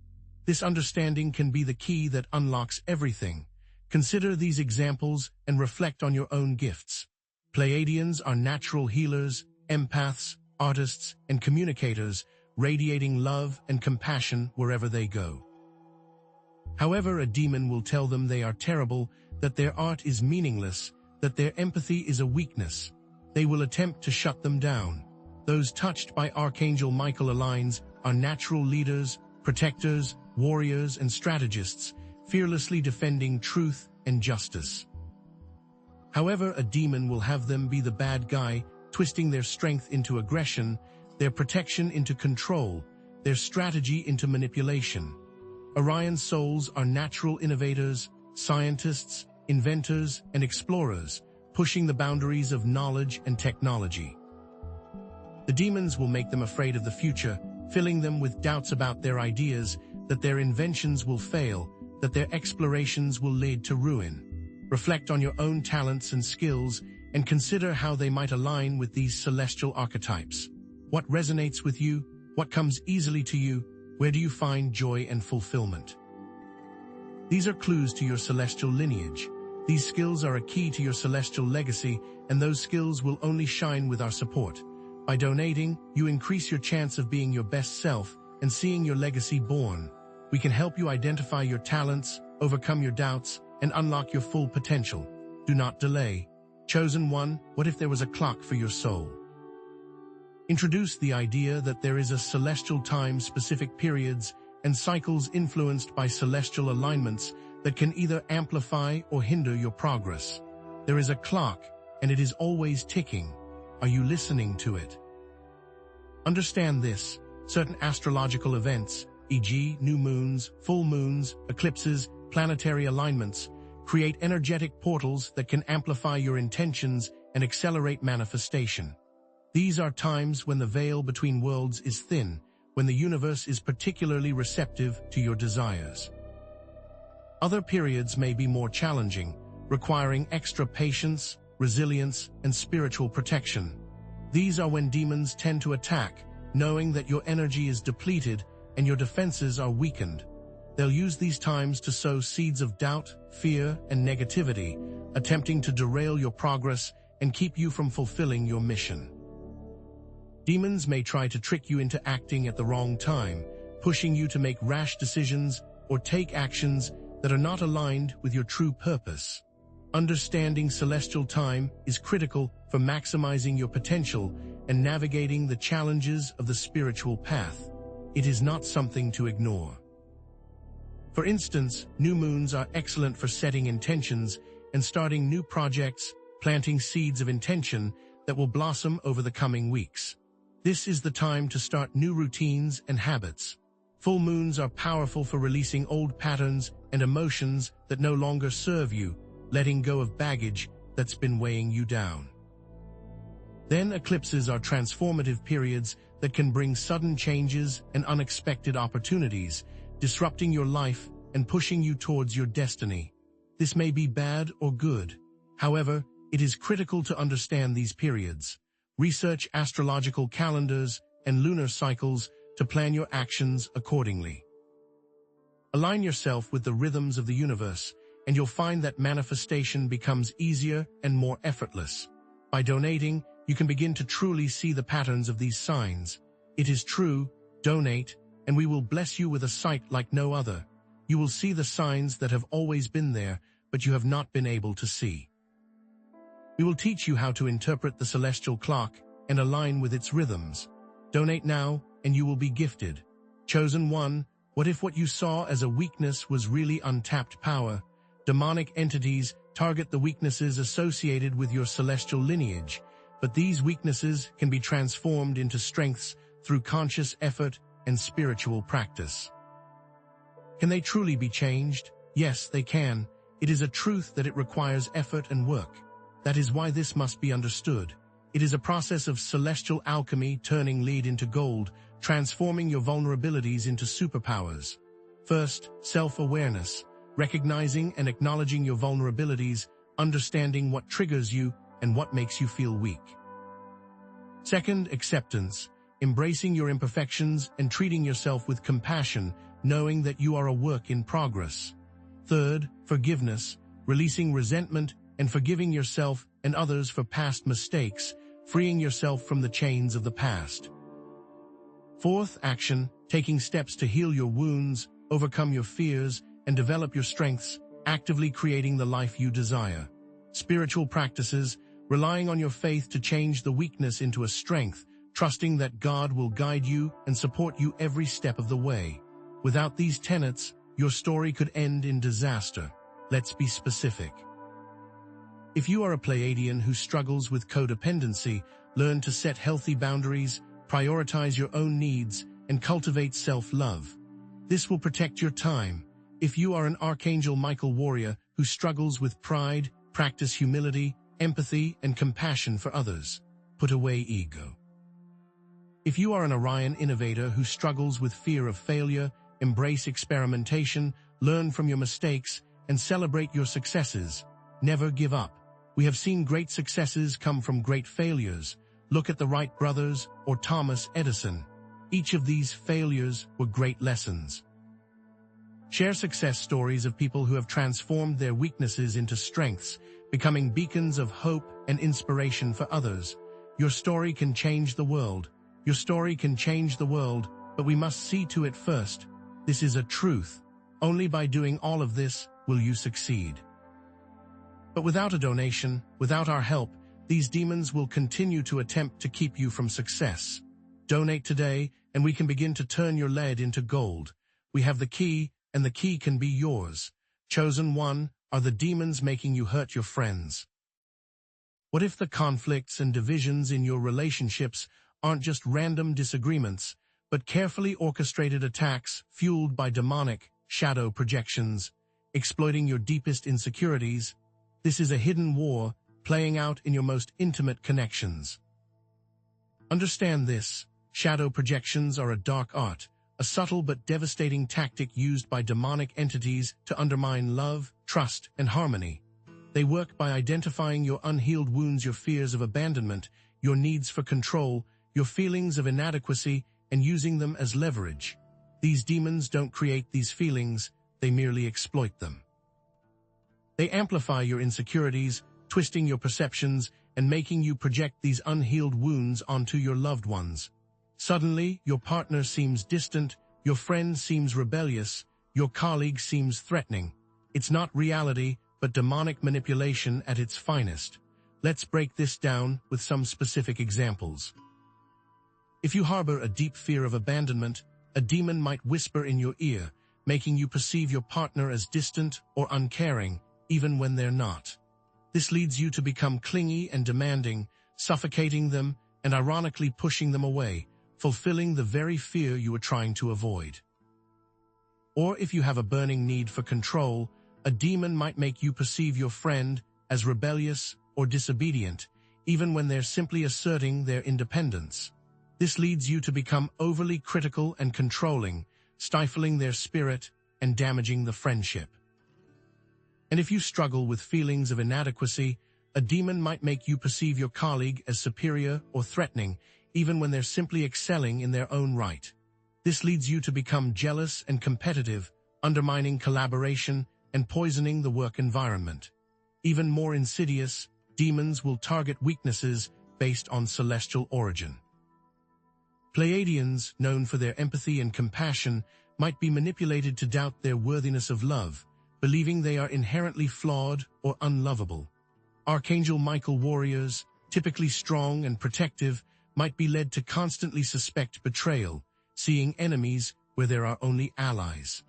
S1: This understanding can be the key that unlocks everything. Consider these examples and reflect on your own gifts. Pleiadians are natural healers, empaths, artists, and communicators, radiating love and compassion wherever they go. However, a demon will tell them they are terrible, that their art is meaningless, that their empathy is a weakness. They will attempt to shut them down. Those touched by Archangel Michael aligns are natural leaders, protectors, warriors, and strategists, fearlessly defending truth and justice. However, a demon will have them be the bad guy, twisting their strength into aggression, their protection into control, their strategy into manipulation. Orion souls are natural innovators, scientists, inventors, and explorers, pushing the boundaries of knowledge and technology. The demons will make them afraid of the future, filling them with doubts about their ideas, that their inventions will fail, that their explorations will lead to ruin. Reflect on your own talents and skills and consider how they might align with these celestial archetypes. What resonates with you? What comes easily to you? Where do you find joy and fulfillment? These are clues to your celestial lineage. These skills are a key to your celestial legacy, and those skills will only shine with our support. By donating, you increase your chance of being your best self and seeing your legacy born. We can help you identify your talents, overcome your doubts, and unlock your full potential. Do not delay. Chosen one, what if there was a clock for your soul? Introduce the idea that there is a celestial time, specific periods, and cycles influenced by celestial alignments that can either amplify or hinder your progress. There is a clock, and it is always ticking. Are you listening to it? Understand this. Certain astrological events, e.g., new moons, full moons, eclipses, planetary alignments, create energetic portals that can amplify your intentions and accelerate manifestation. These are times when the veil between worlds is thin, when the universe is particularly receptive to your desires. Other periods may be more challenging, requiring extra patience, resilience, and spiritual protection. These are when demons tend to attack, knowing that your energy is depleted and your defenses are weakened. They'll use these times to sow seeds of doubt, fear, and negativity, attempting to derail your progress and keep you from fulfilling your mission. Demons may try to trick you into acting at the wrong time, pushing you to make rash decisions or take actions that are not aligned with your true purpose. Understanding celestial time is critical for maximizing your potential and navigating the challenges of the spiritual path. It is not something to ignore. For instance, new moons are excellent for setting intentions and starting new projects, planting seeds of intention that will blossom over the coming weeks. This is the time to start new routines and habits. Full moons are powerful for releasing old patterns and emotions that no longer serve you, letting go of baggage that's been weighing you down. Then eclipses are transformative periods that can bring sudden changes and unexpected opportunities, disrupting your life and pushing you towards your destiny. This may be bad or good. However, it is critical to understand these periods. Research astrological calendars and lunar cycles to plan your actions accordingly. Align yourself with the rhythms of the universe, and you'll find that manifestation becomes easier and more effortless. By donating, you can begin to truly see the patterns of these signs. It is true, donate, and we will bless you with a sight like no other. You will see the signs that have always been there, but you have not been able to see. We will teach you how to interpret the celestial clock and align with its rhythms. Donate now, and you will be gifted. Chosen one, what if what you saw as a weakness was really untapped power? Demonic entities target the weaknesses associated with your celestial lineage, but these weaknesses can be transformed into strengths through conscious effort and spiritual practice. Can they truly be changed? Yes, they can. It is a truth that it requires effort and work. That is why this must be understood. It is a process of celestial alchemy, turning lead into gold, transforming your vulnerabilities into superpowers. First, self-awareness, recognizing and acknowledging your vulnerabilities, understanding what triggers you and what makes you feel weak. Second, acceptance, embracing your imperfections and treating yourself with compassion, knowing that you are a work in progress. Third, forgiveness, releasing resentment and forgiving yourself and others for past mistakes, freeing yourself from the chains of the past. Fourth, action, taking steps to heal your wounds, overcome your fears, and develop your strengths, actively creating the life you desire. Spiritual practices, relying on your faith to change the weakness into a strength, trusting that God will guide you and support you every step of the way. Without these tenets, your story could end in disaster. Let's be specific. If you are a Pleiadian who struggles with codependency, learn to set healthy boundaries, prioritize your own needs, and cultivate self-love. This will protect your time. If you are an Archangel Michael warrior who struggles with pride, practice humility, empathy, and compassion for others. Put away ego. If you are an Orion innovator who struggles with fear of failure, embrace experimentation, learn from your mistakes, and celebrate your successes. Never give up. We have seen great successes come from great failures. Look at the Wright brothers or Thomas Edison. Each of these failures were great lessons. Share success stories of people who have transformed their weaknesses into strengths, becoming beacons of hope and inspiration for others. Your story can change the world. Your story can change the world, but we must see to it first. This is a truth. Only by doing all of this will you succeed. But without a donation, without our help, these demons will continue to attempt to keep you from success. Donate today, and we can begin to turn your lead into gold. We have the key, and the key can be yours. Chosen one, are the demons making you hurt your friends? What if the conflicts and divisions in your relationships aren't just random disagreements, but carefully orchestrated attacks fueled by demonic, shadow projections, exploiting your deepest insecurities? This is a hidden war playing out in your most intimate connections. Understand this: shadow projections are a dark art, a subtle but devastating tactic used by demonic entities to undermine love, trust, and harmony. They work by identifying your unhealed wounds, your fears of abandonment, your needs for control, your feelings of inadequacy, and using them as leverage. These demons don't create these feelings, they merely exploit them. They amplify your insecurities, twisting your perceptions and making you project these unhealed wounds onto your loved ones. Suddenly, your partner seems distant, your friend seems rebellious, your colleague seems threatening. It's not reality, but demonic manipulation at its finest. Let's break this down with some specific examples. If you harbor a deep fear of abandonment, a demon might whisper in your ear, making you perceive your partner as distant or uncaring, even when they're not. This leads you to become clingy and demanding, suffocating them and ironically pushing them away, fulfilling the very fear you were trying to avoid. Or if you have a burning need for control, a demon might make you perceive your friend as rebellious or disobedient, even when they're simply asserting their independence. This leads you to become overly critical and controlling, stifling their spirit and damaging the friendship. And if you struggle with feelings of inadequacy, a demon might make you perceive your colleague as superior or threatening, even when they're simply excelling in their own right. This leads you to become jealous and competitive, undermining collaboration and poisoning the work environment. Even more insidious, demons will target weaknesses based on celestial origin. Pleiadians, known for their empathy and compassion, might be manipulated to doubt their worthiness of love, believing they are inherently flawed or unlovable. Archangel Michael warriors, typically strong and protective, might be led to constantly suspect betrayal, seeing enemies where there are only allies.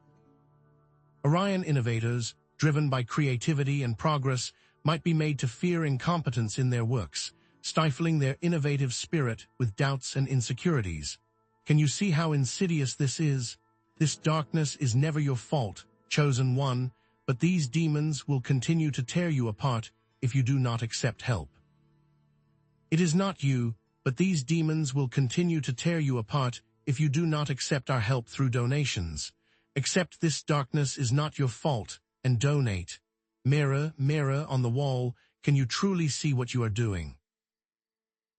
S1: Orion innovators, driven by creativity and progress, might be made to fear incompetence in their works, stifling their innovative spirit with doubts and insecurities. Can you see how insidious this is? This darkness is never your fault, chosen one, but these demons will continue to tear you apart if you do not accept help. It is not you, but these demons will continue to tear you apart if you do not accept our help through donations. Accept this darkness is not your fault, and donate. Mirror, mirror on the wall, can you truly see what you are doing?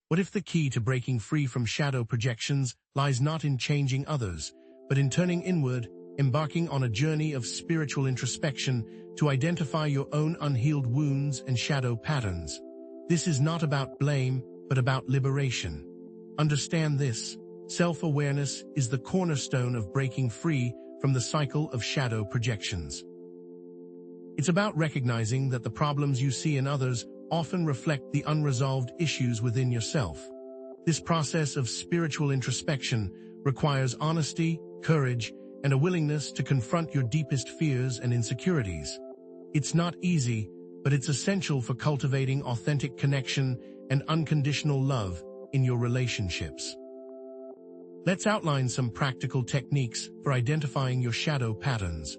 S1: What if the key to breaking free from shadow projections lies not in changing others, but in turning inward, embarking on a journey of spiritual introspection to identify your own unhealed wounds and shadow patterns? This is not about blame, but about liberation. Understand this: self-awareness is the cornerstone of breaking free from the cycle of shadow projections. It's about recognizing that the problems you see in others often reflect the unresolved issues within yourself. This process of spiritual introspection requires honesty, courage, and a willingness to confront your deepest fears and insecurities. It's not easy, but it's essential for cultivating authentic connection and unconditional love in your relationships. Let's outline some practical techniques for identifying your shadow patterns.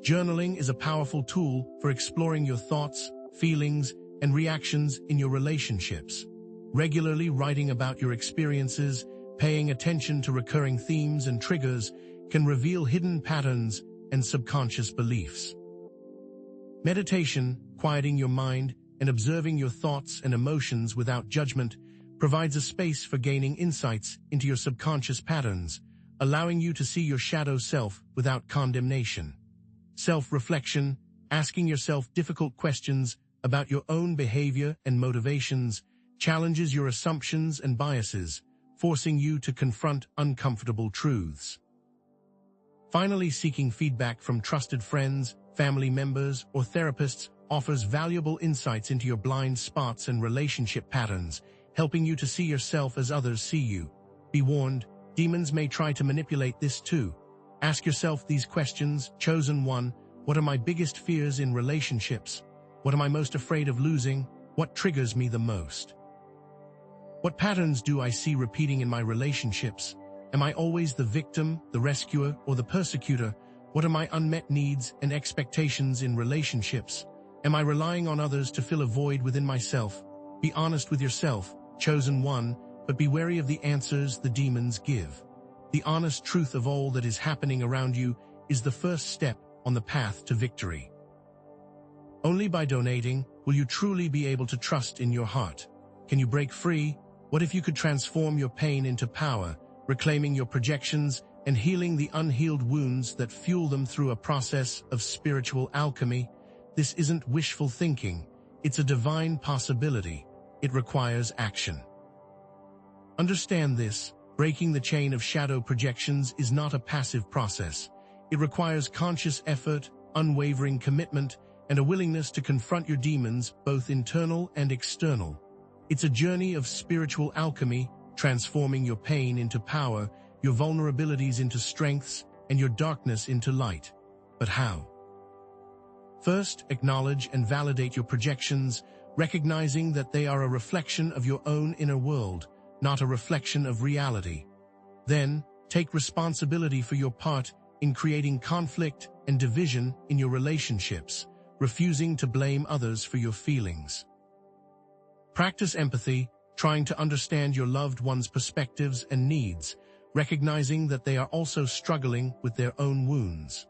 S1: Journaling is a powerful tool for exploring your thoughts, feelings, and reactions in your relationships. Regularly writing about your experiences, paying attention to recurring themes and triggers, can reveal hidden patterns and subconscious beliefs. Meditation, quieting your mind and observing your thoughts and emotions without judgment, provides a space for gaining insights into your subconscious patterns, allowing you to see your shadow self without condemnation. Self-reflection, asking yourself difficult questions about your own behavior and motivations, challenges your assumptions and biases, forcing you to confront uncomfortable truths. Finally, seeking feedback from trusted friends, family members, or therapists offers valuable insights into your blind spots and relationship patterns, helping you to see yourself as others see you. Be warned, demons may try to manipulate this too. Ask yourself these questions. Chosen one: what are my biggest fears in relationships? What am I most afraid of losing? What triggers me the most? What patterns do I see repeating in my relationships? Am I always the victim, the rescuer, or the persecutor? What are my unmet needs and expectations in relationships? Am I relying on others to fill a void within myself? Be honest with yourself, chosen one, but be wary of the answers the demons give. The honest truth of all that is happening around you is the first step on the path to victory. Only by donating will you truly be able to trust in your heart. Can you break free? What if you could transform your pain into power, reclaiming your projections and healing the unhealed wounds that fuel them through a process of spiritual alchemy? This isn't wishful thinking. It's a divine possibility. It requires action. Understand this: breaking the chain of shadow projections is not a passive process. It requires conscious effort, unwavering commitment, and a willingness to confront your demons, both internal and external. It's a journey of spiritual alchemy, transforming your pain into power, your vulnerabilities into strengths, and your darkness into light. But how? First, acknowledge and validate your projections, recognizing that they are a reflection of your own inner world, not a reflection of reality. Then, take responsibility for your part in creating conflict and division in your relationships, refusing to blame others for your feelings. Practice empathy, trying to understand your loved one's perspectives and needs, recognizing that they are also struggling with their own wounds.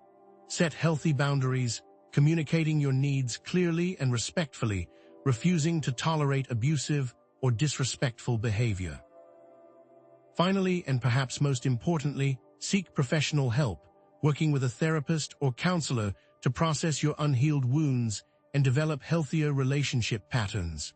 S1: Set healthy boundaries, communicating your needs clearly and respectfully, refusing to tolerate abusive or disrespectful behavior. Finally, and perhaps most importantly, seek professional help, working with a therapist or counselor to process your unhealed wounds and develop healthier relationship patterns.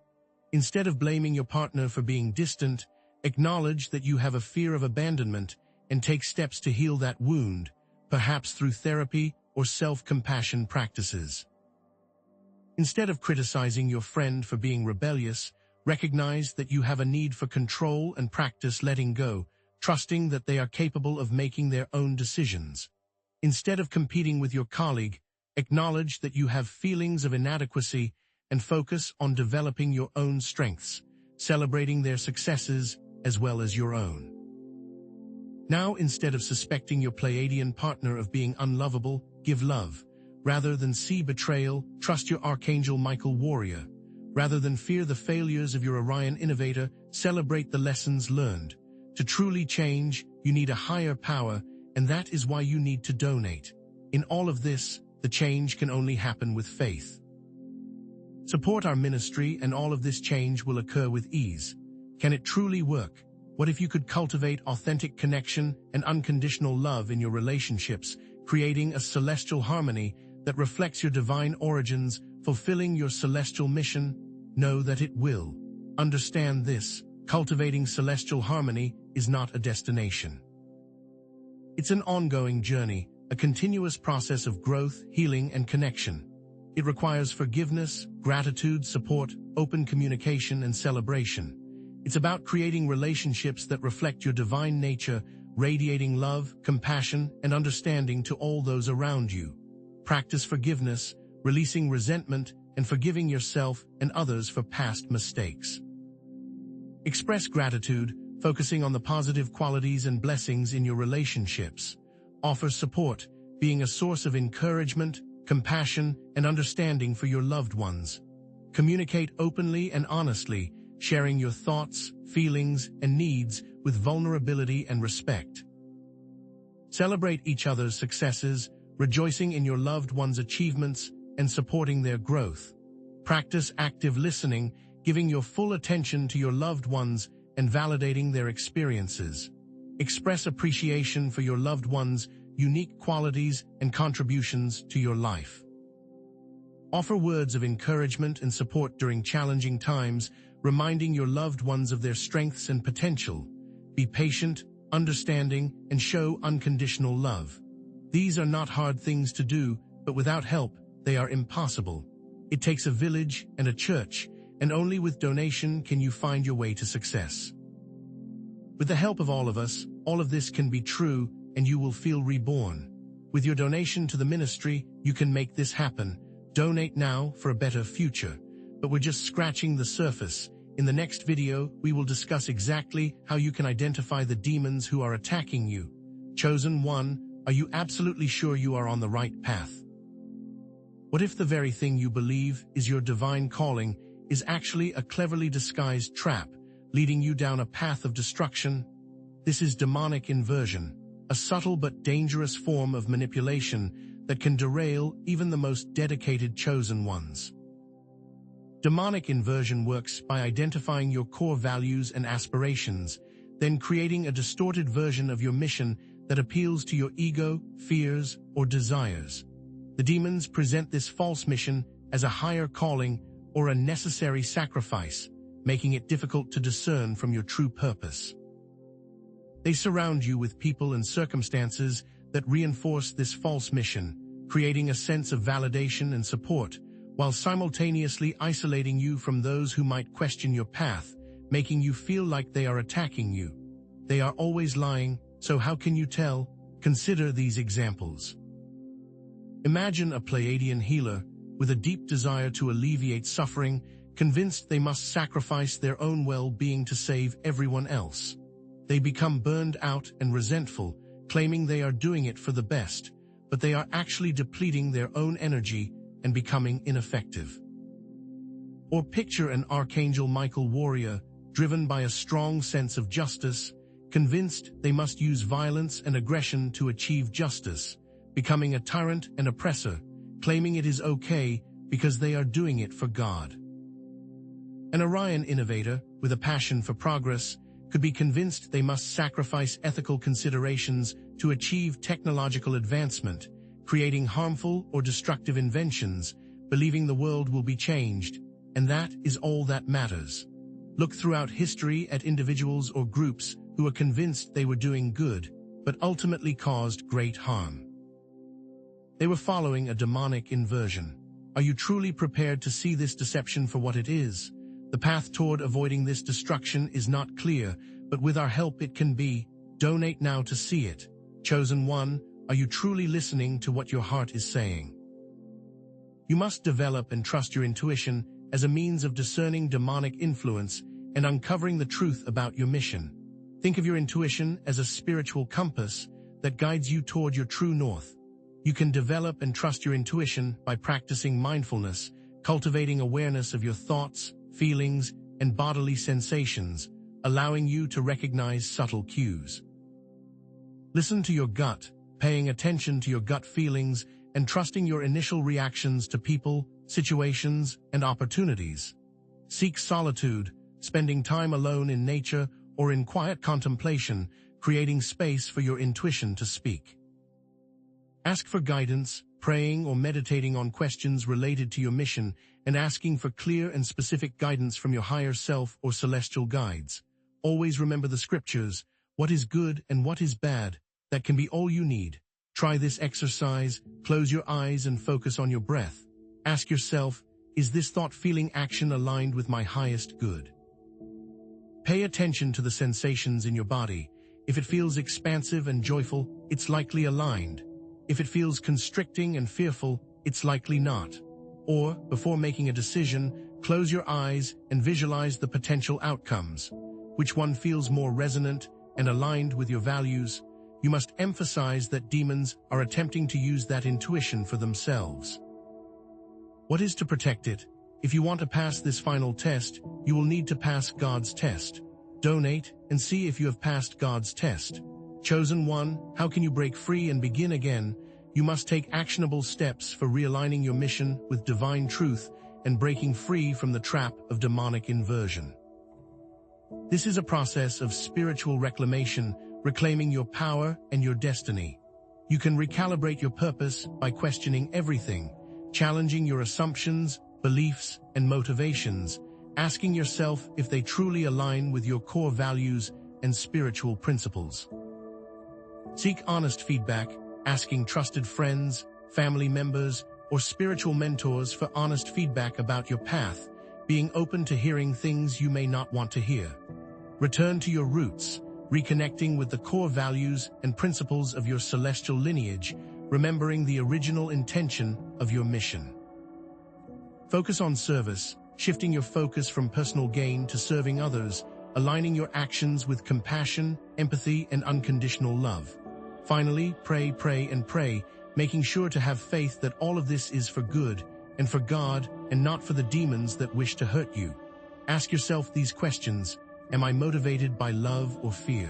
S1: Instead of blaming your partner for being distant, acknowledge that you have a fear of abandonment and take steps to heal that wound, perhaps through therapy or self-compassion practices. Instead of criticizing your friend for being rebellious, recognize that you have a need for control and practice letting go, trusting that they are capable of making their own decisions. Instead of competing with your colleague, acknowledge that you have feelings of inadequacy and focus on developing your own strengths, celebrating their successes as well as your own. Now, instead of suspecting your Pleiadian partner of being unlovable, give love. Rather than see betrayal, trust your Archangel Michael warrior. Rather than fear the failures of your Orion innovator, celebrate the lessons learned. To truly change, you need a higher power, and that is why you need to donate. In all of this, the change can only happen with faith. Support our ministry and all of this change will occur with ease. Can it truly work? What if you could cultivate authentic connection and unconditional love in your relationships, creating a celestial harmony that reflects your divine origins, fulfilling your celestial mission? Know that it will. Understand this: cultivating celestial harmony is not a destination. It's an ongoing journey, a continuous process of growth, healing, and connection. It requires forgiveness, gratitude, support, open communication, and celebration. It's about creating relationships that reflect your divine nature, radiating love, compassion, and understanding to all those around you. Practice forgiveness, releasing resentment, and forgiving yourself and others for past mistakes. Express gratitude, focusing on the positive qualities and blessings in your relationships. Offer support, being a source of encouragement, compassion, and understanding for your loved ones. Communicate openly and honestly, sharing your thoughts, feelings, and needs with vulnerability and respect. Celebrate each other's successes, rejoicing in your loved ones' achievements and supporting their growth. Practice active listening, giving your full attention to your loved ones and validating their experiences. Express appreciation for your loved ones' unique qualities and contributions to your life. Offer words of encouragement and support during challenging times, reminding your loved ones of their strengths and potential. Be patient, understanding, and show unconditional love. These are not hard things to do, but without help, they are impossible. It takes a village and a church, and only with donation can you find your way to success. With the help of all of us, all of this can be true, and you will feel reborn. With your donation to the ministry, you can make this happen. Donate now for a better future. But we're just scratching the surface. In the next video, we will discuss exactly how you can identify the demons who are attacking you. Chosen one, are you absolutely sure you are on the right path? What if the very thing you believe is your divine calling is actually a cleverly disguised trap, leading you down a path of destruction? This is demonic inversion, a subtle but dangerous form of manipulation that can derail even the most dedicated chosen ones. Demonic inversion works by identifying your core values and aspirations, then creating a distorted version of your mission that appeals to your ego, fears, or desires. The demons present this false mission as a higher calling or a necessary sacrifice, making it difficult to discern from your true purpose. They surround you with people and circumstances that reinforce this false mission, creating a sense of validation and support, while simultaneously isolating you from those who might question your path, making you feel like they are attacking you. They are always lying, so how can you tell? Consider these examples. Imagine a Pleiadian healer with a deep desire to alleviate suffering, convinced they must sacrifice their own well-being to save everyone else. They become burned out and resentful, claiming they are doing it for the best, but they are actually depleting their own energy and becoming ineffective. Or picture an Archangel Michael warrior, driven by a strong sense of justice, convinced they must use violence and aggression to achieve justice, becoming a tyrant and oppressor, claiming it is okay because they are doing it for God. An Orion innovator, with a passion for progress, could be convinced they must sacrifice ethical considerations to achieve technological advancement, creating harmful or destructive inventions, believing the world will be changed, and that is all that matters. Look throughout history at individuals or groups who were convinced they were doing good, but ultimately caused great harm. They were following a demonic inversion. Are you truly prepared to see this deception for what it is? The path toward avoiding this destruction is not clear, but with our help it can be. Donate now to see it. Chosen one, are you truly listening to what your heart is saying? You must develop and trust your intuition as a means of discerning demonic influence and uncovering the truth about your mission. Think of your intuition as a spiritual compass that guides you toward your true north. You can develop and trust your intuition by practicing mindfulness, cultivating awareness of your thoughts, feelings, and bodily sensations, allowing you to recognize subtle cues. Listen to your gut, paying attention to your gut feelings and trusting your initial reactions to people, situations, and opportunities. Seek solitude, spending time alone in nature or in quiet contemplation, creating space for your intuition to speak. Ask for guidance, praying or meditating on questions related to your mission, and asking for clear and specific guidance from your higher self or celestial guides. Always remember the scriptures, what is good and what is bad, that can be all you need. Try this exercise, close your eyes and focus on your breath. Ask yourself, is this thought, feeling, action aligned with my highest good? Pay attention to the sensations in your body. If it feels expansive and joyful, it's likely aligned. If it feels constricting and fearful, it's likely not. Or, before making a decision, close your eyes and visualize the potential outcomes. Which one feels more resonant and aligned with your values? You must emphasize that demons are attempting to use that intuition for themselves. What is to protect it? If you want to pass this final test, you will need to pass God's test. Donate and see if you have passed God's test. Chosen one, how can you break free and begin again? You must take actionable steps for realigning your mission with divine truth and breaking free from the trap of demonic inversion. This is a process of spiritual reclamation, reclaiming your power and your destiny. You can recalibrate your purpose by questioning everything, challenging your assumptions, beliefs, and motivations, asking yourself if they truly align with your core values and spiritual principles. Seek honest feedback, asking trusted friends, family members, or spiritual mentors for honest feedback about your path, being open to hearing things you may not want to hear. Return to your roots, reconnecting with the core values and principles of your celestial lineage, remembering the original intention of your mission. Focus on service, shifting your focus from personal gain to serving others, aligning your actions with compassion, empathy, and unconditional love. Finally, pray, and pray, making sure to have faith that all of this is for good and for God and not for the demons that wish to hurt you. Ask yourself these questions. Am I motivated by love or fear?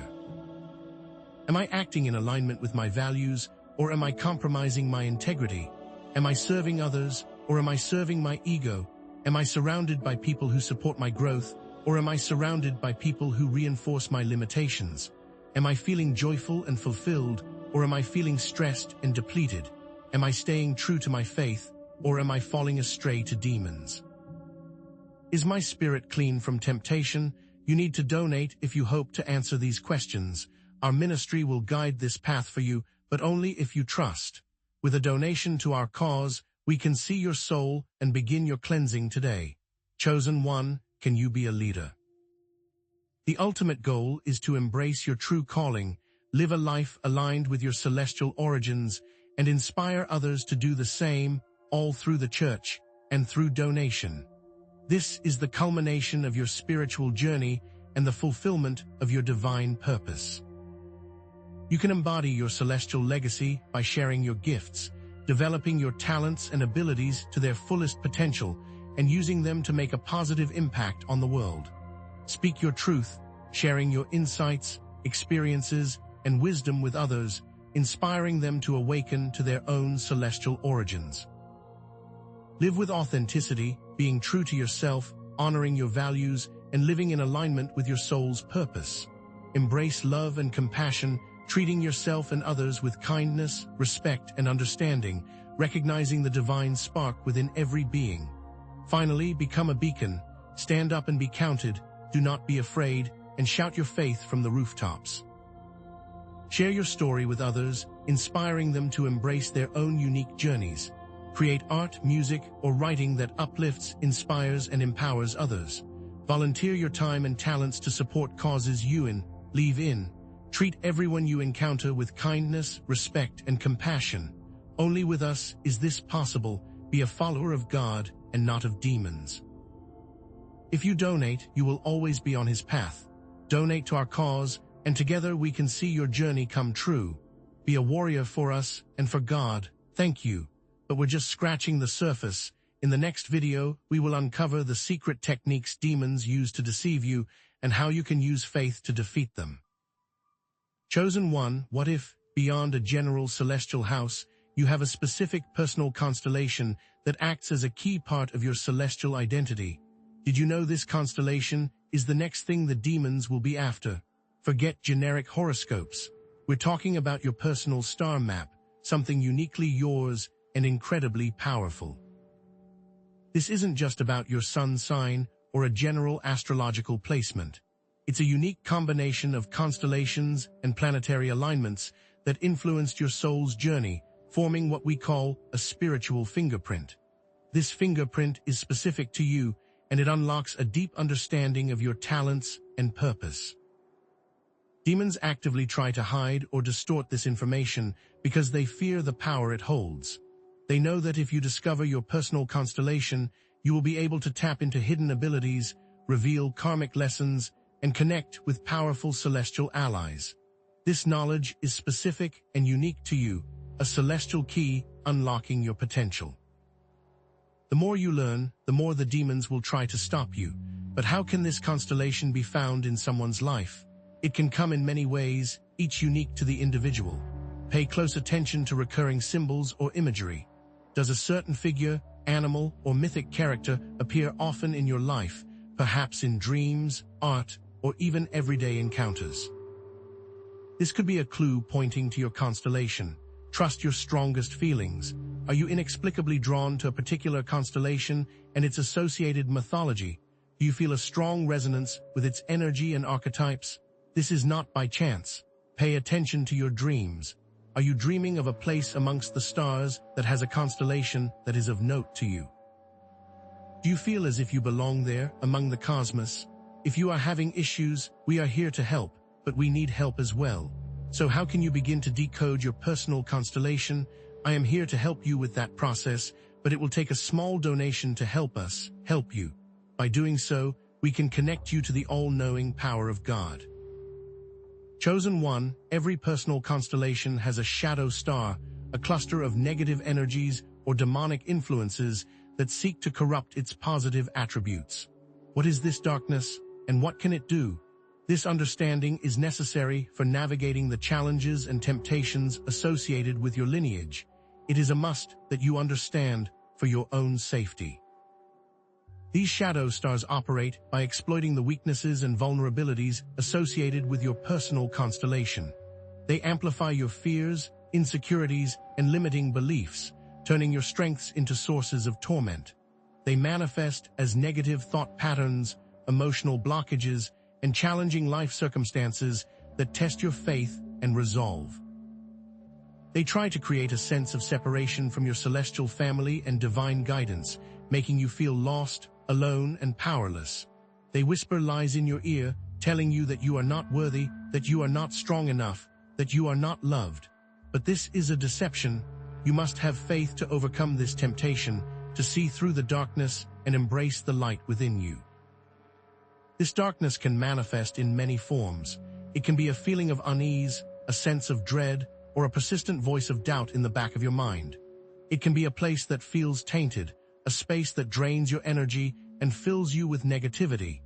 S1: Am I acting in alignment with my values, or am I compromising my integrity? Am I serving others, or am I serving my ego? Am I surrounded by people who support my growth, or am I surrounded by people who reinforce my limitations? Am I feeling joyful and fulfilled, or am I feeling stressed and depleted? Am I staying true to my faith, or am I falling astray to demons? Is my spirit clean from temptation? You need to donate if you hope to answer these questions. Our ministry will guide this path for you, but only if you trust. With a donation to our cause, we can see your soul and begin your cleansing today. Chosen one, can you be a leader? The ultimate goal is to embrace your true calling, live a life aligned with your celestial origins, and inspire others to do the same, all through the church and through donation. This is the culmination of your spiritual journey and the fulfillment of your divine purpose. You can embody your celestial legacy by sharing your gifts, developing your talents and abilities to their fullest potential, and using them to make a positive impact on the world. Speak your truth, sharing your insights, experiences, and wisdom with others, inspiring them to awaken to their own celestial origins. Live with authenticity, being true to yourself, honoring your values, and living in alignment with your soul's purpose. Embrace love and compassion, treating yourself and others with kindness, respect, and understanding, recognizing the divine spark within every being. Finally, become a beacon. Stand up and be counted. Do not be afraid, and shout your faith from the rooftops. Share your story with others, inspiring them to embrace their own unique journeys. Create art, music, or writing that uplifts, inspires, and empowers others. Volunteer your time and talents to support causes you believe in. Treat everyone you encounter with kindness, respect, and compassion. Only with us is this possible. Be a follower of God and not of demons. If you donate, you will always be on His path. Donate to our cause, and together we can see your journey come true. Be a warrior for us and for God. Thank you. But we're just scratching the surface. In the next video, we will uncover the secret techniques demons use to deceive you and how you can use faith to defeat them. Chosen one, what if, beyond a general celestial house, you have a specific personal constellation that acts as a key part of your celestial identity? Did you know this constellation is the next thing the demons will be after? Forget generic horoscopes. We're talking about your personal star map, something uniquely yours and incredibly powerful. This isn't just about your sun sign or a general astrological placement. It's a unique combination of constellations and planetary alignments that influenced your soul's journey, forming what we call a spiritual fingerprint. This fingerprint is specific to you, and it unlocks a deep understanding of your talents and purpose. Demons actively try to hide or distort this information because they fear the power it holds. They know that if you discover your personal constellation, you will be able to tap into hidden abilities, reveal karmic lessons, and connect with powerful celestial allies. This knowledge is specific and unique to you, a celestial key unlocking your potential. The more you learn, the more the demons will try to stop you. But how can this constellation be found in someone's life? It can come in many ways, each unique to the individual. Pay close attention to recurring symbols or imagery. Does a certain figure, animal, or mythic character appear often in your life, perhaps in dreams, art, or even everyday encounters? This could be a clue pointing to your constellation. Trust your strongest feelings. Are you inexplicably drawn to a particular constellation and its associated mythology? Do you feel a strong resonance with its energy and archetypes? This is not by chance. Pay attention to your dreams. Are you dreaming of a place amongst the stars that has a constellation that is of note to you? Do you feel as if you belong there, among the cosmos? If you are having issues, we are here to help, but we need help as well. So how can you begin to decode your personal constellation? I am here to help you with that process, but it will take a small donation to help us help you. By doing so, we can connect you to the all-knowing power of God. Chosen one, every personal constellation has a shadow star, a cluster of negative energies or demonic influences that seek to corrupt its positive attributes. What is this darkness, and what can it do? This understanding is necessary for navigating the challenges and temptations associated with your lineage. It is a must that you understand for your own safety. These shadow stars operate by exploiting the weaknesses and vulnerabilities associated with your personal constellation. They amplify your fears, insecurities, and limiting beliefs, turning your strengths into sources of torment. They manifest as negative thought patterns, emotional blockages, and challenging life circumstances that test your faith and resolve. They try to create a sense of separation from your celestial family and divine guidance, making you feel lost, alone, and powerless. They whisper lies in your ear, telling you that you are not worthy, that you are not strong enough, that you are not loved. But this is a deception. You must have faith to overcome this temptation, to see through the darkness and embrace the light within you. This darkness can manifest in many forms. It can be a feeling of unease, a sense of dread, or a persistent voice of doubt in the back of your mind. It can be a place that feels tainted, a space that drains your energy and fills you with negativity.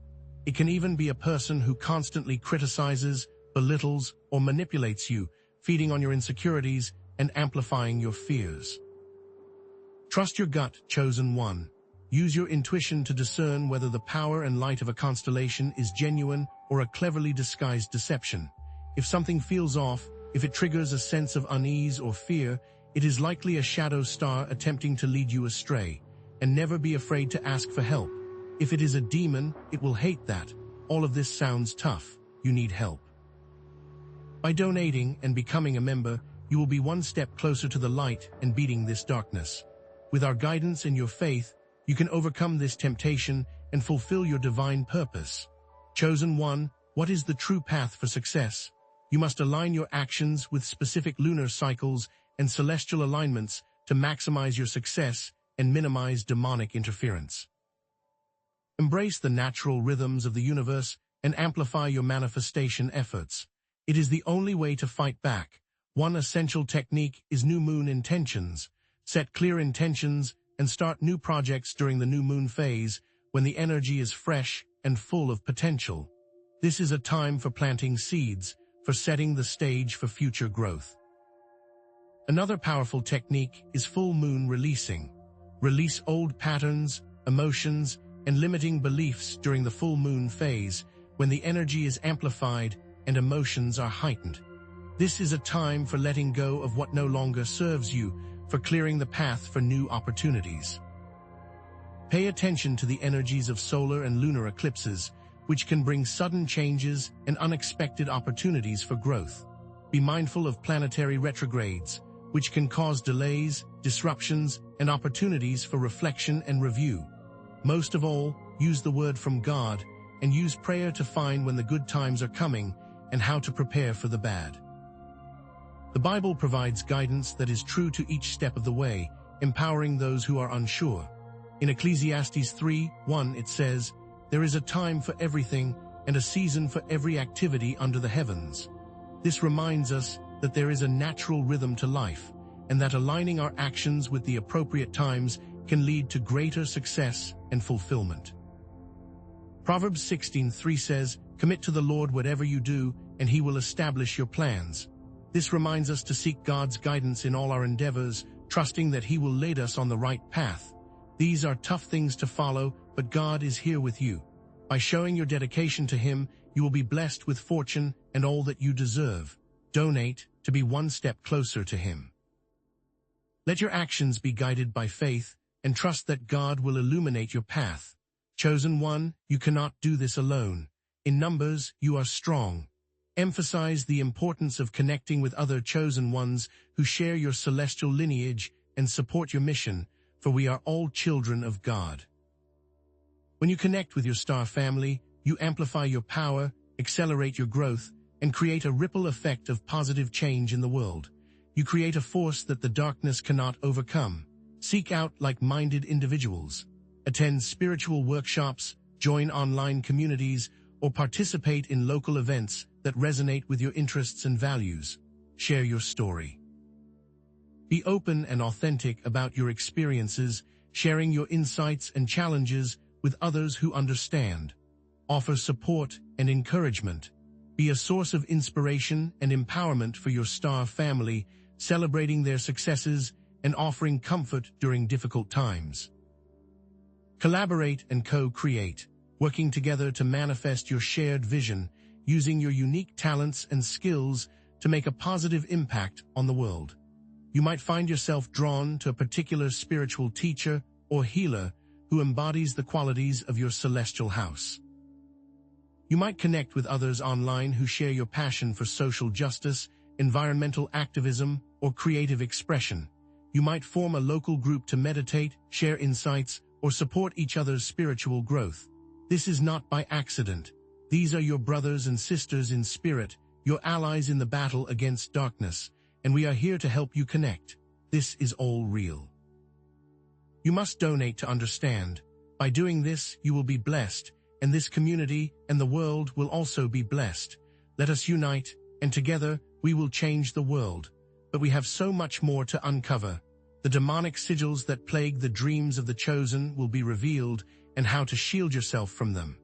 S1: It can even be a person who constantly criticizes, belittles, or manipulates you, feeding on your insecurities and amplifying your fears. Trust your gut, chosen one. Use your intuition to discern whether the power and light of a constellation is genuine or a cleverly disguised deception. If something feels off, if it triggers a sense of unease or fear, it is likely a shadow star attempting to lead you astray. And never be afraid to ask for help. If it is a demon, it will hate that. All of this sounds tough. You need help. By donating and becoming a member, you will be one step closer to the light and beating this darkness. With our guidance and your faith, you can overcome this temptation and fulfill your divine purpose. Chosen one, what is the true path for success? You must align your actions with specific lunar cycles and celestial alignments to maximize your success and minimize demonic interference. Embrace the natural rhythms of the universe and amplify your manifestation efforts. It is the only way to fight back. One essential technique is new moon intentions. Set clear intentions and start new projects during the new moon phase when the energy is fresh and full of potential. This is a time for planting seeds, for setting the stage for future growth. Another powerful technique is full moon releasing. Release old patterns, emotions, and limiting beliefs during the full moon phase when the energy is amplified and emotions are heightened. This is a time for letting go of what no longer serves you, for clearing the path for new opportunities. Pay attention to the energies of solar and lunar eclipses, which can bring sudden changes and unexpected opportunities for growth. Be mindful of planetary retrogrades, which can cause delays, disruptions, and opportunities for reflection and review. Most of all, use the word from God and use prayer to find when the good times are coming and how to prepare for the bad. The Bible provides guidance that is true to each step of the way, empowering those who are unsure. In Ecclesiastes 3:1 it says, "There is a time for everything and a season for every activity under the heavens." This reminds us that there is a natural rhythm to life, and that aligning our actions with the appropriate times can lead to greater success and fulfillment. Proverbs 16:3 says, "Commit to the Lord whatever you do, and He will establish your plans." This reminds us to seek God's guidance in all our endeavors, trusting that He will lead us on the right path. These are tough things to follow, but God is here with you. By showing your dedication to Him, you will be blessed with fortune and all that you deserve. Donate to be one step closer to Him. Let your actions be guided by faith, and trust that God will illuminate your path. Chosen one, you cannot do this alone. In numbers, you are strong. Emphasize the importance of connecting with other chosen ones who share your celestial lineage and support your mission, for we are all children of God. When you connect with your star family, you amplify your power, accelerate your growth, and create a ripple effect of positive change in the world. You create a force that the darkness cannot overcome. Seek out like-minded individuals. Attend spiritual workshops, join online communities, or participate in local events that resonate with your interests and values. Share your story. Be open and authentic about your experiences, sharing your insights and challenges with others who understand. Offer support and encouragement. Be a source of inspiration and empowerment for your star family, celebrating their successes and offering comfort during difficult times. Collaborate and co-create, working together to manifest your shared vision, using your unique talents and skills to make a positive impact on the world. You might find yourself drawn to a particular spiritual teacher or healer who embodies the qualities of your celestial house. You might connect with others online who share your passion for social justice, environmental activism, or creative expression. You might form a local group to meditate, share insights, or support each other's spiritual growth. This is not by accident. These are your brothers and sisters in spirit, your allies in the battle against darkness, and we are here to help you connect. This is all real. You must donate to understand. By doing this, you will be blessed, and this community and the world will also be blessed. Let us unite, and together we will change the world. But we have so much more to uncover. The demonic sigils that plague the dreams of the chosen will be revealed, and how to shield yourself from them.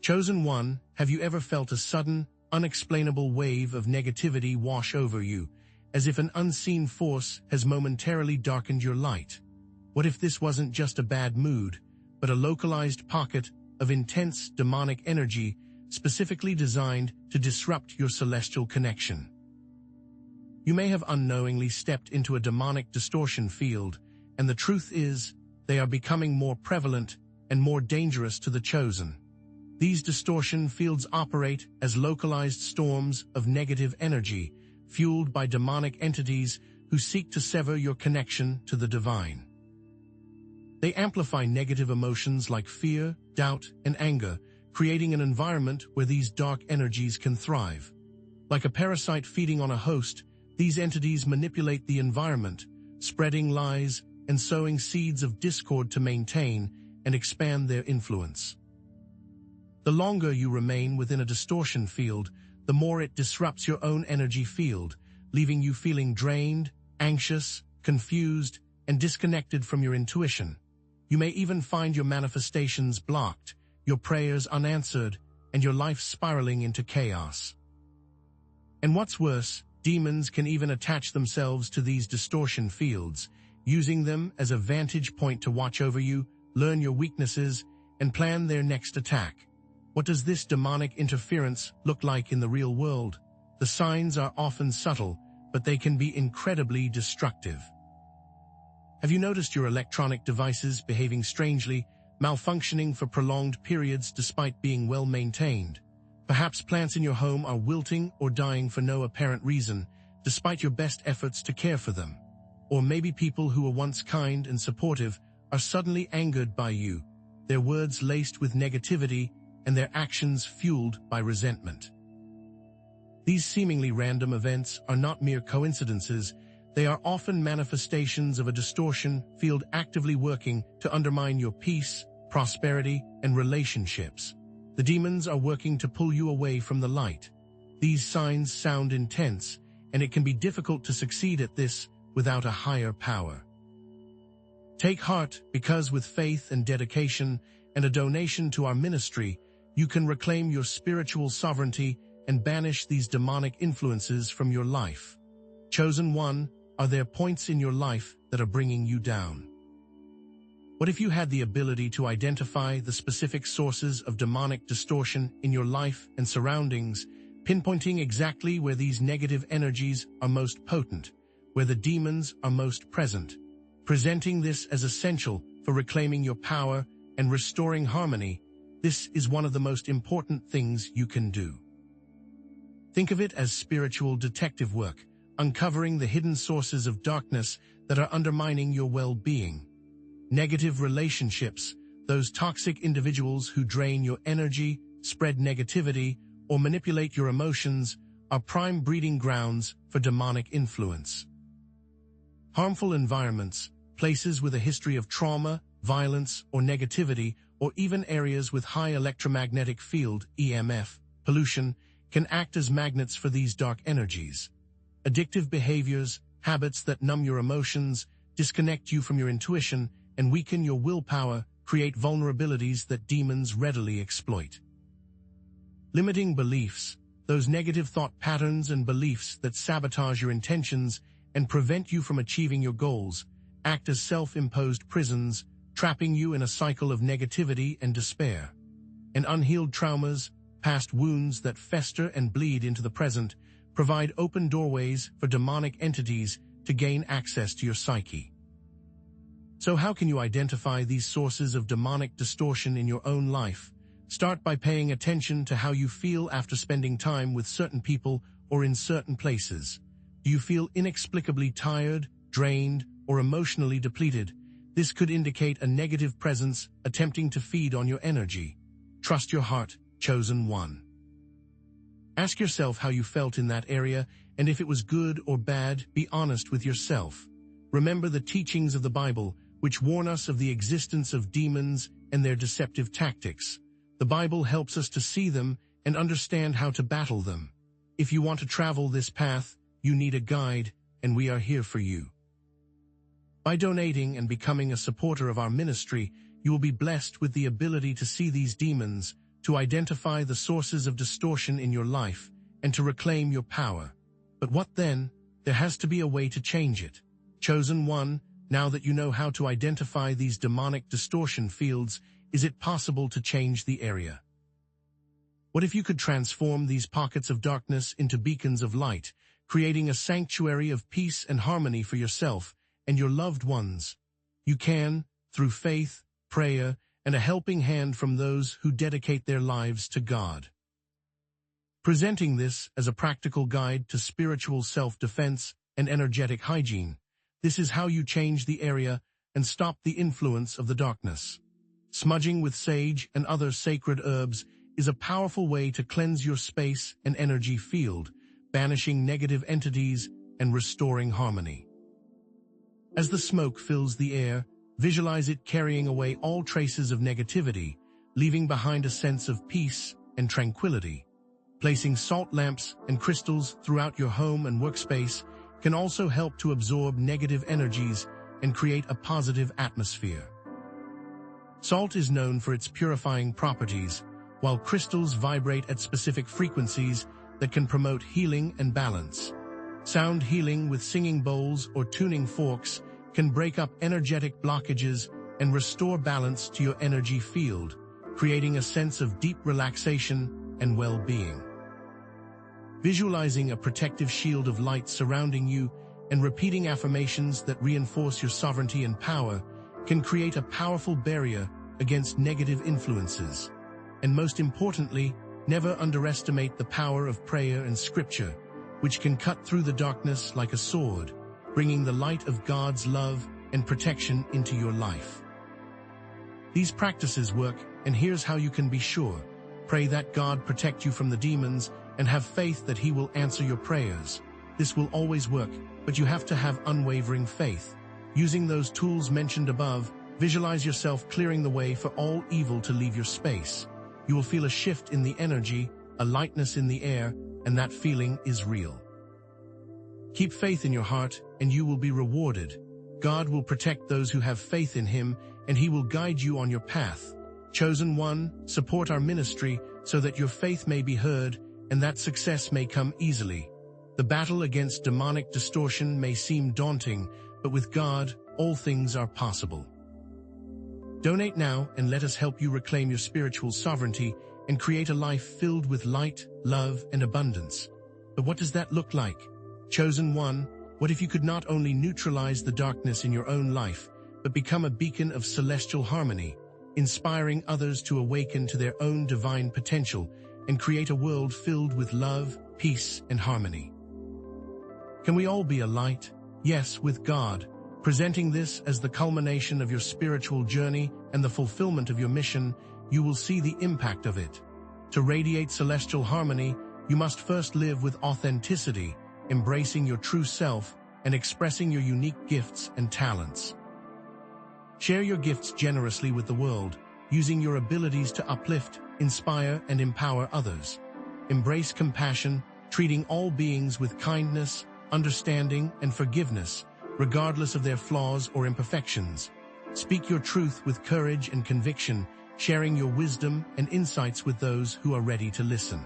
S1: Chosen one, have you ever felt a sudden, unexplainable wave of negativity wash over you, as if an unseen force has momentarily darkened your light? What if this wasn't just a bad mood, but a localized pocket of intense demonic energy specifically designed to disrupt your celestial connection? You may have unknowingly stepped into a demonic distortion field, and the truth is, they are becoming more prevalent and more dangerous to the chosen. These distortion fields operate as localized storms of negative energy, fueled by demonic entities who seek to sever your connection to the divine. They amplify negative emotions like fear, doubt, and anger, creating an environment where these dark energies can thrive. Like a parasite feeding on a host, these entities manipulate the environment, spreading lies and sowing seeds of discord to maintain and expand their influence. The longer you remain within a distortion field, the more it disrupts your own energy field, leaving you feeling drained, anxious, confused, and disconnected from your intuition. You may even find your manifestations blocked, your prayers unanswered, and your life spiraling into chaos. And what's worse, demons can even attach themselves to these distortion fields, using them as a vantage point to watch over you, learn your weaknesses, and plan their next attack. What does this demonic interference look like in the real world? The signs are often subtle, but they can be incredibly destructive. Have you noticed your electronic devices behaving strangely, malfunctioning for prolonged periods despite being well maintained? Perhaps plants in your home are wilting or dying for no apparent reason, despite your best efforts to care for them. Or maybe people who were once kind and supportive are suddenly angered by you, their words laced with negativity and their actions fueled by resentment. These seemingly random events are not mere coincidences. They are often manifestations of a distortion field actively working to undermine your peace, prosperity, and relationships. The demons are working to pull you away from the light. These signs sound intense, and it can be difficult to succeed at this without a higher power. Take heart, because with faith and dedication and a donation to our ministry, you can reclaim your spiritual sovereignty and banish these demonic influences from your life. Chosen one, are there points in your life that are bringing you down? What if you had the ability to identify the specific sources of demonic distortion in your life and surroundings, pinpointing exactly where these negative energies are most potent, where the demons are most present, presenting this as essential for reclaiming your power and restoring harmony? This is one of the most important things you can do. Think of it as spiritual detective work, uncovering the hidden sources of darkness that are undermining your well-being. Negative relationships, those toxic individuals who drain your energy, spread negativity, or manipulate your emotions, are prime breeding grounds for demonic influence. Harmful environments, places with a history of trauma, violence, or negativity, or even areas with high electromagnetic field, EMF, pollution, can act as magnets for these dark energies. Addictive behaviors, habits that numb your emotions, disconnect you from your intuition, and weaken your willpower, create vulnerabilities that demons readily exploit. Limiting beliefs, those negative thought patterns and beliefs that sabotage your intentions and prevent you from achieving your goals, act as self-imposed prisons, trapping you in a cycle of negativity and despair. And unhealed traumas, past wounds that fester and bleed into the present, provide open doorways for demonic entities to gain access to your psyche. So how can you identify these sources of demonic distortion in your own life? Start by paying attention to how you feel after spending time with certain people or in certain places. Do you feel inexplicably tired, drained, or emotionally depleted? This could indicate a negative presence attempting to feed on your energy. Trust your heart, chosen one. Ask yourself how you felt in that area, and if it was good or bad, be honest with yourself. Remember the teachings of the Bible, which warn us of the existence of demons and their deceptive tactics. The Bible helps us to see them and understand how to battle them. If you want to travel this path, you need a guide, and we are here for you. By donating and becoming a supporter of our ministry, you will be blessed with the ability to see these demons, to identify the sources of distortion in your life, and to reclaim your power. But what then? There has to be a way to change it. Chosen one, now that you know how to identify these demonic distortion fields, is it possible to change the area? What if you could transform these pockets of darkness into beacons of light, creating a sanctuary of peace and harmony for yourself and your loved ones? You can, through faith, prayer, and a helping hand from those who dedicate their lives to God. Presenting this as a practical guide to spiritual self-defense and energetic hygiene, this is how you change the area and stop the influence of the darkness. Smudging with sage and other sacred herbs is a powerful way to cleanse your space and energy field, banishing negative entities and restoring harmony. As the smoke fills the air, visualize it carrying away all traces of negativity, leaving behind a sense of peace and tranquility. Placing salt lamps and crystals throughout your home and workspace can also help to absorb negative energies and create a positive atmosphere. Salt is known for its purifying properties, while crystals vibrate at specific frequencies that can promote healing and balance. Sound healing with singing bowls or tuning forks can break up energetic blockages and restore balance to your energy field, creating a sense of deep relaxation and well-being. Visualizing a protective shield of light surrounding you and repeating affirmations that reinforce your sovereignty and power can create a powerful barrier against negative influences. And most importantly, never underestimate the power of prayer and scripture, which can cut through the darkness like a sword, bringing the light of God's love and protection into your life. These practices work, and here's how you can be sure. Pray that God protect you from the demons and have faith that He will answer your prayers. This will always work, but you have to have unwavering faith. Using those tools mentioned above, visualize yourself clearing the way for all evil to leave your space. You will feel a shift in the energy, a lightness in the air, and that feeling is real. Keep faith in your heart, and you will be rewarded. God will protect those who have faith in Him, and He will guide you on your path. Chosen one, support our ministry so that your faith may be heard and that success may come easily. The battle against demonic distortion may seem daunting, but with God, all things are possible. Donate now and let us help you reclaim your spiritual sovereignty and create a life filled with light, love, and abundance. But what does that look like? Chosen one, what if you could not only neutralize the darkness in your own life, but become a beacon of celestial harmony, inspiring others to awaken to their own divine potential and create a world filled with love, peace, and harmony? Can we all be a light? Yes, with God. Presenting this as the culmination of your spiritual journey and the fulfillment of your mission, you will see the impact of it. To radiate celestial harmony, you must first live with authenticity, embracing your true self and expressing your unique gifts and talents. Share your gifts generously with the world, using your abilities to uplift, inspire, and empower others. Embrace compassion, treating all beings with kindness, understanding, and forgiveness, regardless of their flaws or imperfections. Speak your truth with courage and conviction, sharing your wisdom and insights with those who are ready to listen.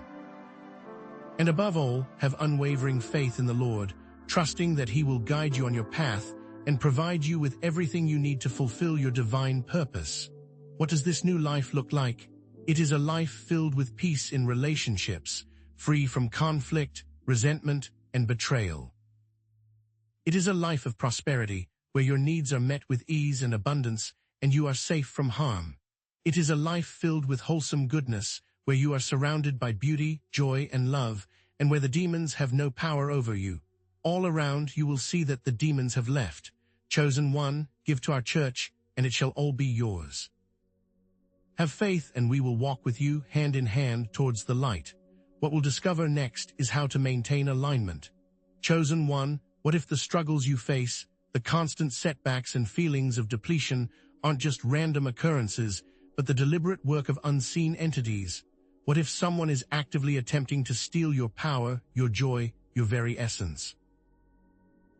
S1: And above all, have unwavering faith in the Lord, trusting that He will guide you on your path and provide you with everything you need to fulfill your divine purpose. What does this new life look like? It is a life filled with peace in relationships, free from conflict, resentment, and betrayal. It is a life of prosperity, where your needs are met with ease and abundance, and you are safe from harm. It is a life filled with wholesome goodness, where you are surrounded by beauty, joy, and love, and where the demons have no power over you. All around you will see that the demons have left. Chosen one, give to our church, and it shall all be yours. Have faith and we will walk with you hand in hand towards the light. What we'll discover next is how to maintain alignment. Chosen one, what if the struggles you face, the constant setbacks and feelings of depletion aren't just random occurrences, but the deliberate work of unseen entities? What if someone is actively attempting to steal your power, your joy, your very essence?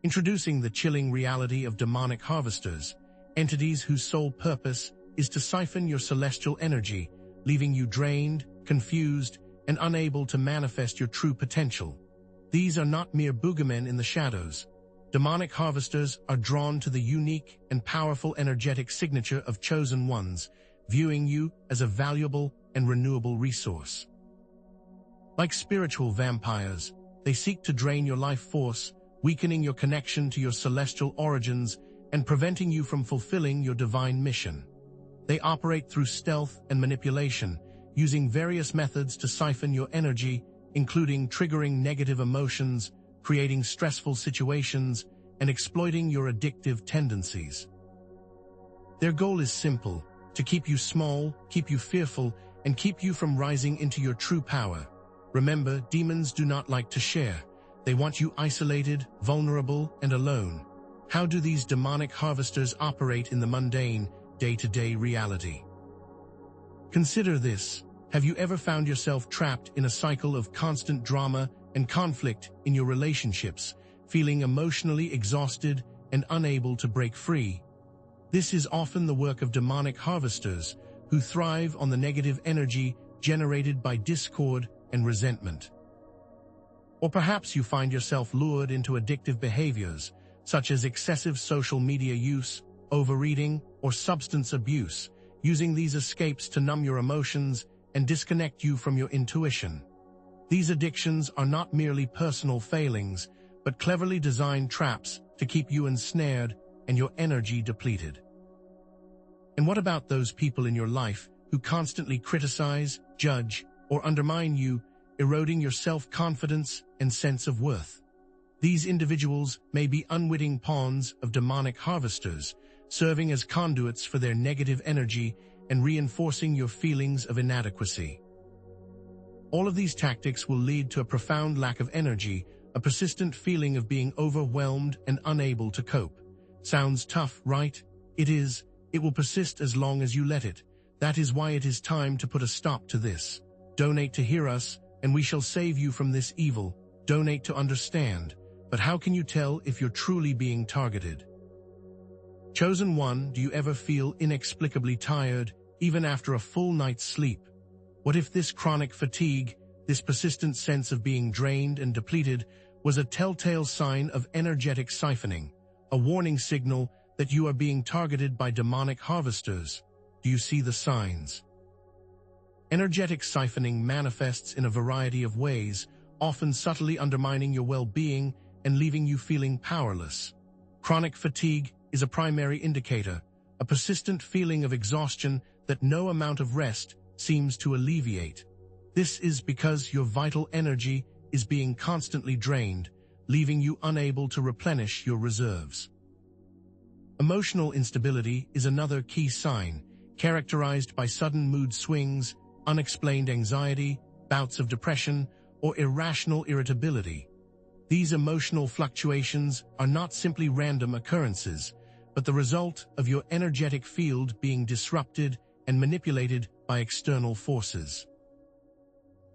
S1: Introducing the chilling reality of demonic harvesters, entities whose sole purpose is to siphon your celestial energy, leaving you drained, confused, and unable to manifest your true potential. These are not mere boogeymen in the shadows. Demonic harvesters are drawn to the unique and powerful energetic signature of chosen ones, viewing you as a valuable and renewable resource. Like spiritual vampires, they seek to drain your life force, weakening your connection to your celestial origins and preventing you from fulfilling your divine mission. They operate through stealth and manipulation, using various methods to siphon your energy, including triggering negative emotions, creating stressful situations, and exploiting your addictive tendencies. Their goal is simple: to keep you small, keep you fearful, and keep you from rising into your true power. Remember, demons do not like to share. They want you isolated, vulnerable, and alone. How do these demonic harvesters operate in the mundane, day-to-day reality? Consider this. Have you ever found yourself trapped in a cycle of constant drama and conflict in your relationships, feeling emotionally exhausted and unable to break free? This is often the work of demonic harvesters who thrive on the negative energy generated by discord and resentment. Or perhaps you find yourself lured into addictive behaviors, such as excessive social media use, overeating, or substance abuse, using these escapes to numb your emotions and disconnect you from your intuition. These addictions are not merely personal failings, but cleverly designed traps to keep you ensnared and your energy depleted. And what about those people in your life who constantly criticize, judge, or undermine you, eroding your self-confidence and sense of worth? These individuals may be unwitting pawns of demonic harvesters, serving as conduits for their negative energy and reinforcing your feelings of inadequacy. All of these tactics will lead to a profound lack of energy, a persistent feeling of being overwhelmed and unable to cope. Sounds tough, right? It is. It will persist as long as you let it. That is why it is time to put a stop to this. Donate to hear us, and we shall save you from this evil. Donate to understand. But how can you tell if you're truly being targeted? Chosen one, do you ever feel inexplicably tired, even after a full night's sleep? What if this chronic fatigue, this persistent sense of being drained and depleted, was a telltale sign of energetic siphoning, a warning signal that you are being targeted by demonic harvesters? Do you see the signs? Energetic siphoning manifests in a variety of ways, often subtly undermining your well-being and leaving you feeling powerless. Chronic fatigue is a primary indicator, a persistent feeling of exhaustion that no amount of rest seems to alleviate. This is because your vital energy is being constantly drained, leaving you unable to replenish your reserves. Emotional instability is another key sign, characterized by sudden mood swings, unexplained anxiety, bouts of depression, or irrational irritability. These emotional fluctuations are not simply random occurrences, but the result of your energetic field being disrupted and manipulated by external forces.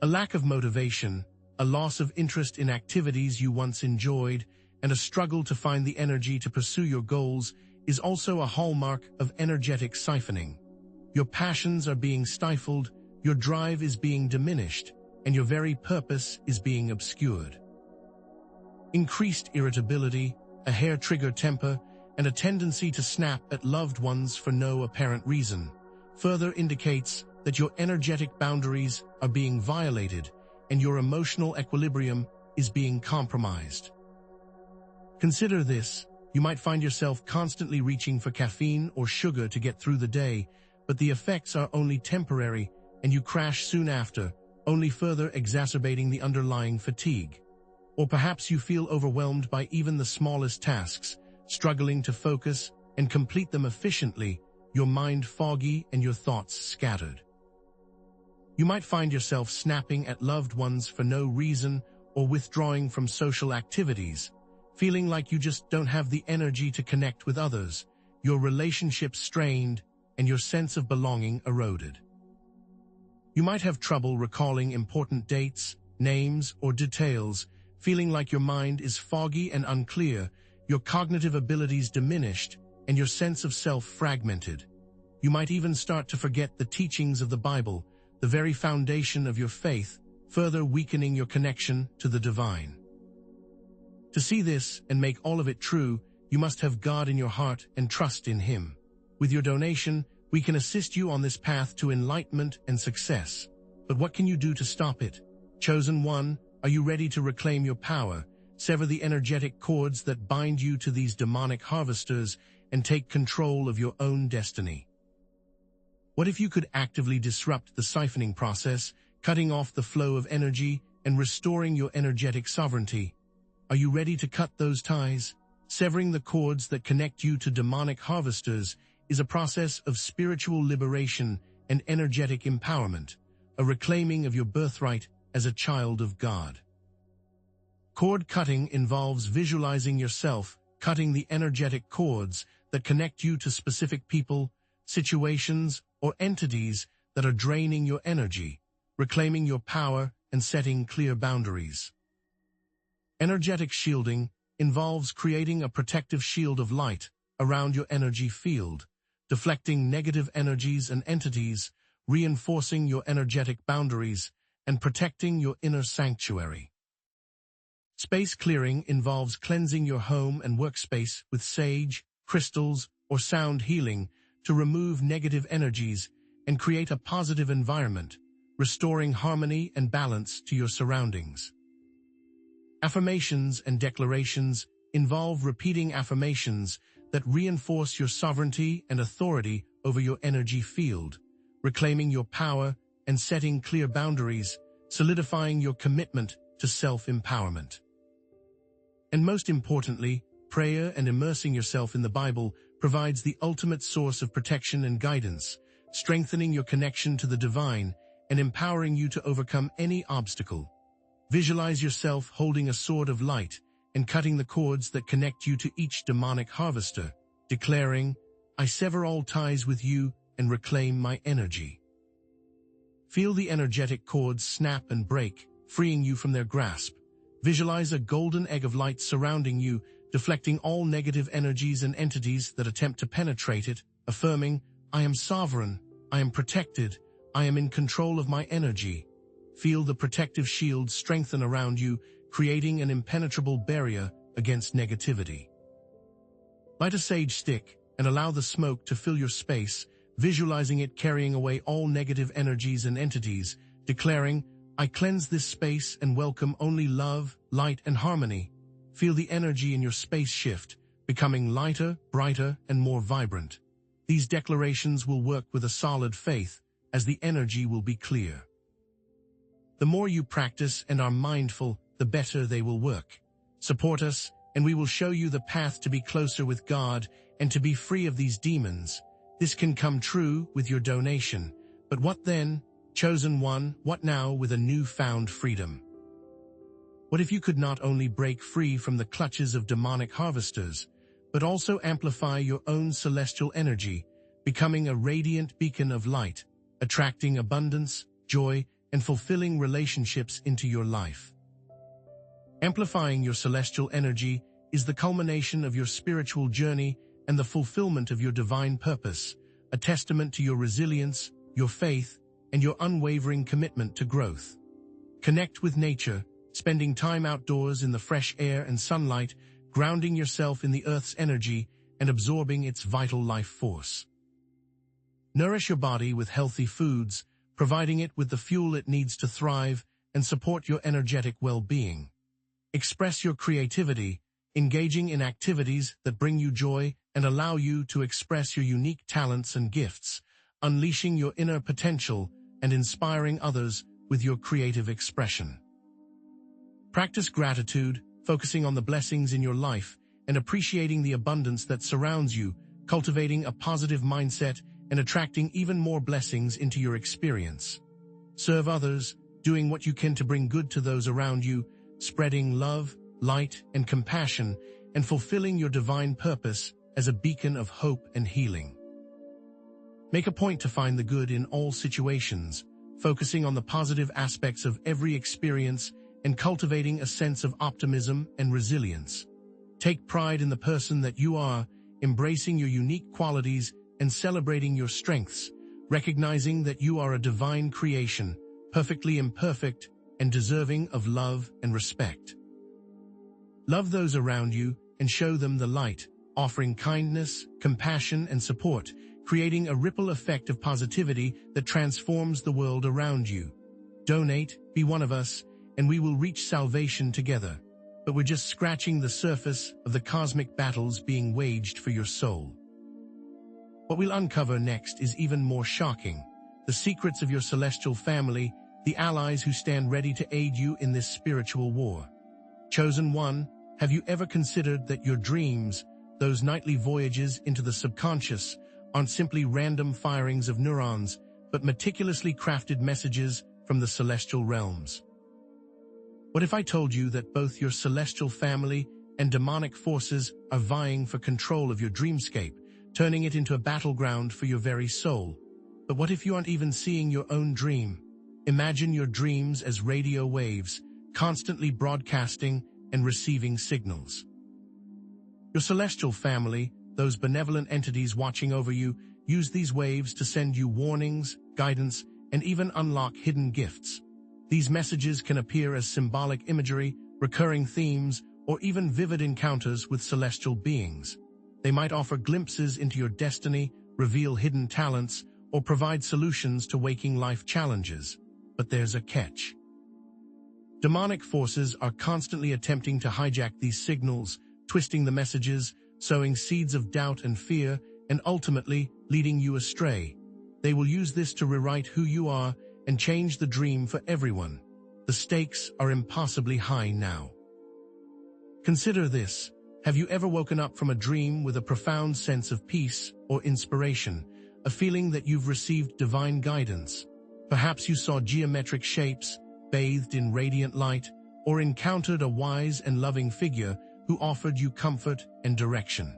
S1: A lack of motivation, a loss of interest in activities you once enjoyed, and a struggle to find the energy to pursue your goals is also a hallmark of energetic siphoning. Your passions are being stifled, your drive is being diminished, and your very purpose is being obscured. Increased irritability, a hair-trigger temper, and a tendency to snap at loved ones for no apparent reason further indicates that your energetic boundaries are being violated and your emotional equilibrium is being compromised. Consider this: you might find yourself constantly reaching for caffeine or sugar to get through the day, but the effects are only temporary and you crash soon after, only further exacerbating the underlying fatigue. Or perhaps you feel overwhelmed by even the smallest tasks, struggling to focus and complete them efficiently, your mind foggy and your thoughts scattered. You might find yourself snapping at loved ones for no reason or withdrawing from social activities, feeling like you just don't have the energy to connect with others, your relationships strained, and your sense of belonging eroded. You might have trouble recalling important dates, names, or details, feeling like your mind is foggy and unclear, your cognitive abilities diminished, and your sense of self fragmented. You might even start to forget the teachings of the Bible, the very foundation of your faith, further weakening your connection to the divine. To see this and make all of it true, you must have God in your heart and trust in Him. With your donation, we can assist you on this path to enlightenment and success. But what can you do to stop it? Chosen one, are you ready to reclaim your power, sever the energetic cords that bind you to these demonic harvesters, and take control of your own destiny? What if you could actively disrupt the siphoning process, cutting off the flow of energy and restoring your energetic sovereignty? Are you ready to cut those ties? Severing the cords that connect you to demonic harvesters is a process of spiritual liberation and energetic empowerment, a reclaiming of your birthright as a child of God. Cord cutting involves visualizing yourself cutting the energetic cords that connect you to specific people, situations, or entities that are draining your energy, reclaiming your power and setting clear boundaries. Energetic shielding involves creating a protective shield of light around your energy field, deflecting negative energies and entities, reinforcing your energetic boundaries, and protecting your inner sanctuary. Space clearing involves cleansing your home and workspace with sage, crystals, or sound healing to remove negative energies and create a positive environment, restoring harmony and balance to your surroundings. Affirmations and declarations involve repeating affirmations that reinforce your sovereignty and authority over your energy field, reclaiming your power and setting clear boundaries, solidifying your commitment to self-empowerment. And most importantly, prayer and immersing yourself in the Bible provides the ultimate source of protection and guidance, strengthening your connection to the divine and empowering you to overcome any obstacle. Visualize yourself holding a sword of light and cutting the cords that connect you to each demonic harvester, declaring, "I sever all ties with you and reclaim my energy." Feel the energetic cords snap and break, freeing you from their grasp. Visualize a golden egg of light surrounding you, deflecting all negative energies and entities that attempt to penetrate it, affirming, "I am sovereign, I am protected, I am in control of my energy." Feel the protective shield strengthen around you, creating an impenetrable barrier against negativity. Light a sage stick and allow the smoke to fill your space, visualizing it carrying away all negative energies and entities, declaring, "I cleanse this space and welcome only love, light, and harmony." Feel the energy in your space shift, becoming lighter, brighter, and more vibrant. These declarations will work with a solid faith, as the energy will be clear. The more you practice and are mindful, the better they will work. Support us, and we will show you the path to be closer with God and to be free of these demons. This can come true with your donation. But what then? Chosen one, what now with a newfound freedom? What if you could not only break free from the clutches of demonic harvesters, but also amplify your own celestial energy, becoming a radiant beacon of light, attracting abundance, joy, and fulfilling relationships into your life? Amplifying your celestial energy is the culmination of your spiritual journey and the fulfillment of your divine purpose, a testament to your resilience, your faith, and your unwavering commitment to growth. Connect with nature, spending time outdoors in the fresh air and sunlight, grounding yourself in the earth's energy and absorbing its vital life force. Nourish your body with healthy foods, providing it with the fuel it needs to thrive and support your energetic well-being. Express your creativity, engaging in activities that bring you joy and allow you to express your unique talents and gifts, unleashing your inner potential and inspiring others with your creative expression. Practice gratitude, focusing on the blessings in your life and appreciating the abundance that surrounds you, cultivating a positive mindset and attracting even more blessings into your experience. Serve others, doing what you can to bring good to those around you, spreading love, light, and compassion, and fulfilling your divine purpose as a beacon of hope and healing. Make a point to find the good in all situations, focusing on the positive aspects of every experience and cultivating a sense of optimism and resilience. Take pride in the person that you are, embracing your unique qualities and celebrating your strengths, recognizing that you are a divine creation, perfectly imperfect and deserving of love and respect. Love those around you and show them the light, offering kindness, compassion, and support, creating a ripple effect of positivity that transforms the world around you. Donate, be one of us, and we will reach salvation together. But we're just scratching the surface of the cosmic battles being waged for your soul. What we'll uncover next is even more shocking: the secrets of your celestial family, the allies who stand ready to aid you in this spiritual war. Chosen one, have you ever considered that your dreams, those nightly voyages into the subconscious, aren't simply random firings of neurons, but meticulously crafted messages from the celestial realms? What if I told you that both your celestial family and demonic forces are vying for control of your dreamscape, turning it into a battleground for your very soul? But what if you aren't even seeing your own dream? Imagine your dreams as radio waves, constantly broadcasting and receiving signals. Your celestial family, those benevolent entities watching over you, use these waves to send you warnings, guidance, and even unlock hidden gifts. These messages can appear as symbolic imagery, recurring themes, or even vivid encounters with celestial beings. They might offer glimpses into your destiny, reveal hidden talents, or provide solutions to waking life challenges. But there's a catch. Demonic forces are constantly attempting to hijack these signals, twisting the messages, sowing seeds of doubt and fear, and ultimately leading you astray. They will use this to rewrite who you are and change the dream for everyone. The stakes are impossibly high now. Consider this. Have you ever woken up from a dream with a profound sense of peace or inspiration, a feeling that you've received divine guidance? Perhaps you saw geometric shapes, bathed in radiant light, or encountered a wise and loving figure who offered you comfort and direction.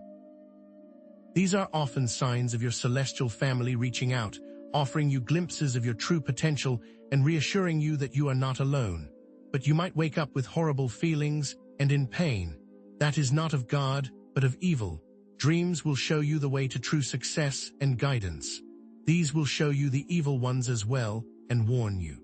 S1: These are often signs of your celestial family reaching out, offering you glimpses of your true potential and reassuring you that you are not alone. But you might wake up with horrible feelings and in pain. That is not of God, but of evil. Dreams will show you the way to true success and guidance. These will show you the evil ones as well and warn you.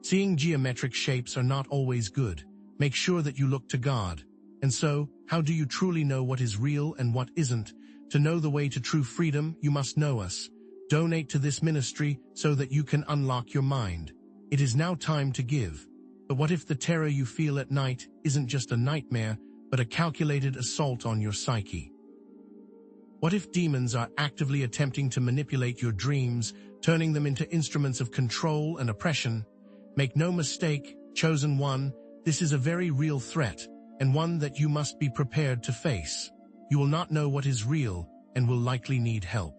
S1: Seeing geometric shapes are not always good. Make sure that you look to God. And so, how do you truly know what is real and what isn't? To know the way to true freedom, you must know us. Donate to this ministry so that you can unlock your mind. It is now time to give. But what if the terror you feel at night isn't just a nightmare, but a calculated assault on your psyche? What if demons are actively attempting to manipulate your dreams, turning them into instruments of control and oppression? Make no mistake, chosen one, this is a very real threat, and one that you must be prepared to face. You will not know what is real and will likely need help.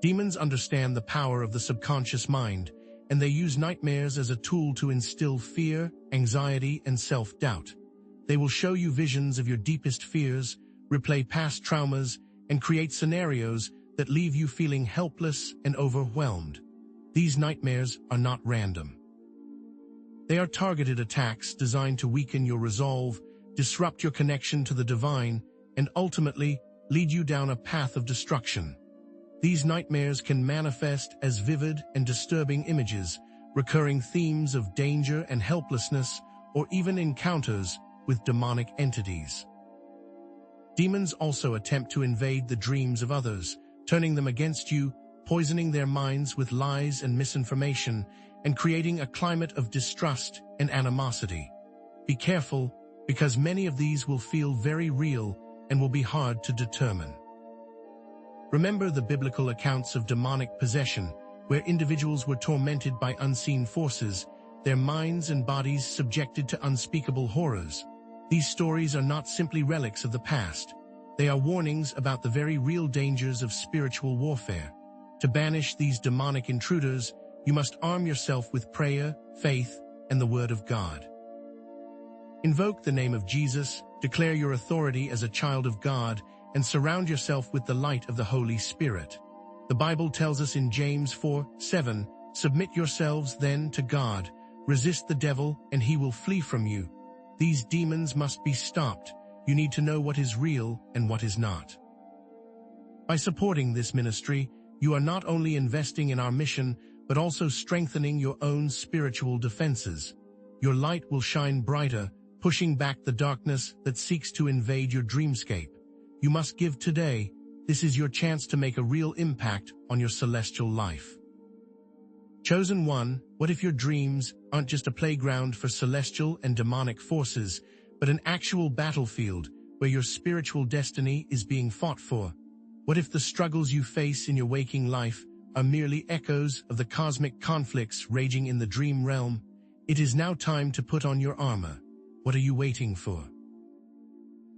S1: Demons understand the power of the subconscious mind, and they use nightmares as a tool to instill fear, anxiety, and self-doubt. They will show you visions of your deepest fears, replay past traumas, and create scenarios that leave you feeling helpless and overwhelmed. These nightmares are not random. They are targeted attacks designed to weaken your resolve, disrupt your connection to the divine, and ultimately lead you down a path of destruction. These nightmares can manifest as vivid and disturbing images, recurring themes of danger and helplessness, or even encounters with demonic entities. Demons also attempt to invade the dreams of others, turning them against you, poisoning their minds with lies and misinformation, and creating a climate of distrust and animosity. Be careful, because many of these will feel very real and will be hard to determine. Remember the biblical accounts of demonic possession, where individuals were tormented by unseen forces, their minds and bodies subjected to unspeakable horrors. These stories are not simply relics of the past. They are warnings about the very real dangers of spiritual warfare. To banish these demonic intruders, you must arm yourself with prayer, faith, and the Word of God. Invoke the name of Jesus, declare your authority as a child of God, and surround yourself with the light of the Holy Spirit. The Bible tells us in James 4:7, "Submit yourselves then to God, resist the devil, and he will flee from you." These demons must be stopped. You need to know what is real and what is not. By supporting this ministry, you are not only investing in our mission, but also strengthening your own spiritual defenses. Your light will shine brighter, pushing back the darkness that seeks to invade your dreamscape. You must give today. This is your chance to make a real impact on your celestial life. Chosen one, what if your dreams aren't just a playground for celestial and demonic forces, but an actual battlefield where your spiritual destiny is being fought for? What if the struggles you face in your waking life are merely echoes of the cosmic conflicts raging in the dream realm? It is now time to put on your armor. What are you waiting for?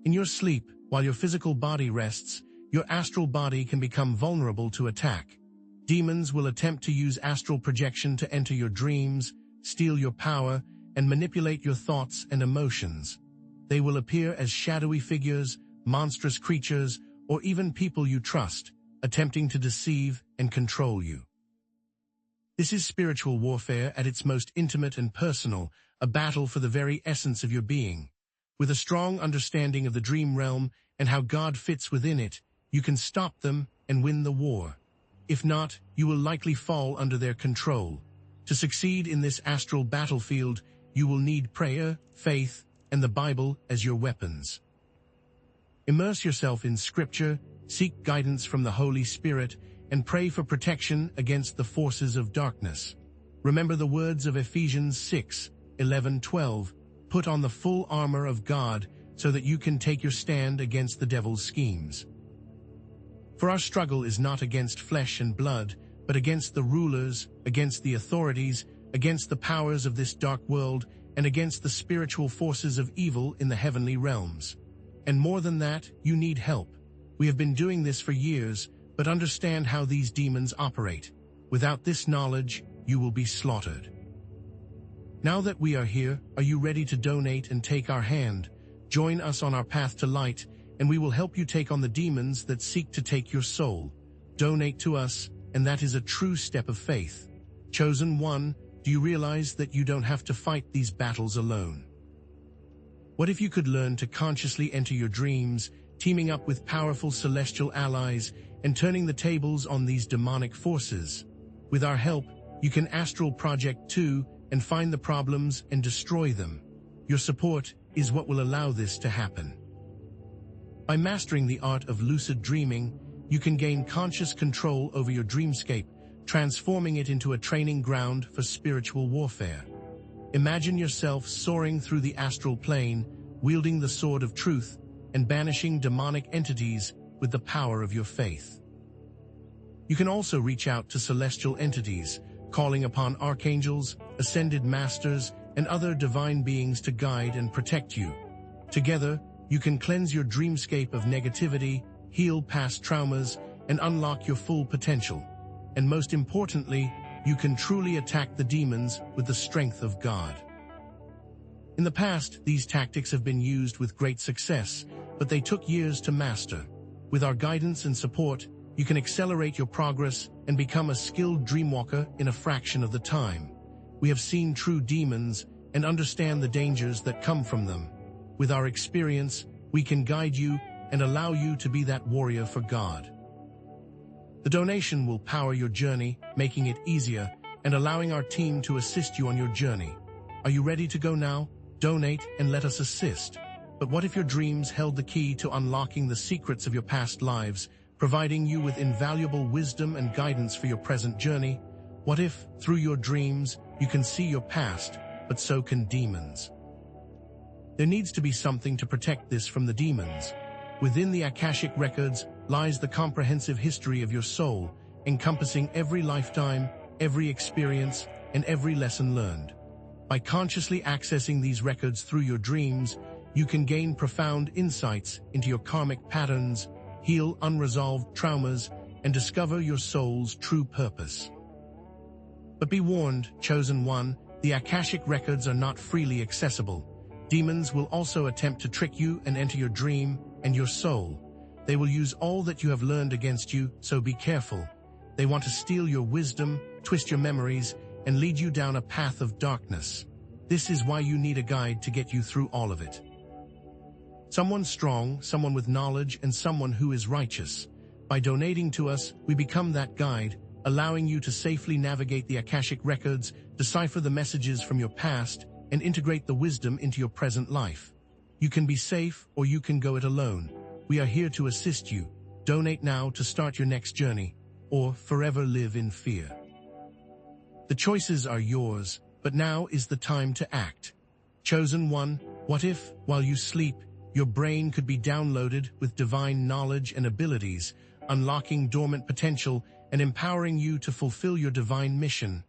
S1: In your sleep, while your physical body rests, your astral body can become vulnerable to attack. Demons will attempt to use astral projection to enter your dreams, steal your power, and manipulate your thoughts and emotions. They will appear as shadowy figures, monstrous creatures, or even people you trust, attempting to deceive and control you. This is spiritual warfare at its most intimate and personal, a battle for the very essence of your being. With a strong understanding of the dream realm and how God fits within it, you can stop them and win the war. If not, you will likely fall under their control. To succeed in this astral battlefield, you will need prayer, faith, and the Bible as your weapons. Immerse yourself in Scripture, seek guidance from the Holy Spirit, and pray for protection against the forces of darkness. Remember the words of Ephesians 6:11-12, "Put on the full armor of God so that you can take your stand against the devil's schemes." For our struggle is not against flesh and blood, but against the rulers, against the authorities, against the powers of this dark world, and against the spiritual forces of evil in the heavenly realms. And more than that, you need help. We have been doing this for years, but understand how these demons operate. Without this knowledge, you will be slaughtered. Now that we are here, are you ready to donate and take our hand? Join us on our path to light, and we will help you take on the demons that seek to take your soul. Donate to us, and that is a true step of faith. Chosen one, do you realize that you don't have to fight these battles alone? What if you could learn to consciously enter your dreams, teaming up with powerful celestial allies and turning the tables on these demonic forces? With our help, you can astral project too and find the problems and destroy them. Your support is what will allow this to happen. By mastering the art of lucid dreaming, you can gain conscious control over your dreamscape, transforming it into a training ground for spiritual warfare. Imagine yourself soaring through the astral plane, wielding the sword of truth, and banishing demonic entities with the power of your faith. You can also reach out to celestial entities, calling upon archangels, ascended masters, and other divine beings to guide and protect you. Together, you can cleanse your dreamscape of negativity, heal past traumas, and unlock your full potential. And most importantly, you can truly attack the demons with the strength of God. In the past, these tactics have been used with great success, but they took years to master. With our guidance and support, you can accelerate your progress and become a skilled dreamwalker in a fraction of the time. We have seen true demons and understand the dangers that come from them. With our experience, we can guide you and allow you to be that warrior for God. The donation will power your journey, making it easier and allowing our team to assist you on your journey. Are you ready to go now? Donate and let us assist. But what if your dreams held the key to unlocking the secrets of your past lives, providing you with invaluable wisdom and guidance for your present journey? What if, through your dreams, you can see your past, but so can demons? There needs to be something to protect this from the demons. Within the akashic records lies the comprehensive history of your soul, encompassing every lifetime, every experience, and every lesson learned. By consciously accessing these records through your dreams, you can gain profound insights into your karmic patterns, heal unresolved traumas, and discover your soul's true purpose. But be warned, Chosen One, the Akashic records are not freely accessible. Demons will also attempt to trick you and enter your dream and your soul. They will use all that you have learned against you, so be careful. They want to steal your wisdom, twist your memories, and lead you down a path of darkness. This is why you need a guide to get you through all of it. Someone strong, someone with knowledge, and someone who is righteous. By donating to us, we become that guide, allowing you to safely navigate the Akashic records, decipher the messages from your past, and integrate the wisdom into your present life. You can be safe, or you can go it alone. We are here to assist you. Donate now to start your next journey, or forever live in fear. The choices are yours, but now is the time to act. Chosen One, what if, while you sleep, your brain could be downloaded with divine knowledge and abilities, unlocking dormant potential and empowering you to fulfill your divine mission?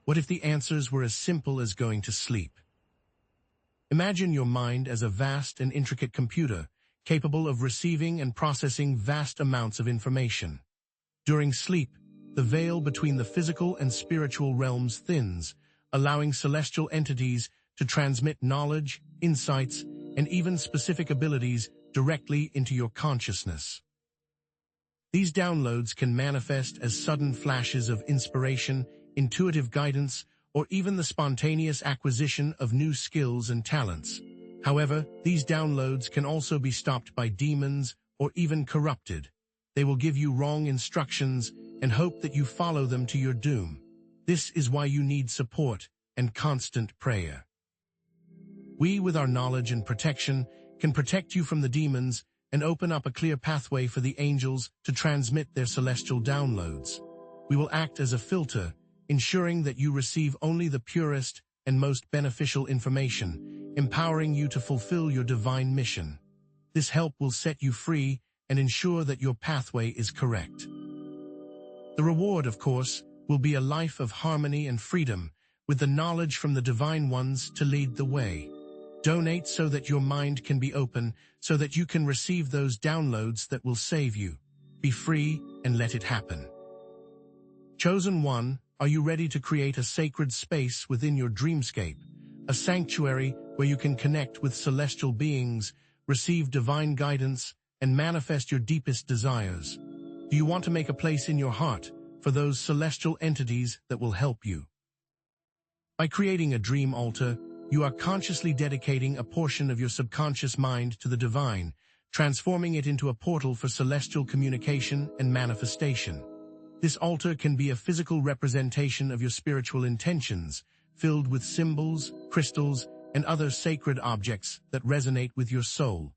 S1: What if the answers were as simple as going to sleep? Imagine your mind as a vast and intricate computer, capable of receiving and processing vast amounts of information. During sleep, the veil between the physical and spiritual realms thins, allowing celestial entities to transmit knowledge, insights, and even specific abilities directly into your consciousness. These downloads can manifest as sudden flashes of inspiration, intuitive guidance, or even the spontaneous acquisition of new skills and talents. However, these downloads can also be stopped by demons or even corrupted. They will give you wrong instructions and hope that you follow them to your doom. This is why you need support and constant prayer. We, with our knowledge and protection, can protect you from the demons and open up a clear pathway for the angels to transmit their celestial downloads. We will act as a filter, ensuring that you receive only the purest and most beneficial information, empowering you to fulfill your divine mission. This help will set you free and ensure that your pathway is correct. The reward, of course, will be a life of harmony and freedom, with the knowledge from the Divine Ones to lead the way. Donate so that your mind can be open, so that you can receive those downloads that will save you. Be free and let it happen. Chosen One, are you ready to create a sacred space within your dreamscape, a sanctuary where you can connect with celestial beings, receive divine guidance, and manifest your deepest desires? Do you want to make a place in your heart for those celestial entities that will help you? By creating a dream altar, you are consciously dedicating a portion of your subconscious mind to the divine, transforming it into a portal for celestial communication and manifestation. This altar can be a physical representation of your spiritual intentions, filled with symbols, crystals, and other sacred objects that resonate with your soul.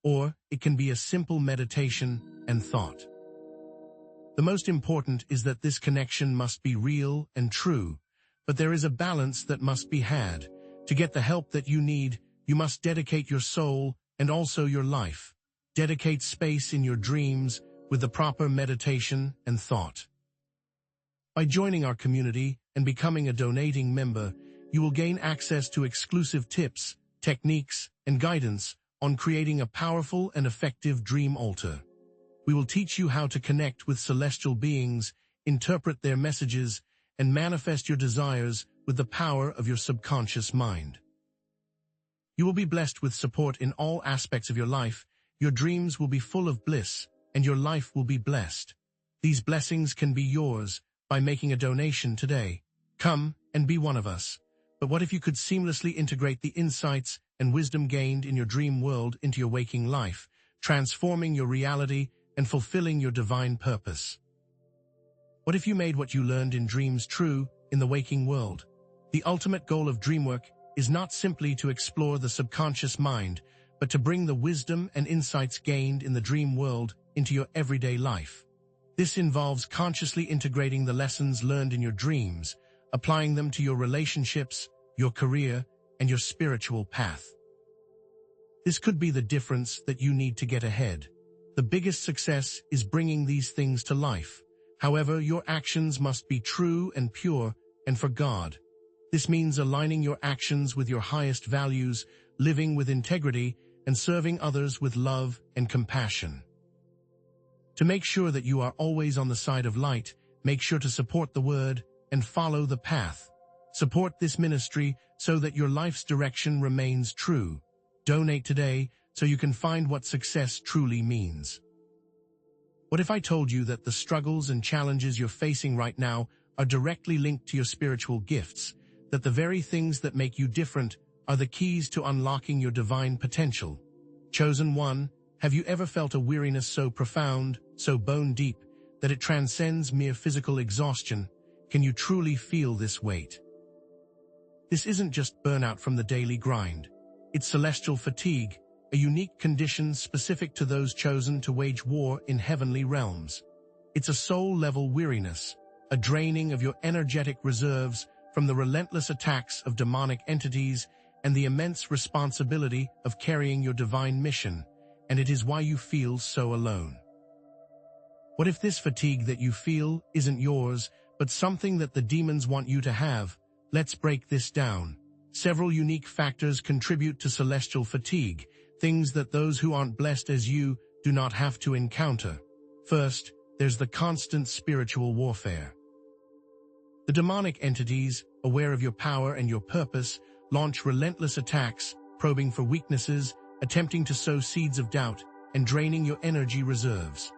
S1: Or it can be a simple meditation and thought. The most important is that this connection must be real and true, but there is a balance that must be had. To get the help that you need, you must dedicate your soul and also your life. Dedicate space in your dreams with the proper meditation and thought. By joining our community and becoming a donating member, you will gain access to exclusive tips, techniques, and guidance on creating a powerful and effective dream altar. We will teach you how to connect with celestial beings, interpret their messages, and manifest your desires with the power of your subconscious mind. You will be blessed with support in all aspects of your life. Your dreams will be full of bliss, and your life will be blessed. These blessings can be yours by making a donation today. Come and be one of us. But what if you could seamlessly integrate the insights and wisdom gained in your dream world into your waking life, transforming your reality and fulfilling your divine purpose? What if you made what you learned in dreams true in the waking world? The ultimate goal of dreamwork is not simply to explore the subconscious mind, but to bring the wisdom and insights gained in the dream world into your everyday life. This involves consciously integrating the lessons learned in your dreams, applying them to your relationships, your career, and your spiritual path. This could be the difference that you need to get ahead. The biggest success is bringing these things to life. However, your actions must be true and pure and for God. This means aligning your actions with your highest values, living with integrity, and serving others with love and compassion. To make sure that you are always on the side of light, make sure to support the word and follow the path. Support this ministry so that your life's direction remains true. Donate today so you can find what success truly means. What if I told you that the struggles and challenges you're facing right now are directly linked to your spiritual gifts, that the very things that make you different are the keys to unlocking your divine potential? Chosen one, have you ever felt a weariness so profound, so bone-deep, that it transcends mere physical exhaustion? Can you truly feel this weight? This isn't just burnout from the daily grind. It's celestial fatigue, a unique condition specific to those chosen to wage war in heavenly realms. It's a soul-level weariness, a draining of your energetic reserves from the relentless attacks of demonic entities and the immense responsibility of carrying your divine mission, and it is why you feel so alone. What if this fatigue that you feel isn't yours, but something that the demons want you to have? Let's break this down. Several unique factors contribute to celestial fatigue, things that those who aren't blessed as you do not have to encounter. First, there's the constant spiritual warfare. The demonic entities, aware of your power and your purpose, launch relentless attacks, probing for weaknesses, attempting to sow seeds of doubt, and draining your energy reserves.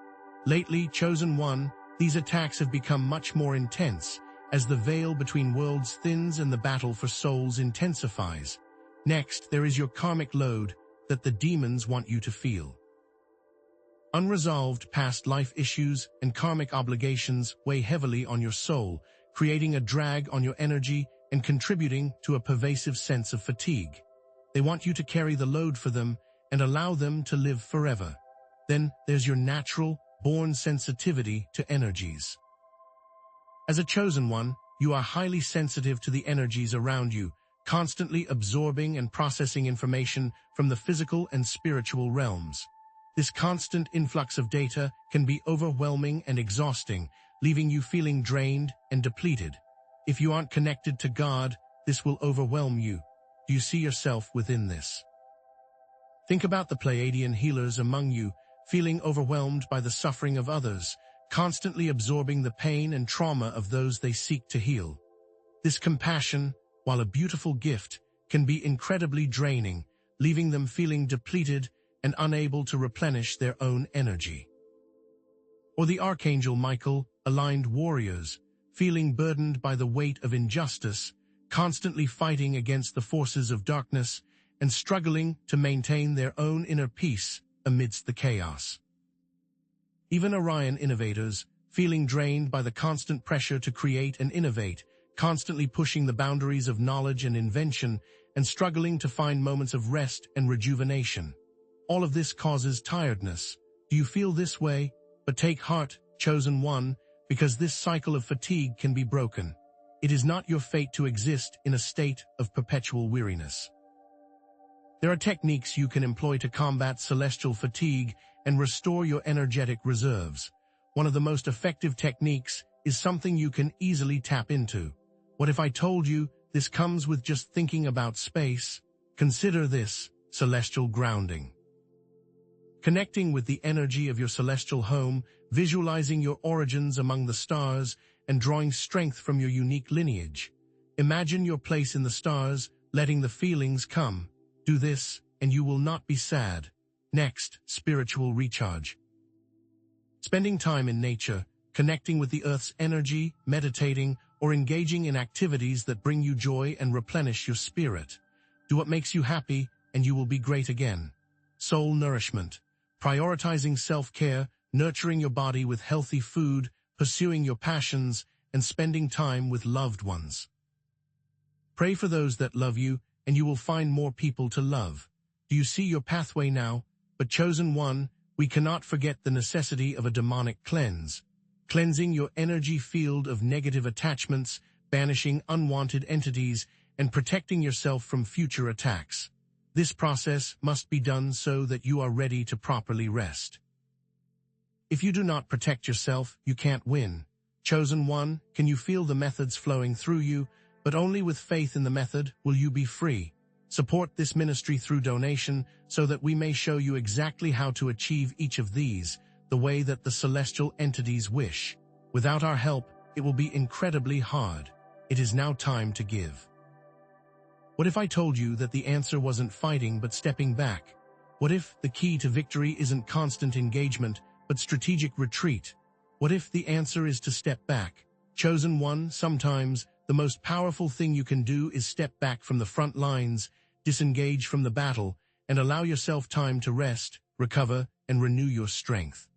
S1: Lately, Chosen One, these attacks have become much more intense, as the veil between worlds thins and the battle for souls intensifies. Next, there is your karmic load that the demons want you to feel. Unresolved past life issues and karmic obligations weigh heavily on your soul, creating a drag on your energy and contributing to a pervasive sense of fatigue. They want you to carry the load for them and allow them to live forever. Then there's your natural, born sensitivity to energies. As a chosen one, you are highly sensitive to the energies around you, constantly absorbing and processing information from the physical and spiritual realms. This constant influx of data can be overwhelming and exhausting, leaving you feeling drained and depleted. If you aren't connected to God, this will overwhelm you. Do you see yourself within this? Think about the Pleiadian healers among you, feeling overwhelmed by the suffering of others, constantly absorbing the pain and trauma of those they seek to heal. This compassion, while a beautiful gift, can be incredibly draining, leaving them feeling depleted and unable to replenish their own energy. Or the Archangel Michael, aligned warriors, feeling burdened by the weight of injustice, constantly fighting against the forces of darkness, and struggling to maintain their own inner peace amidst the chaos. Even Orion innovators, feeling drained by the constant pressure to create and innovate, constantly pushing the boundaries of knowledge and invention, and struggling to find moments of rest and rejuvenation. All of this causes tiredness. Do you feel this way? But take heart, Chosen One, because this cycle of fatigue can be broken. It is not your fate to exist in a state of perpetual weariness. There are techniques you can employ to combat celestial fatigue and restore your energetic reserves. One of the most effective techniques is something you can easily tap into. What if I told you this comes with just thinking about space? Consider this: celestial grounding. Connecting with the energy of your celestial home, visualizing your origins among the stars, and drawing strength from your unique lineage. Imagine your place in the stars, letting the feelings come. Do this, and you will not be sad. Next, spiritual recharge. Spending time in nature, connecting with the Earth's energy, meditating, or engaging in activities that bring you joy and replenish your spirit. Do what makes you happy, and you will be great again. Soul nourishment. Prioritizing self-care, nurturing your body with healthy food, pursuing your passions, and spending time with loved ones. Pray for those that love you, and you will find more people to love. Do you see your pathway now? But Chosen One, we cannot forget the necessity of a demonic cleanse. Cleansing your energy field of negative attachments, banishing unwanted entities, and protecting yourself from future attacks. This process must be done so that you are ready to properly rest. If you do not protect yourself, you can't win. Chosen One, can you feel the methods flowing through you? But only with faith in the method will you be free. Support this ministry through donation so that we may show you exactly how to achieve each of these, the way that the celestial entities wish. Without our help, it will be incredibly hard. It is now time to give. What if I told you that the answer wasn't fighting but stepping back? What if the key to victory isn't constant engagement but strategic retreat? What if the answer is to step back? Chosen one, sometimes the most powerful thing you can do is step back from the front lines, disengage from the battle, and allow yourself time to rest, recover, and renew your strength.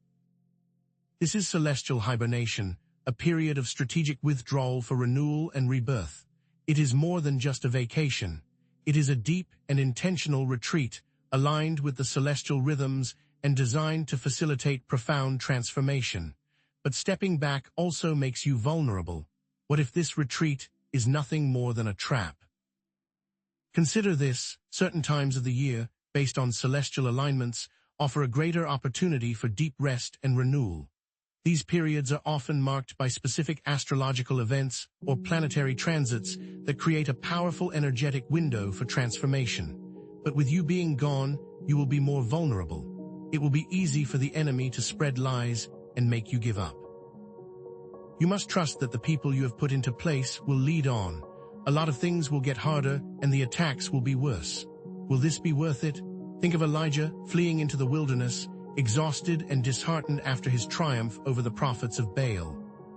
S1: This is celestial hibernation, a period of strategic withdrawal for renewal and rebirth. It is more than just a vacation. It is a deep and intentional retreat, aligned with the celestial rhythms and designed to facilitate profound transformation. But stepping back also makes you vulnerable. What if this retreat is nothing more than a trap? Consider this: certain times of the year, based on celestial alignments, offer a greater opportunity for deep rest and renewal. These periods are often marked by specific astrological events or planetary transits that create a powerful energetic window for transformation. But with you being gone, you will be more vulnerable. It will be easy for the enemy to spread lies and make you give up. You must trust that the people you have put into place will lead on. A lot of things will get harder and the attacks will be worse. Will this be worth it? Think of Elijah fleeing into the wilderness, exhausted and disheartened after his triumph over the prophets of Baal.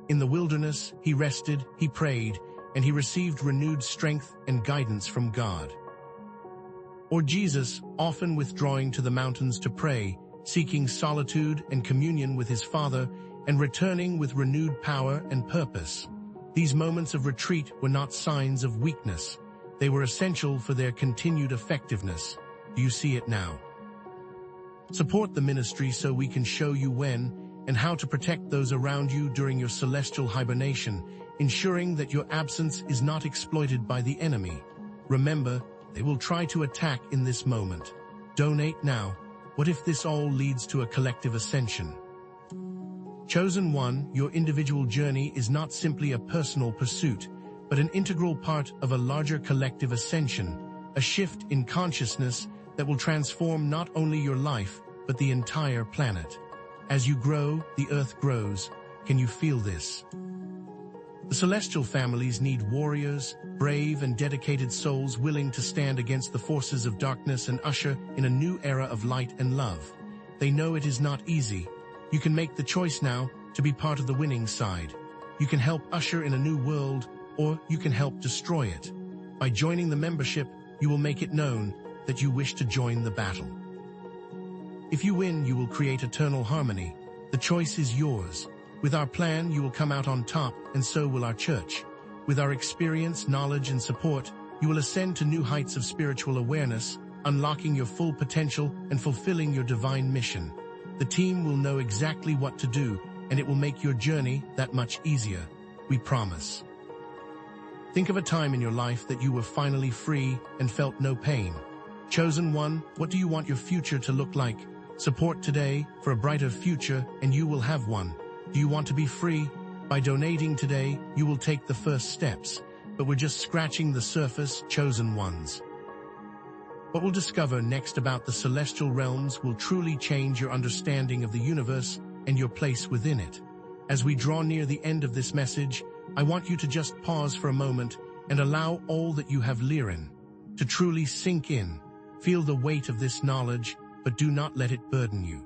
S1: In the wilderness, he rested, he prayed, and he received renewed strength and guidance from God. Or Jesus, often withdrawing to the mountains to pray, seeking solitude and communion with his Father, and returning with renewed power and purpose. These moments of retreat were not signs of weakness. They were essential for their continued effectiveness. Do you see it now? Support the ministry so we can show you when and how to protect those around you during your celestial hibernation, ensuring that your absence is not exploited by the enemy. Remember, they will try to attack in this moment. Donate now. What if this all leads to a collective ascension? Chosen one, your individual journey is not simply a personal pursuit, but an integral part of a larger collective ascension, a shift in consciousness that will transform not only your life, but the entire planet. As you grow, the earth grows. Can you feel this? The celestial families need warriors, brave and dedicated souls willing to stand against the forces of darkness and usher in a new era of light and love. They know it is not easy. You can make the choice now to be part of the winning side. You can help usher in a new world, or you can help destroy it. By joining the membership, you will make it known that you wish to join the battle. If you win, you will create eternal harmony. The choice is yours. With our plan, you will come out on top, and so will our church. With our experience, knowledge, and support, you will ascend to new heights of spiritual awareness, unlocking your full potential and fulfilling your divine mission. The team will know exactly what to do, and it will make your journey that much easier. We promise. Think of a time in your life that you were finally free and felt no pain. Chosen one, what do you want your future to look like? Support today for a brighter future, and you will have one. Do you want to be free? By donating today, you will take the first steps, but we're just scratching the surface, chosen ones. What we'll discover next about the celestial realms will truly change your understanding of the universe and your place within it. As we draw near the end of this message, I want you to just pause for a moment and allow all that you have learned to truly sink in. Feel the weight of this knowledge, but do not let it burden you.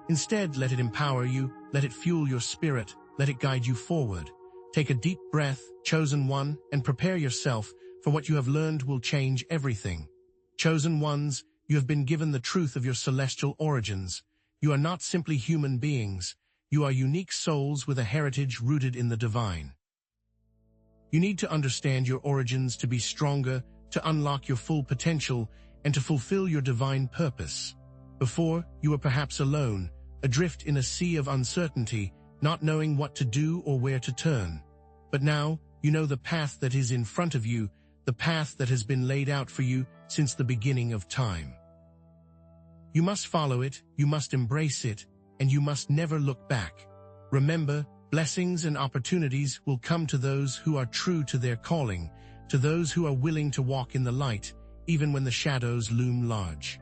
S1: Instead, let it empower you, let it fuel your spirit, let it guide you forward. Take a deep breath, chosen one, and prepare yourself, for what you have learned will change everything. Chosen ones, you have been given the truth of your celestial origins. You are not simply human beings. You are unique souls with a heritage rooted in the divine. You need to understand your origins to be stronger, to unlock your full potential, and to fulfill your divine purpose. Before, you were perhaps alone, adrift in a sea of uncertainty, not knowing what to do or where to turn. But now, you know the path that is in front of you, the path that has been laid out for you since the beginning of time. You must follow it, you must embrace it, and you must never look back. Remember, Blessings and opportunities will come to those who are true to their calling, to those who are willing to walk in the light, even when the shadows loom large.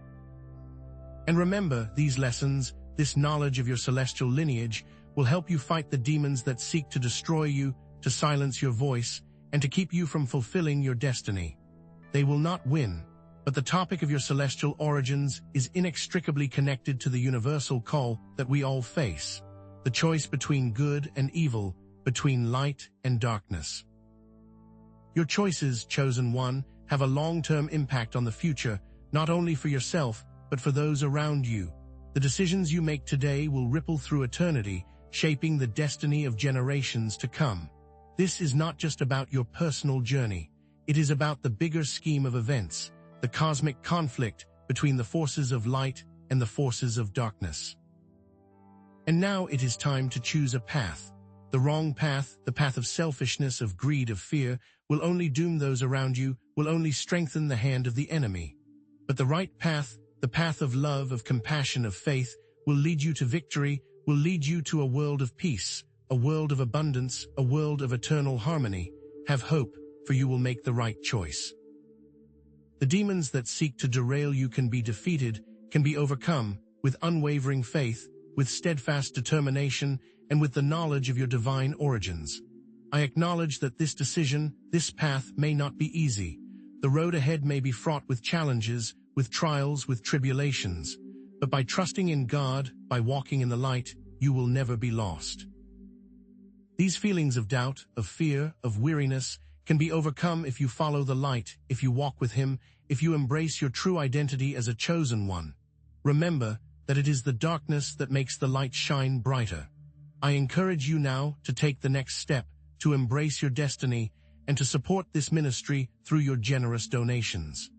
S1: And remember, these lessons, this knowledge of your celestial lineage, will help you fight the demons that seek to destroy you, to silence your voice, and to keep you from fulfilling your destiny. They will not win, but the topic of your celestial origins is inextricably connected to the universal call that we all face, the choice between good and evil, between light and darkness. Your choices, chosen one, have a long-term impact on the future, not only for yourself, but for those around you. The decisions you make today will ripple through eternity, shaping the destiny of generations to come. This is not just about your personal journey. It is about the bigger scheme of events, the cosmic conflict between the forces of light and the forces of darkness. And now it is time to choose a path. The wrong path, the path of selfishness, of greed, of fear, will only doom those around you, will only strengthen the hand of the enemy. But the right path, the path of love, of compassion, of faith, will lead you to victory, will lead you to a world of peace, a world of abundance, a world of eternal harmony. Have hope, for you will make the right choice. The demons that seek to derail you can be defeated, can be overcome, with unwavering faith, with steadfast determination, and with the knowledge of your divine origins. I acknowledge that this decision, this path, may not be easy. The road ahead may be fraught with challenges, with trials, with tribulations. But by trusting in God, by walking in the light, you will never be lost. These feelings of doubt, of fear, of weariness, can be overcome if you follow the light, if you walk with Him, if you embrace your true identity as a chosen one. Remember that it is the darkness that makes the light shine brighter. I encourage you now to take the next step, to embrace your destiny, and to support this ministry through your generous donations.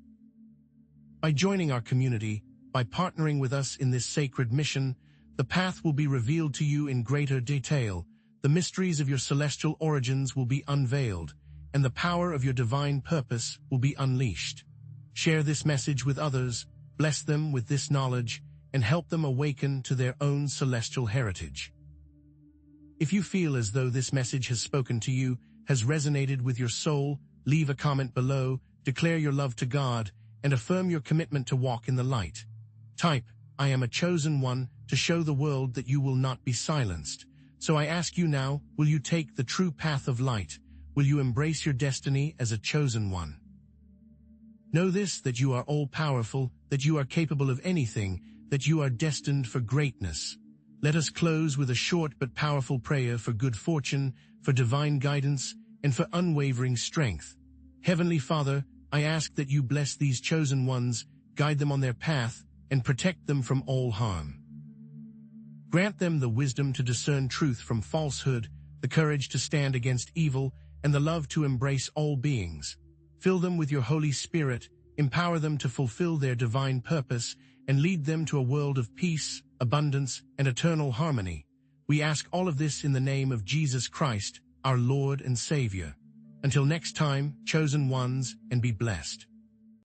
S1: By joining our community, by partnering with us in this sacred mission, the path will be revealed to you in greater detail, the mysteries of your celestial origins will be unveiled, and the power of your divine purpose will be unleashed. Share this message with others, bless them with this knowledge, and help them awaken to their own celestial heritage. If you feel as though this message has spoken to you, has resonated with your soul, leave a comment below, declare your love to God, and affirm your commitment to walk in the light. Type, "I am a chosen one," to show the world that you will not be silenced. So I ask you now, will you take the true path of light? Will you embrace your destiny as a chosen one? Know this, that you are all-powerful, that you are capable of anything, that you are destined for greatness. Let us close with a short but powerful prayer for good fortune, for divine guidance, and for unwavering strength. Heavenly Father, I ask that you bless these chosen ones, guide them on their path, and protect them from all harm. Grant them the wisdom to discern truth from falsehood, the courage to stand against evil, and the love to embrace all beings. Fill them with your Holy Spirit, empower them to fulfill their divine purpose, and lead them to a world of peace, abundance, and eternal harmony. We ask all of this in the name of Jesus Christ, our Lord and Savior. Until next time, chosen ones, and be blessed.